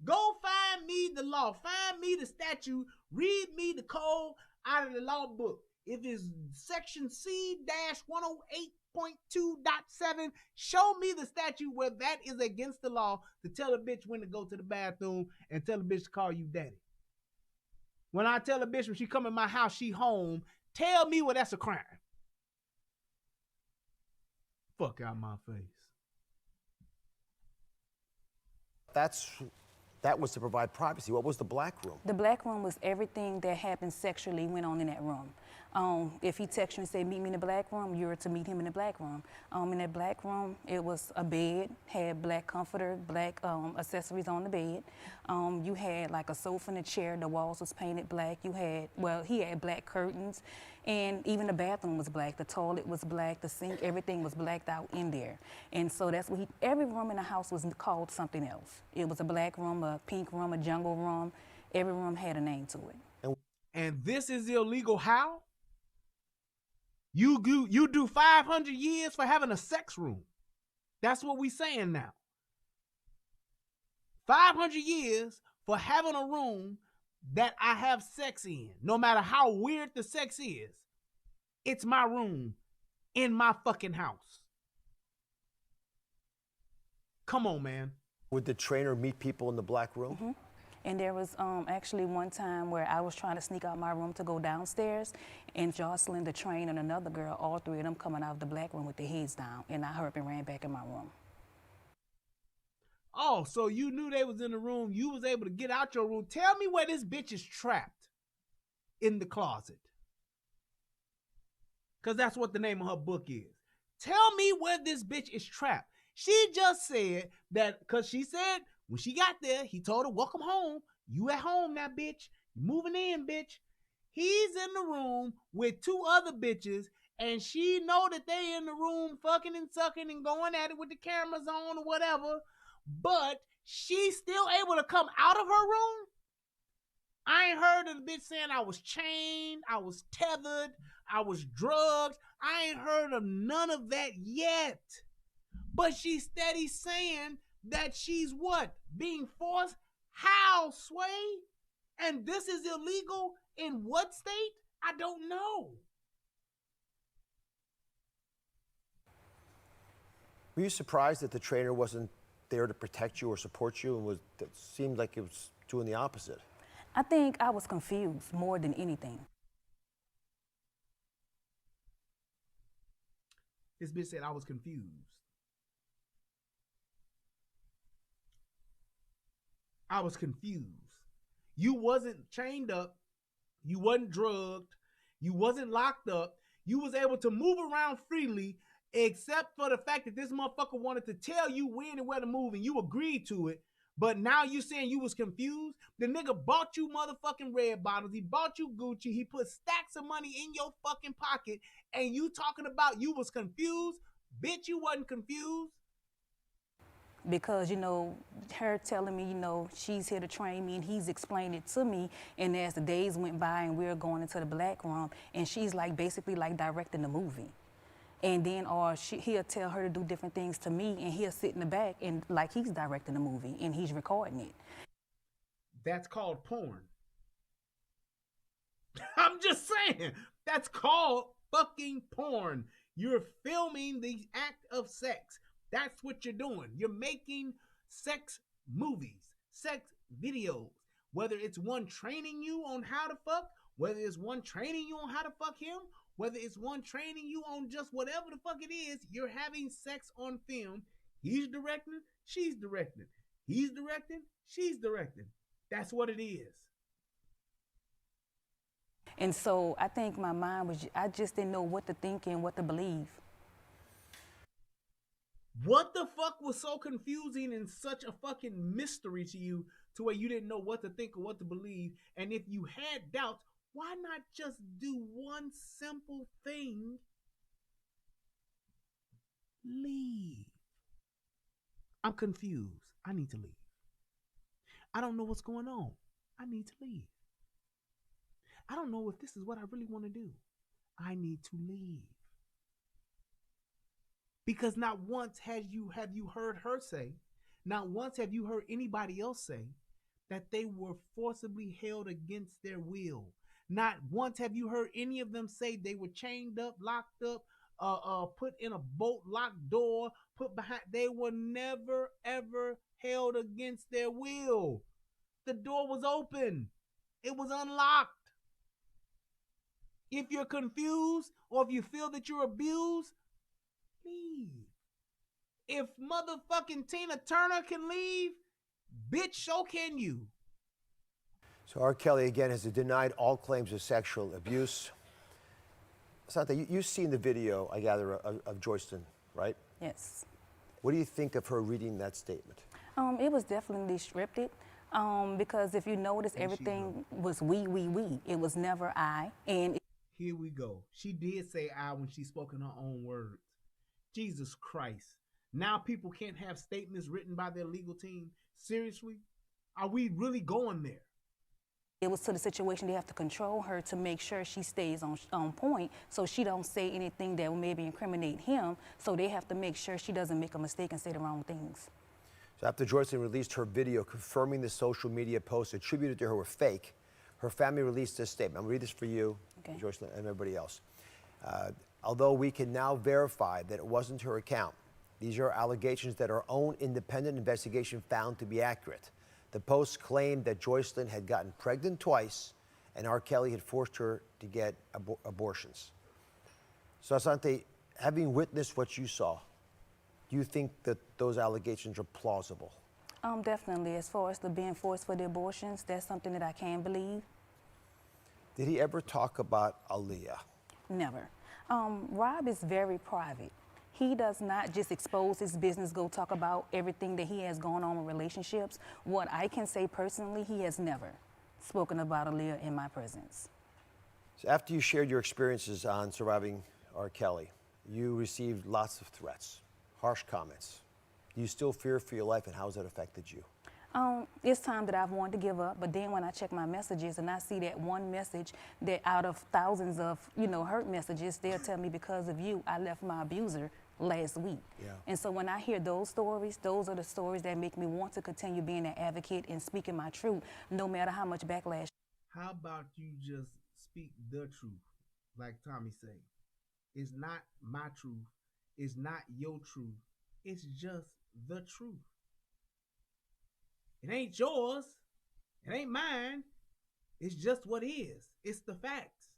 Go find me the law. Find me the statute. Read me the code out of the law book. If it's section C-108.2.7, show me the statute where that is against the law to tell a bitch when to go to the bathroom and tell a bitch to call you daddy. When I tell a bitch when she come in my house, she home, tell me where that's a crime. Fuck out my face.
That was to provide privacy. What was the black room?
The black room was everything that happened sexually went on in that room. If he texted you and said, meet me in the black room, you were to meet him in the black room. In that black room, it was a bed, had black comforter, black accessories on the bed. You had like a sofa and a chair, the walls was painted black. He had black curtains, and even the bathroom was black. The toilet was black, the sink, everything was blacked out in there. And so that's what every room in the house was called something else. It was a black room, a pink room, a jungle room. Every room had a name to it.
And this is illegal how? You do 500 years for having a sex room. That's what we saying now. 500 years for having a room that I have sex in. No matter how weird the sex is, it's my room in my fucking house. Come on, man.
Would the trainer meet people in the black room?
Mm-hmm. And there was actually one time where I was trying to sneak out my room to go downstairs, and Joycelyn, the trainer, and another girl, all three of them coming out of the black room with their heads down, and I hurried and ran back in my room.
Oh, so you knew they was in the room. You was able to get out your room. Tell me where this bitch is trapped in the closet. Because that's what the name of her book is. Tell me where this bitch is trapped. She just said that, because she said when she got there, he told her, welcome home. You at home now, bitch. You moving in, bitch. He's in the room with two other bitches, and she know that they in the room fucking and sucking and going at it with the cameras on or whatever, but she's still able to come out of her room? I ain't heard of the bitch saying I was chained, I was tethered, I was drugged. I ain't heard of none of that yet. But she's steady saying that she's what? Being forced? How, Sway? And this is illegal in what state? I don't know.
Were you surprised that the trainer wasn't there to protect you or support you, and it seemed like it was doing the opposite?
I think I was confused more than anything.
This bitch said I was confused. I was confused. You wasn't chained up. You wasn't drugged. You wasn't locked up. You was able to move around freely, except for the fact that this motherfucker wanted to tell you when and where to move, and you agreed to it. But now you saying you was confused? The nigga bought you motherfucking red bottles. He bought you Gucci. He put stacks of money in your fucking pocket, and you talking about you was confused? Bitch, you wasn't confused.
Because, you know, her telling me, you know, she's here to train me, and he's explained it to me, and as the days went by and we were going into the black room, and she's like basically like directing the movie. And then he'll tell her to do different things to me, and he'll sit in the back and like he's directing the movie and he's recording it.
That's called porn. I'm just saying, that's called fucking porn. You're filming the act of sex. That's what you're doing. You're making sex movies, sex videos. Whether it's one training you on how to fuck, whether it's one training you on how to fuck him, whether it's one training you on just whatever the fuck it is, you're having sex on film. He's directing, she's directing. He's directing, she's directing. That's what it is.
And so I think my mind was, I just didn't know what to think and what to believe.
What the fuck was so confusing and such a fucking mystery to you to where you didn't know what to think or what to believe? And if you had doubts, why not just do one simple thing? Leave. I'm confused. I need to leave. I don't know what's going on. I need to leave. I don't know if this is what I really want to do. I need to leave. Because not once have you heard her say, not once have you heard anybody else say that they were forcibly held against their will. Not once have you heard any of them say they were chained up, locked up, put in a bolt locked door, put behind. They were never, ever held against their will. The door was open. It was unlocked. If you're confused or if you feel that you're abused, leave. If motherfucking Tina Turner can leave, bitch, so can you.
So R. Kelly, again, has denied all claims of sexual abuse. Samantha, you've seen the video, I gather, of Joycelyn, right?
Yes.
What do you think of her reading that statement?
It was definitely scripted because if you notice, everything was we. It was never I. And
here we go. She did say I when she spoke in her own words. Jesus Christ. Now people can't have statements written by their legal team. Seriously? Are we really going there?
It was to the situation they have to control her to make sure she stays on point so she don't say anything that will maybe incriminate him. So they have to make sure she doesn't make a mistake and say the wrong things.
So after Joycelyn released her video confirming the social media posts attributed to her were fake, her family released this statement. I'm going to read this for you,
Okay.
Joycelyn, and everybody else. Although we can now verify that it wasn't her account, these are allegations that our own independent investigation found to be accurate. The posts claimed that Joycelyn had gotten pregnant twice and R. Kelly had forced her to get abortions. So, Asante, having witnessed what you saw, do you think that those allegations are plausible?
Definitely. As far as the being forced for the abortions, that's something that I can believe.
Did he ever talk about Aaliyah?
Never. Rob is very private. He does not just expose his business, go talk about everything that he has going on in relationships. What I can say personally, he has never spoken about Aaliyah in my presence.
So after you shared your experiences on surviving R. Kelly, you received lots of threats, harsh comments. Do you still fear for your life, and how has that affected you?
It's time that I've wanted to give up, but then when I check my messages and I see that one message that out of thousands of, hurt messages, they'll tell me because of you, I left my abuser last week.
Yeah.
And so when I hear those stories, those are the stories that make me want to continue being an advocate and speaking my truth, no matter how much backlash.
How about you just speak the truth, like Tommy say? It's not my truth. It's not your truth. It's just the truth. It ain't yours. It ain't mine. It's just what is. It's the facts.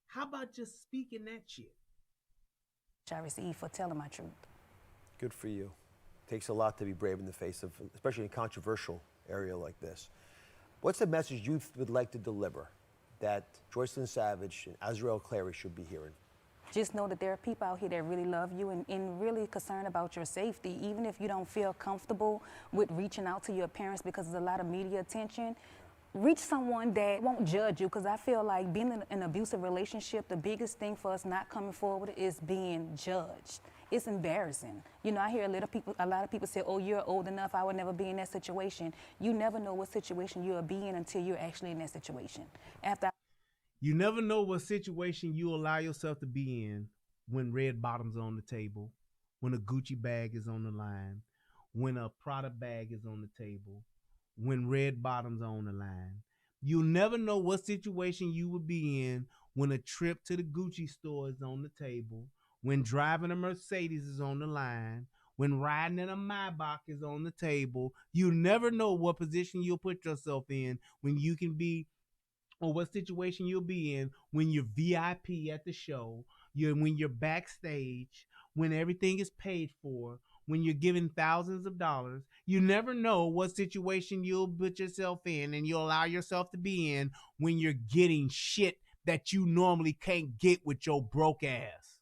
How about just speaking that shit?
I received for telling my truth.
Good for you. Takes a lot to be brave in the face of, especially in a controversial area like this. What's the message you would like to deliver that Joycelyn Savage and Azriel Clary should be hearing?
Just know that there are people out here that really love you and really concerned about your safety. Even if you don't feel comfortable with reaching out to your parents because there's a lot of media attention, reach someone that won't judge you, because I feel like being in an abusive relationship, the biggest thing for us not coming forward is being judged. It's embarrassing. I hear a lot of people say, oh, you're old enough, I would never be in that situation. You never know what situation you'll be in until you're actually in that situation.
You never know what situation you allow yourself to be in when red bottoms are on the table, when a Gucci bag is on the line, when a Prada bag is on the table, when red bottoms are on the line. You'll never know what situation you will be in when a trip to the Gucci store is on the table, when driving a Mercedes is on the line, when riding in a Maybach is on the table. You never know what position you'll put yourself in when you can be, or what situation you'll be in when you're VIP at the show, when you're backstage, when everything is paid for, when you're giving thousands of dollars. You never know what situation you'll put yourself in and you'll allow yourself to be in when you're getting shit that you normally can't get with your broke ass.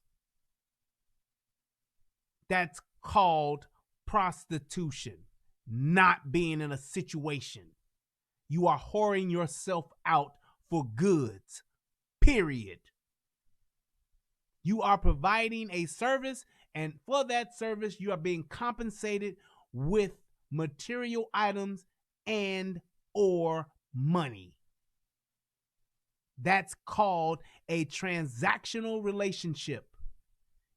That's called prostitution, not being in a situation. You are whoring yourself out for goods, period. You are providing a service, and for that service, you are being compensated with material items and or money. That's called a transactional relationship.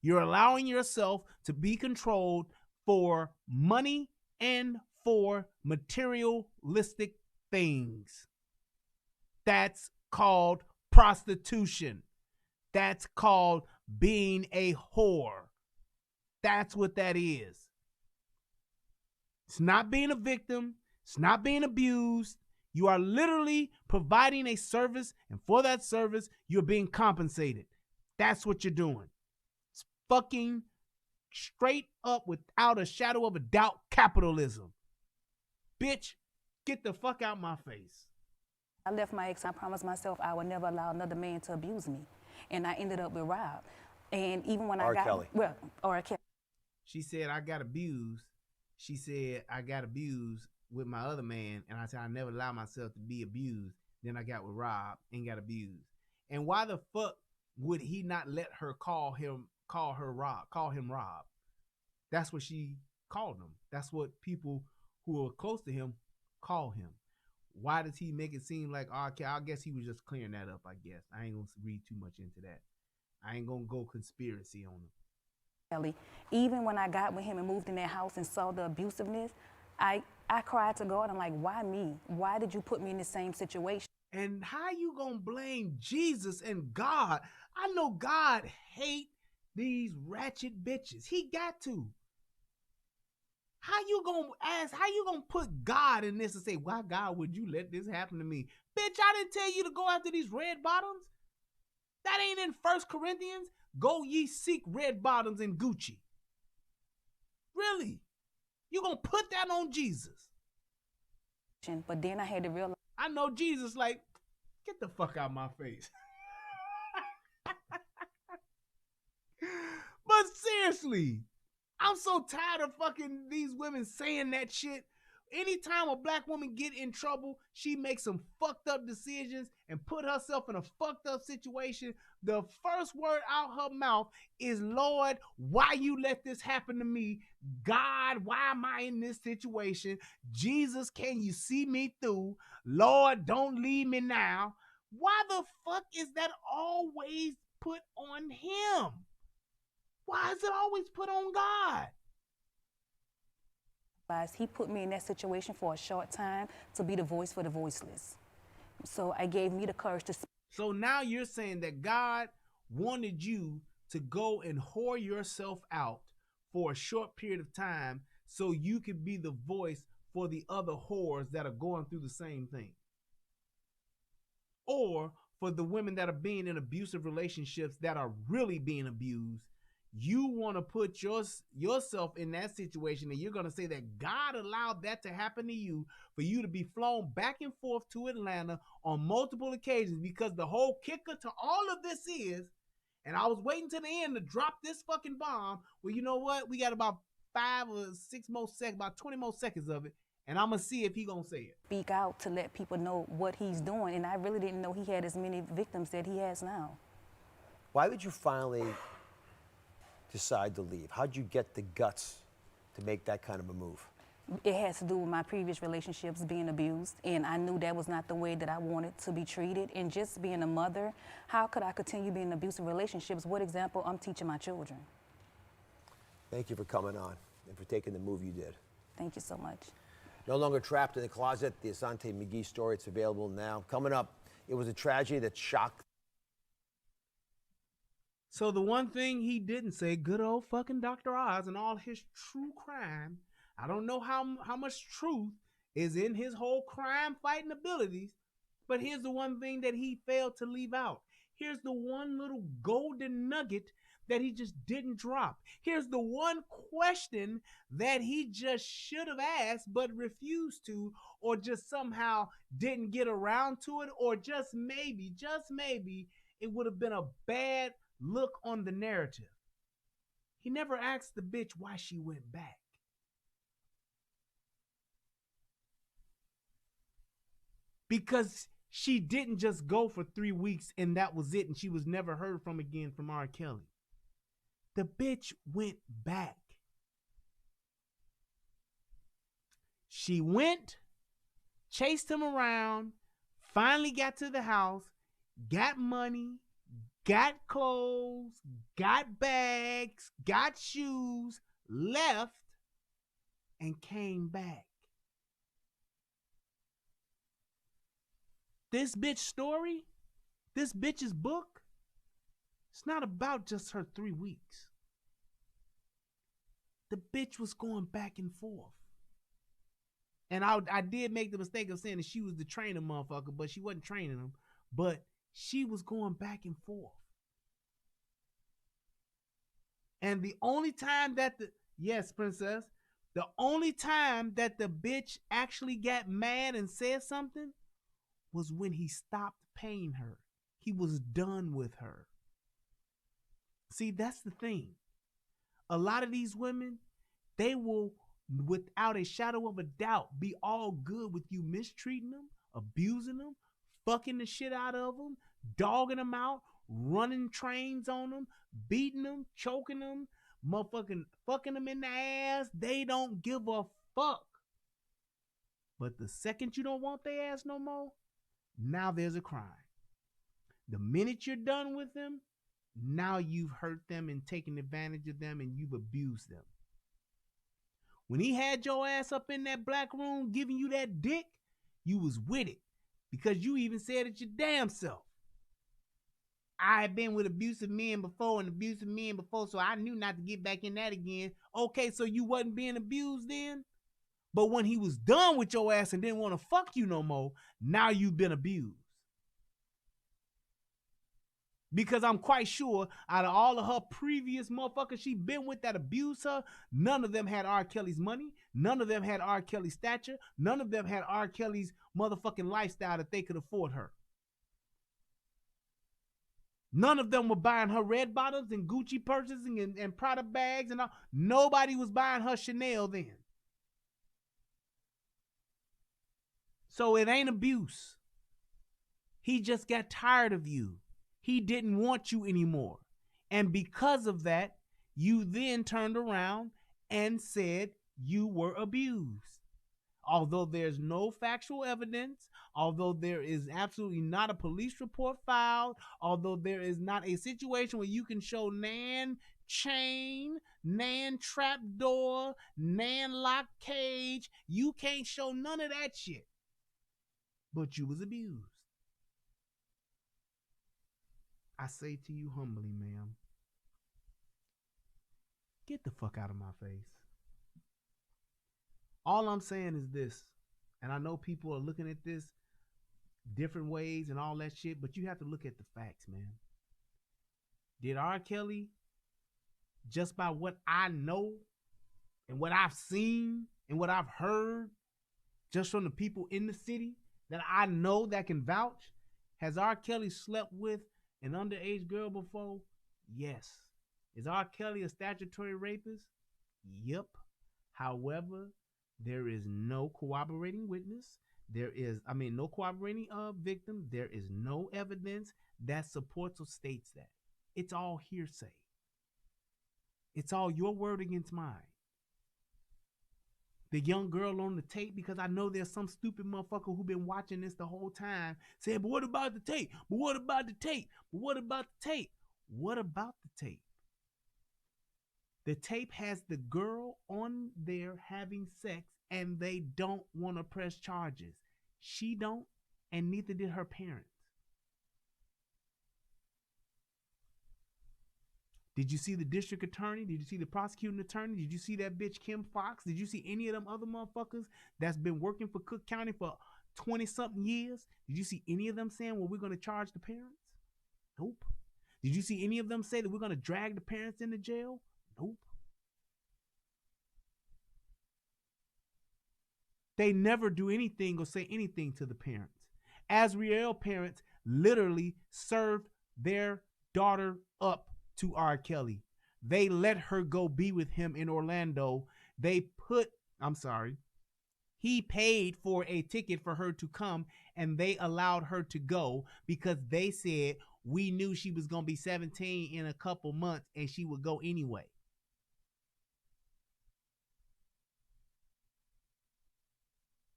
You're allowing yourself to be controlled for money and for materialistic things. That's called prostitution. That's called being a whore. That's what that is. It's not being a victim. It's not being abused. You are literally providing a service, and for that service, you're being compensated. That's what you're doing. It's fucking straight up, without a shadow of a doubt, capitalism. Bitch, get the fuck out my face.
I left my ex. I promised myself I would never allow another man to abuse me. And I ended up with Rob. And even when
R. Kelly.
R. Kelly.
She said, I got abused. She said, I got abused with my other man. And I said, I never allow myself to be abused. Then I got with Rob and got abused. And why the fuck would he not let her call him Rob? That's what she called him. That's what people who are close to him call him. Why does he make it seem like, okay, I guess he was just clearing that up, I guess. I ain't going to read too much into that. I ain't going to go conspiracy on him.
Kelly, even when I got with him and moved in that house and saw the abusiveness, I cried to God. I'm like, why me? Why did you put me in the same situation?
And how you gonna blame Jesus and God? I know God hate these ratchet bitches. He got to. How you gonna put God in this and say, why God would you let this happen to me? Bitch, I didn't tell you to go after these red bottoms. That ain't in 1 Corinthians. Go ye seek red bottoms in Gucci. Really? You gonna put that on Jesus?
But then I had to realize.
I know Jesus like, get the fuck out of my face. But seriously, I'm so tired of fucking these women saying that shit. Anytime a black woman get in trouble, she makes some fucked up decisions and put herself in a fucked up situation. The first word out her mouth is, Lord, why you let this happen to me? God, why am I in this situation? Jesus, can you see me through? Lord, don't leave me now. Why the fuck is that always put on him? Why is it always put on God?
He put me in that situation for a short time to be the voice for the voiceless. So it gave me the courage to speak.
So now you're saying that God wanted you to go and whore yourself out for a short period of time so you could be the voice for the other whores that are going through the same thing. Or for the women that are being in abusive relationships that are really being abused. You want to put yourself in that situation, and you're going to say that God allowed that to happen to you for you to be flown back and forth to Atlanta on multiple occasions, because the whole kicker to all of this is, and I was waiting to the end to drop this fucking bomb, well, you know what? We got about 5 or 6 more seconds, about 20 more seconds of it, and I'm going to see if he going to say it.
Speak out to let people know what he's doing, and I really didn't know he had as many victims that he has now.
Why would you finally decide to leave? How'd you get the guts to make that kind of a move?
It has to do with my previous relationships being abused, and I knew that was not the way that I wanted to be treated. And just being a mother, how could I continue being in abusive relationships? What example I'm teaching my children?
Thank you for coming on and for taking the move you did.
Thank you so much.
No longer trapped in the closet, the Asante McGee story, it's available now. Coming up, it was a tragedy that shocked.
So the one thing he didn't say, good old fucking Dr. Oz and all his true crime, I don't know how much truth is in his whole crime fighting abilities, but here's the one thing that he failed to leave out. Here's the one little golden nugget that he just didn't drop. Here's the one question that he just should have asked but refused to, or just somehow didn't get around to it, or just maybe it would have been a bad look on the narrative. He never asked the bitch why she went back. Because she didn't just go for 3 weeks and that was it, and she was never heard from again from R. Kelly. The bitch went back. She went, chased him around, finally got to the house, got money, got clothes, got bags, got shoes, left, and came back. This bitch story, this bitch's book, it's not about just her 3 weeks. The bitch was going back and forth. And I did make the mistake of saying that she was the trainer motherfucker, but she wasn't training him. But she was going back and forth. And the only time that yes, princess, the only time that the bitch actually got mad and said something was when he stopped paying her. He was done with her. See, that's the thing. A lot of these women, they will, without a shadow of a doubt, be all good with you mistreating them, abusing them, fucking the shit out of them, dogging them out, running trains on them, beating them, choking them, motherfucking fucking them in the ass. They don't give a fuck. But the second you don't want their ass no more, now there's a crime. The minute you're done with them, now you've hurt them and taken advantage of them and you've abused them. When he had your ass up in that black room giving you that dick, you was with it. Because you even said it your damn self. I had been with abusive men before, so I knew not to get back in that again. Okay, so you wasn't being abused then? But when he was done with your ass and didn't want to fuck you no more, now you've been abused. Because I'm quite sure out of all of her previous motherfuckers she been with that abused her, none of them had R. Kelly's money. None of them had R. Kelly's stature. None of them had R. Kelly's motherfucking lifestyle that they could afford her. None of them were buying her red bottles and Gucci purses and Prada bags and all. Nobody was buying her Chanel then. So it ain't abuse. He just got tired of you. He didn't want you anymore. And because of that, you then turned around and said you were abused. Although there's no factual evidence, although there is absolutely not a police report filed, although there is not a situation where you can show nan chain, nan trap door, nan lock cage, you can't show none of that shit. But you was abused. I say to you humbly, ma'am, get the fuck out of my face. All I'm saying is this, and I know people are looking at this different ways and all that shit, but you have to look at the facts, man. Did R. Kelly, just by what I know and what I've seen and what I've heard, just from the people in the city that I know that can vouch, has R. Kelly slept with an underage girl before? Yes. Is R. Kelly a statutory rapist? Yep. However, there is no corroborating witness. No corroborating victim. There is no evidence that supports or states that. It's all hearsay. It's all your word against mine. The young girl on the tape, because I know there's some stupid motherfucker who been watching this the whole time saying, but what about the tape? But what about the tape? But what about the tape? What about the tape? The tape has the girl on there having sex and they don't want to press charges. She don't, and neither did her parents. Did you see the district attorney? Did you see the prosecuting attorney? Did you see that bitch Kim Fox? Did you see any of them other motherfuckers that's been working for Cook County for 20-something years? Did you see any of them saying, well, we're going to charge the parents? Nope. Did you see any of them say that we're going to drag the parents into jail? Nope. They never do anything or say anything to the parents. Azriel parents literally served their daughter up to R. Kelly. They let her go be with him in Orlando. He paid for a ticket for her to come and they allowed her to go because they said, we knew she was going to be 17 in a couple months and she would go anyway.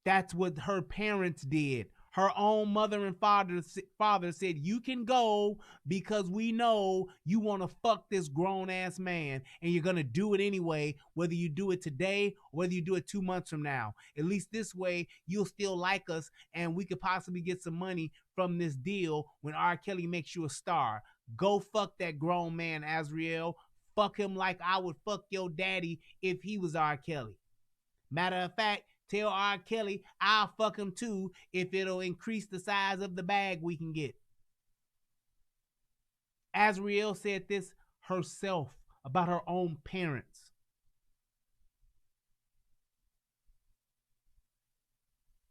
That's what her parents did. Her own mother and father said, you can go because we know you want to fuck this grown-ass man and you're going to do it anyway, whether you do it today or whether you do it 2 months from now. At least this way, you'll still like us and we could possibly get some money from this deal when R. Kelly makes you a star. Go fuck that grown man, Azriel. Fuck him like I would fuck your daddy if he was R. Kelly. Matter of fact, tell R. Kelly I'll fuck him too if it'll increase the size of the bag we can get. Azriel said this herself about her own parents.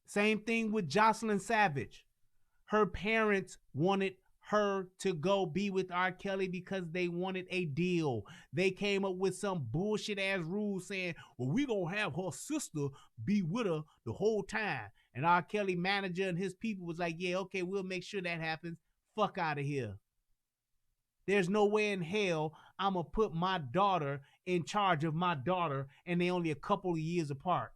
Same thing with Joycelyn Savage. Her parents wanted her to go be with R. Kelly because they wanted a deal. They came up with some bullshit ass rules saying, well, we gonna have her sister be with her the whole time. And R. Kelly manager and his people was like, yeah, okay, we'll make sure that happens. Fuck out of here. There's no way in hell I'm gonna put my daughter in charge of my daughter and they only a couple of years apart.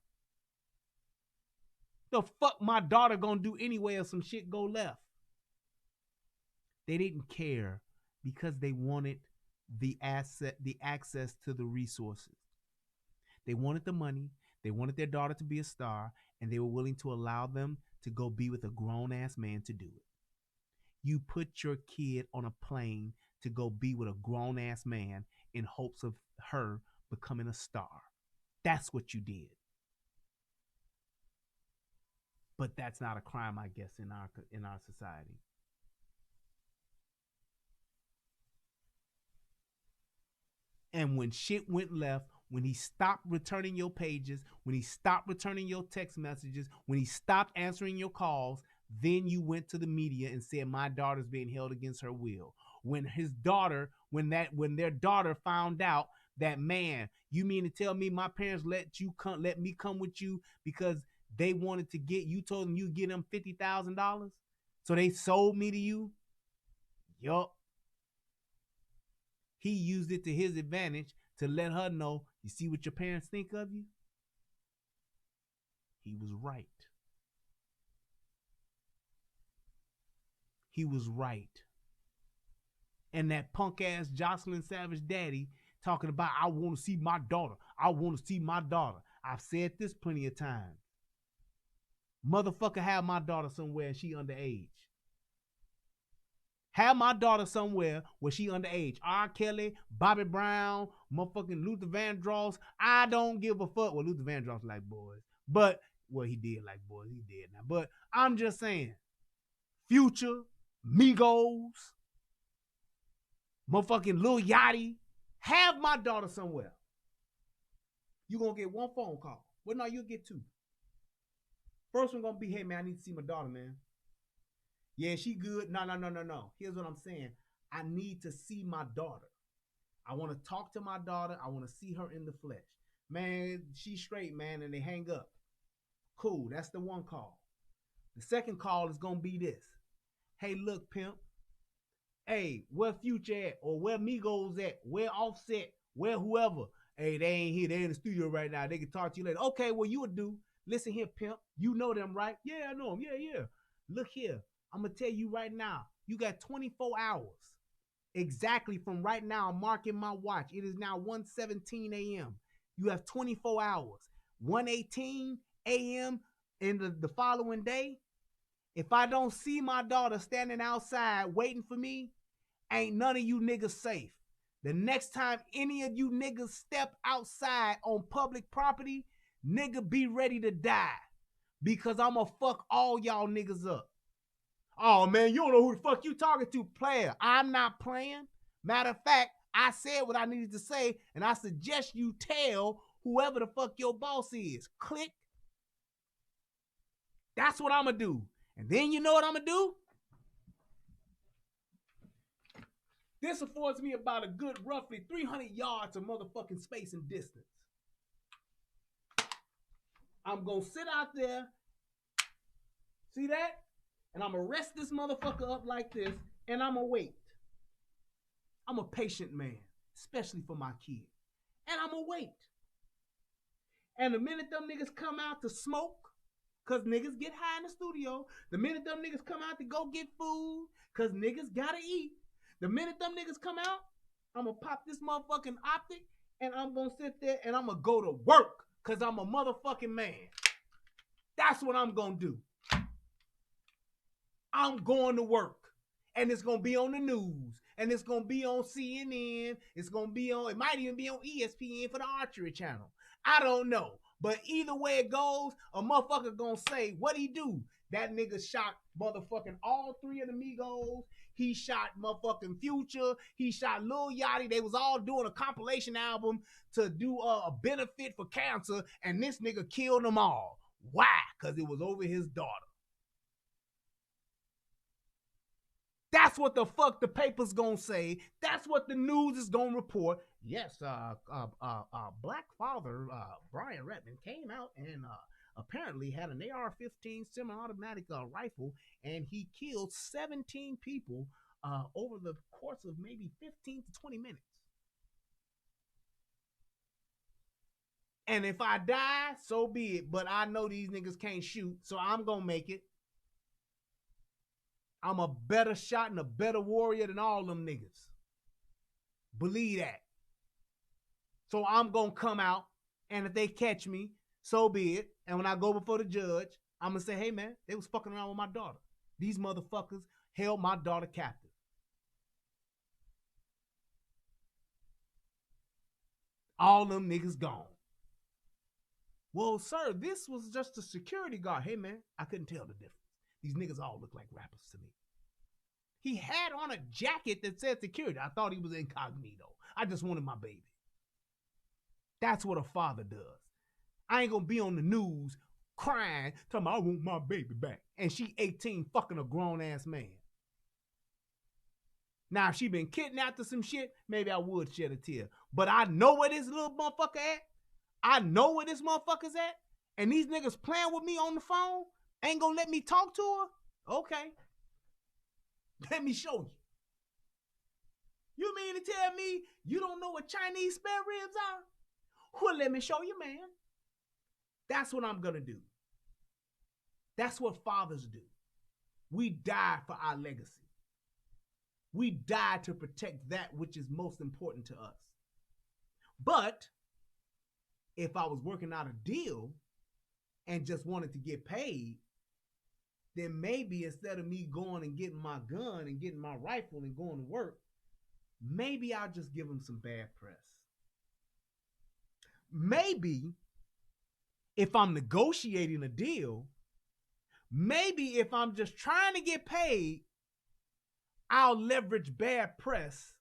The fuck my daughter gonna do anyway if some shit go left? They didn't care because they wanted the access to the resources. They wanted the money. They wanted their daughter to be a star, and they were willing to allow them to go be with a grown-ass man to do it. You put your kid on a plane to go be with a grown-ass man in hopes of her becoming a star. That's what you did. But that's not a crime, I guess, in our society. And when shit went left, when he stopped returning your pages, when he stopped returning your text messages, when he stopped answering your calls, then you went to the media and said my daughter's being held against her will. When their daughter found out that, man, you mean to tell me my parents let me come with you because they wanted to you told them you get them $50,000, so they sold me to you? Yup. He used it to his advantage to let her know, you see what your parents think of you? He was right. He was right. And that punk ass Joycelyn Savage daddy talking about, I want to see my daughter. I want to see my daughter. I've said this plenty of times. Motherfucker, have my daughter somewhere and she underage. Have my daughter somewhere where she underage. R. Kelly, Bobby Brown, motherfucking Luther Vandross. I don't give a fuck. Well, Luther Vandross like boys. But, well, he did like boys. He did now. But I'm just saying, Future, Migos, motherfucking Lil Yachty. Have my daughter somewhere. You gonna get one phone call. Well, no, you'll get two. First one gonna be, hey, man, I need to see my daughter, man. Yeah, she good. No. Here's what I'm saying. I need to see my daughter. I want to talk to my daughter. I want to see her in the flesh. Man, she's straight, man, and they hang up. Cool, that's the one call. The second call is going to be this. Hey, look, pimp. Hey, where Future at? Or where Migos at? Where Offset? Where whoever? Hey, they ain't here. They in the studio right now. They can talk to you later. Okay, well, you would do. Listen here, pimp. You know them, right? Yeah, I know them. Yeah. Look here. I'm going to tell you right now, you got 24 hours. Exactly from right now, I'm marking my watch. It is now 1:17 a.m. You have 24 hours. 1:18 a.m. in the following day. If I don't see my daughter standing outside waiting for me, ain't none of you niggas safe. The next time any of you niggas step outside on public property, nigga, be ready to die. Because I'm going to fuck all y'all niggas up. Oh, man, you don't know who the fuck you talking to, player. I'm not playing. Matter of fact, I said what I needed to say, and I suggest you tell whoever the fuck your boss is. Click. That's what I'm going to do. And then you know what I'm going to do? This affords me about a good roughly 300 yards of motherfucking space and distance. I'm going to sit out there. See that? And I'm going to rest this motherfucker up like this, and I'm going to wait. I'm a patient man, especially for my kid. And I'm going to wait. And the minute them niggas come out to smoke, because niggas get high in the studio, the minute them niggas come out to go get food, because niggas got to eat, the minute them niggas come out, I'm going to pop this motherfucking optic, and I'm going to sit there, and I'm going to go to work, because I'm a motherfucking man. That's what I'm going to do. I'm going to work, and it's going to be on the news, and it's going to be on CNN. It's going to be on, it might even be on ESPN for the archery channel. I don't know, but either way it goes, a motherfucker going to say, what'd he do? That nigga shot motherfucking all three of the Migos. He shot motherfucking Future. He shot Lil Yachty. They was all doing a compilation album to do a benefit for cancer, and this nigga killed them all. Why? Because it was over his daughter. That's what the fuck the paper's gonna say. That's what the news is gonna report. Yes, black father, Brian Redman, came out and apparently had an AR-15 semi-automatic rifle, and he killed 17 people over the course of maybe 15 to 20 minutes. And if I die, so be it. But I know these niggas can't shoot, so I'm gonna make it. I'm a better shot and a better warrior than all them niggas. Believe that. So I'm going to come out And if they catch me, so be it. And when I go before the judge, I'm going to say, hey, man, they was fucking around with my daughter. These motherfuckers held my daughter captive. All them niggas gone. Well, sir, this was just a security guard. Hey, man, I couldn't tell the difference. These niggas all look like rappers to me. He had on a jacket that said security. I thought he was incognito. I just wanted my baby. That's what a father does. I ain't gonna be on the news crying, telling me I want my baby back. And she 18 fucking a grown-ass man. Now, if she been kidnapped or some shit, maybe I would shed a tear. But I know where this little motherfucker at. I know where this motherfucker's at. And these niggas playing with me on the phone ain't gonna let me talk to her? Okay. Let me show you. You mean to tell me you don't know what Chinese spare ribs are? Well, let me show you, man. That's what I'm gonna do. That's what fathers do. We die for our legacy. We die to protect that which is most important to us. But if I was working out a deal and just wanted to get paid, then maybe instead of me going and getting my gun and getting my rifle and going to work, maybe I'll just give them some bad press. Maybe if I'm negotiating a deal, maybe if I'm just trying to get paid, I'll leverage bad press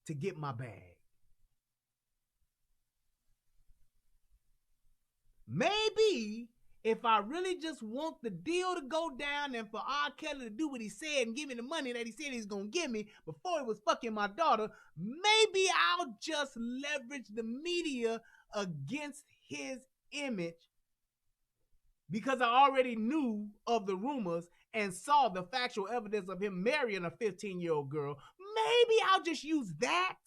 to get my bag. Maybe if I really just want the deal to go down and for R. Kelly to do what he said and give me the money that he said he's going to give me before he was fucking my daughter, maybe I'll just leverage the media against his image because I already knew of the rumors and saw the factual evidence of him marrying a 15-year-old girl. Maybe I'll just use that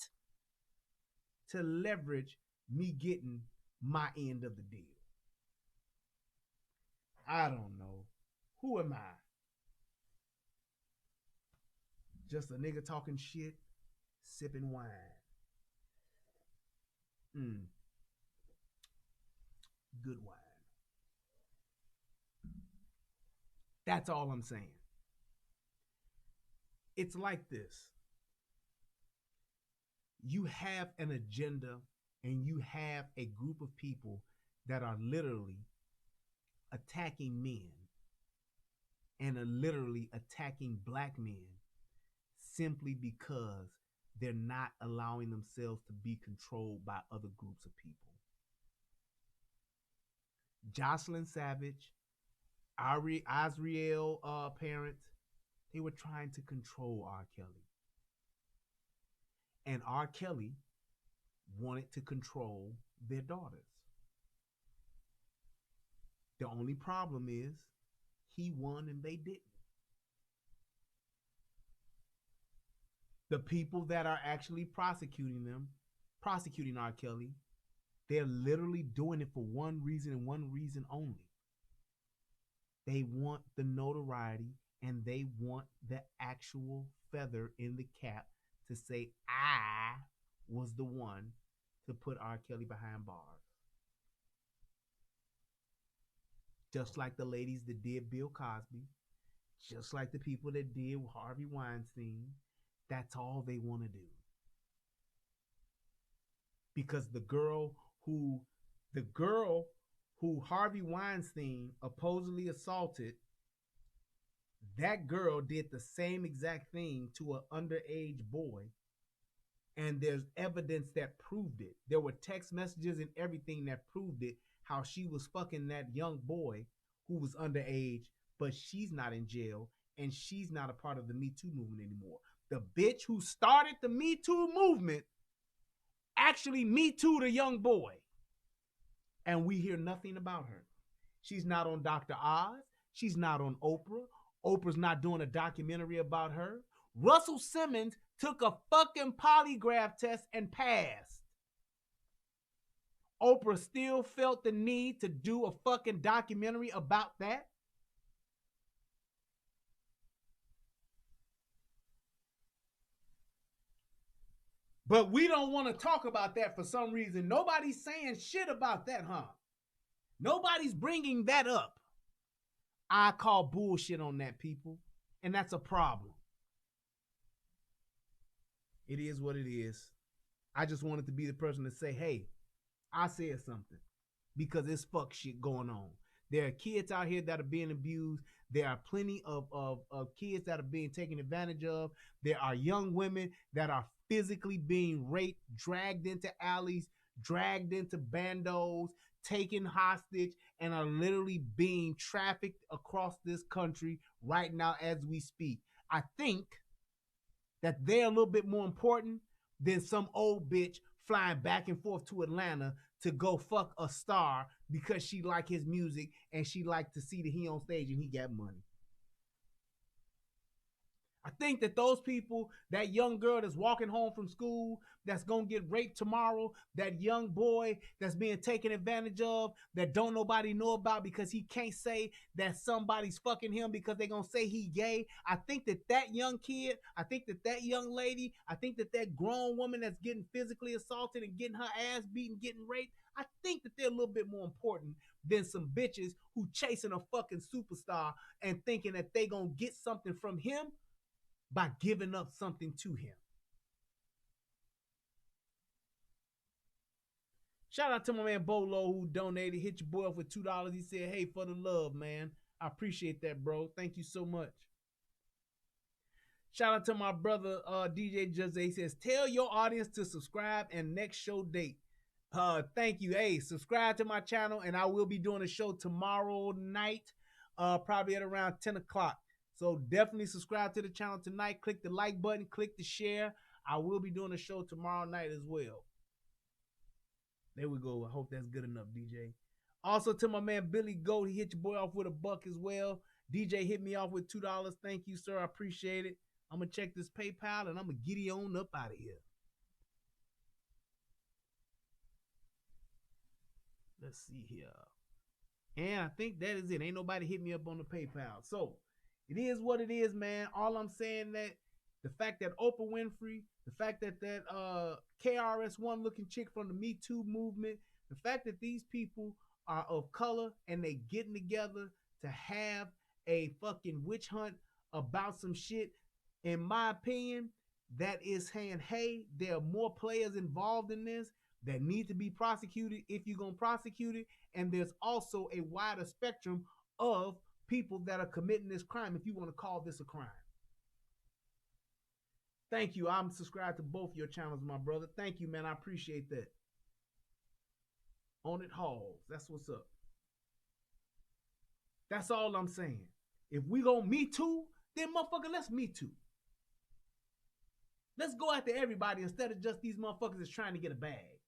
to leverage me getting my end of the deal. I don't know. Who am I? Just a nigga talking shit, sipping wine. Good wine. That's all I'm saying. It's like this. You have an agenda and you have a group of people that are literally attacking men and are literally attacking black men simply because they're not allowing themselves to be controlled by other groups of people. Joycelyn Savage, Azriel parents, they were trying to control R. Kelly. And R. Kelly wanted to control their daughters. The only problem is he won and they didn't. The people that are actually prosecuting R. Kelly, they're literally doing it for one reason and one reason only. They want the notoriety and they want the actual feather in the cap to say, I was the one to put R. Kelly behind bars. Just like the ladies that did Bill Cosby, just like the people that did Harvey Weinstein, that's all they want to do. Because the girl who Harvey Weinstein supposedly assaulted, that girl did the same exact thing to an underage boy. And there's evidence that proved it. There were text messages and everything that proved it, how she was fucking that young boy who was underage, but she's not in jail and she's not a part of the Me Too movement anymore. The bitch who started the Me Too movement actually Me Too'd a young boy. And we hear nothing about her. She's not on Dr. Oz. She's not on Oprah. Oprah's not doing a documentary about her. Russell Simmons took a fucking polygraph test and passed. Oprah still felt the need to do a fucking documentary about that. But we don't want to talk about that for some reason. Nobody's saying shit about that, huh? Nobody's bringing that up. I call bullshit on that, people. And that's a problem. It is what it is. I just wanted to be the person to say, hey, I said something. Because there's fuck shit going on. There are kids out here that are being abused. There are plenty of kids that are being taken advantage of. There are young women that are physically being raped, dragged into alleys, dragged into bandos, taken hostage, and are literally being trafficked across this country right now as we speak. I think that they're a little bit more important than some old bitch flying back and forth to Atlanta to go fuck a star because she like his music and she like to see that he on stage and he got money. I think that those people, that young girl that's walking home from school, that's going to get raped tomorrow, that young boy that's being taken advantage of, that don't nobody know about because he can't say that somebody's fucking him because they're going to say he gay. I think that that young kid, I think that that young lady, I think that that grown woman that's getting physically assaulted and getting her ass beaten, getting raped, I think that they're a little bit more important than some bitches who chasing a fucking superstar and thinking that they going to get something from him by giving up something to him. Shout out to my man Bolo who donated. Hit your boy up with $2. He said, hey, for the love, man. I appreciate that, bro. Thank you so much. Shout out to my brother DJ Jose. He says, tell your audience to subscribe and next show date. Thank you. Hey, subscribe to my channel and I will be doing a show tomorrow night, probably at around 10 o'clock. So definitely subscribe to the channel tonight. Click the like button. Click the share. I will be doing a show tomorrow night as well. There we go. I hope that's good enough, DJ. Also to my man Billy Goat. He hit your boy off with $1 as well. DJ hit me off with $2. Thank you, sir. I appreciate it. I'm going to check this PayPal and I'm going to giddy on up out of here. Let's see here. And I think that is it. Ain't nobody hit me up on the PayPal. So it is what it is, man. All I'm saying that the fact that Oprah Winfrey, the fact that KRS-One looking chick from the Me Too movement, the fact that these people are of color and they getting together to have a fucking witch hunt about some shit, in my opinion, that is saying, hey, there are more players involved in this that need to be prosecuted if you're going to prosecute it. And there's also a wider spectrum of people that are committing this crime, if you want to call this a crime. Thank you. I'm subscribed to both your channels, my brother. Thank you, man. I appreciate that. On it Halls. That's what's up. That's all I'm saying. If we gonna Me Too, then motherfucker, let's Me Too. Let's go after everybody instead of just these motherfuckers that's trying to get a bag.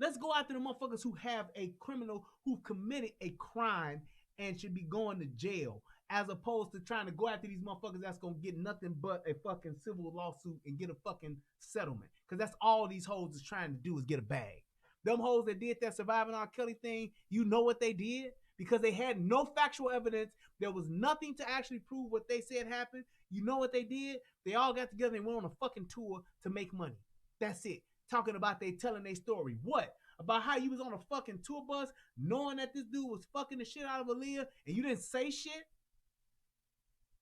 Let's go after the motherfuckers who have a criminal, who committed a crime and should be going to jail, as opposed to trying to go after these motherfuckers that's gonna get nothing but a fucking civil lawsuit and get a fucking settlement. Because that's all these hoes is trying to do, is get a bag. Them hoes that did that Surviving R. Kelly thing, you know what they did? Because they had no factual evidence. There was nothing to actually prove what they said happened. You know what they did? They all got together and went on a fucking tour to make money. That's it. Talking about they telling their story. What? About how you was on a fucking tour bus knowing that this dude was fucking the shit out of Aaliyah and you didn't say shit?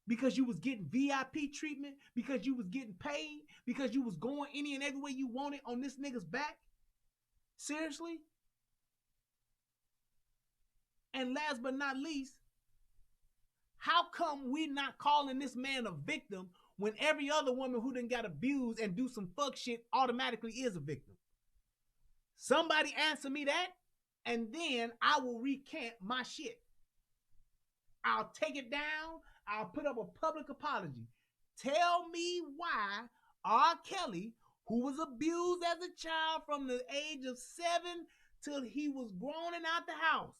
Because you was getting VIP treatment? Because you was getting paid? Because you was going any and every way you wanted on this nigga's back? Seriously? And last but not least, how come we not calling this man a victim when every other woman who done got abused and do some fuck shit automatically is a victim? Somebody answer me that, and then I will recant my shit. I'll take it down. I'll put up a public apology. Tell me why R. Kelly, who was abused as a child from the age of 7 till he was grown and out the house,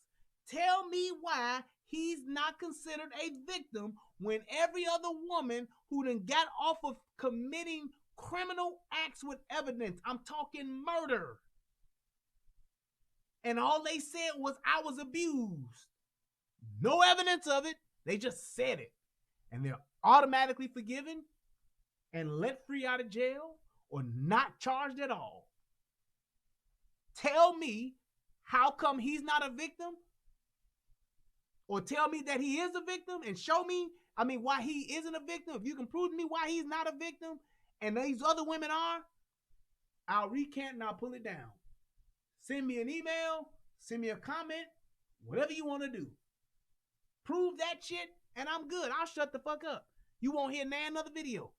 tell me why he's not considered a victim when every other woman who done got off of committing criminal acts with evidence, I'm talking murder, and all they said was I was abused. No evidence of it. They just said it. And they're automatically forgiven and let free out of jail or not charged at all. Tell me how come he's not a victim, or tell me that he is a victim and show me, why he isn't a victim. If you can prove to me why he's not a victim and these other women are, I'll recant and I'll pull it down. Send me an email, send me a comment, whatever you want to do. Prove that shit and I'm good. I'll shut the fuck up. You won't hear another video.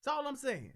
That's all I'm saying.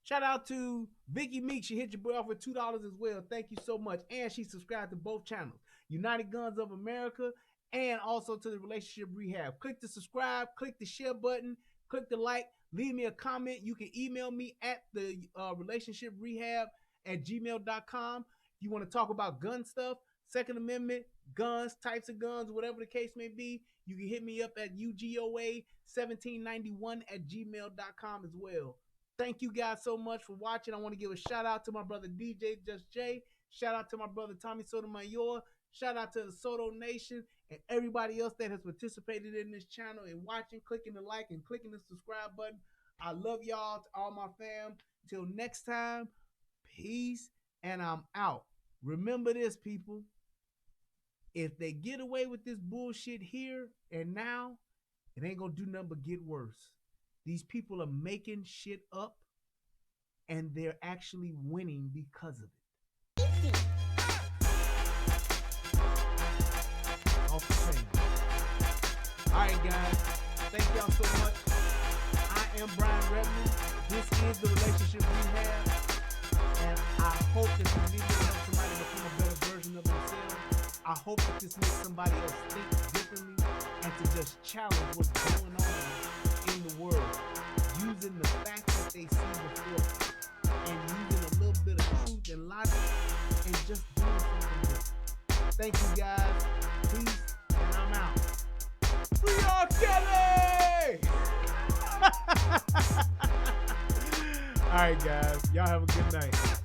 Shout out to Vicky Meek. She hit your boy off with $2 as well. Thank you so much. And she subscribed to both channels, United Guns of America and also to the Relationship Rehab. Click the subscribe, click the share button, click the like, leave me a comment. You can email me at the relationshiprehab@gmail.com. If you want to talk about gun stuff, Second Amendment, guns, types of guns, whatever the case may be, you can hit me up at ugoa1791@gmail.com as well. Thank you guys so much for watching. I want to give a shout out to my brother DJ Just J. Shout out to my brother Tommy Sotomayor. Shout out to the Soto Nation and everybody else that has participated in this channel and watching, clicking the like and clicking the subscribe button. I love y'all, to all my fam. Till next time, peace, and I'm out. Remember this, people. If they get away with this bullshit here and now, it ain't gonna do nothing but get worse. These people are making shit up and they're actually winning because of it. Okay. Alright guys, thank y'all so much. I am Brian Redmond. This is the Relationship Rehab. And I hope that this video helps somebody become a better version of themselves. I hope that this makes somebody else think differently and to just challenge what's going on in the world, using the facts that they see before and using a little bit of truth and logic and just doing something different. Thank you guys. Peace, and I'm out. Free R. Kelly! All right, guys. Y'all have a good night.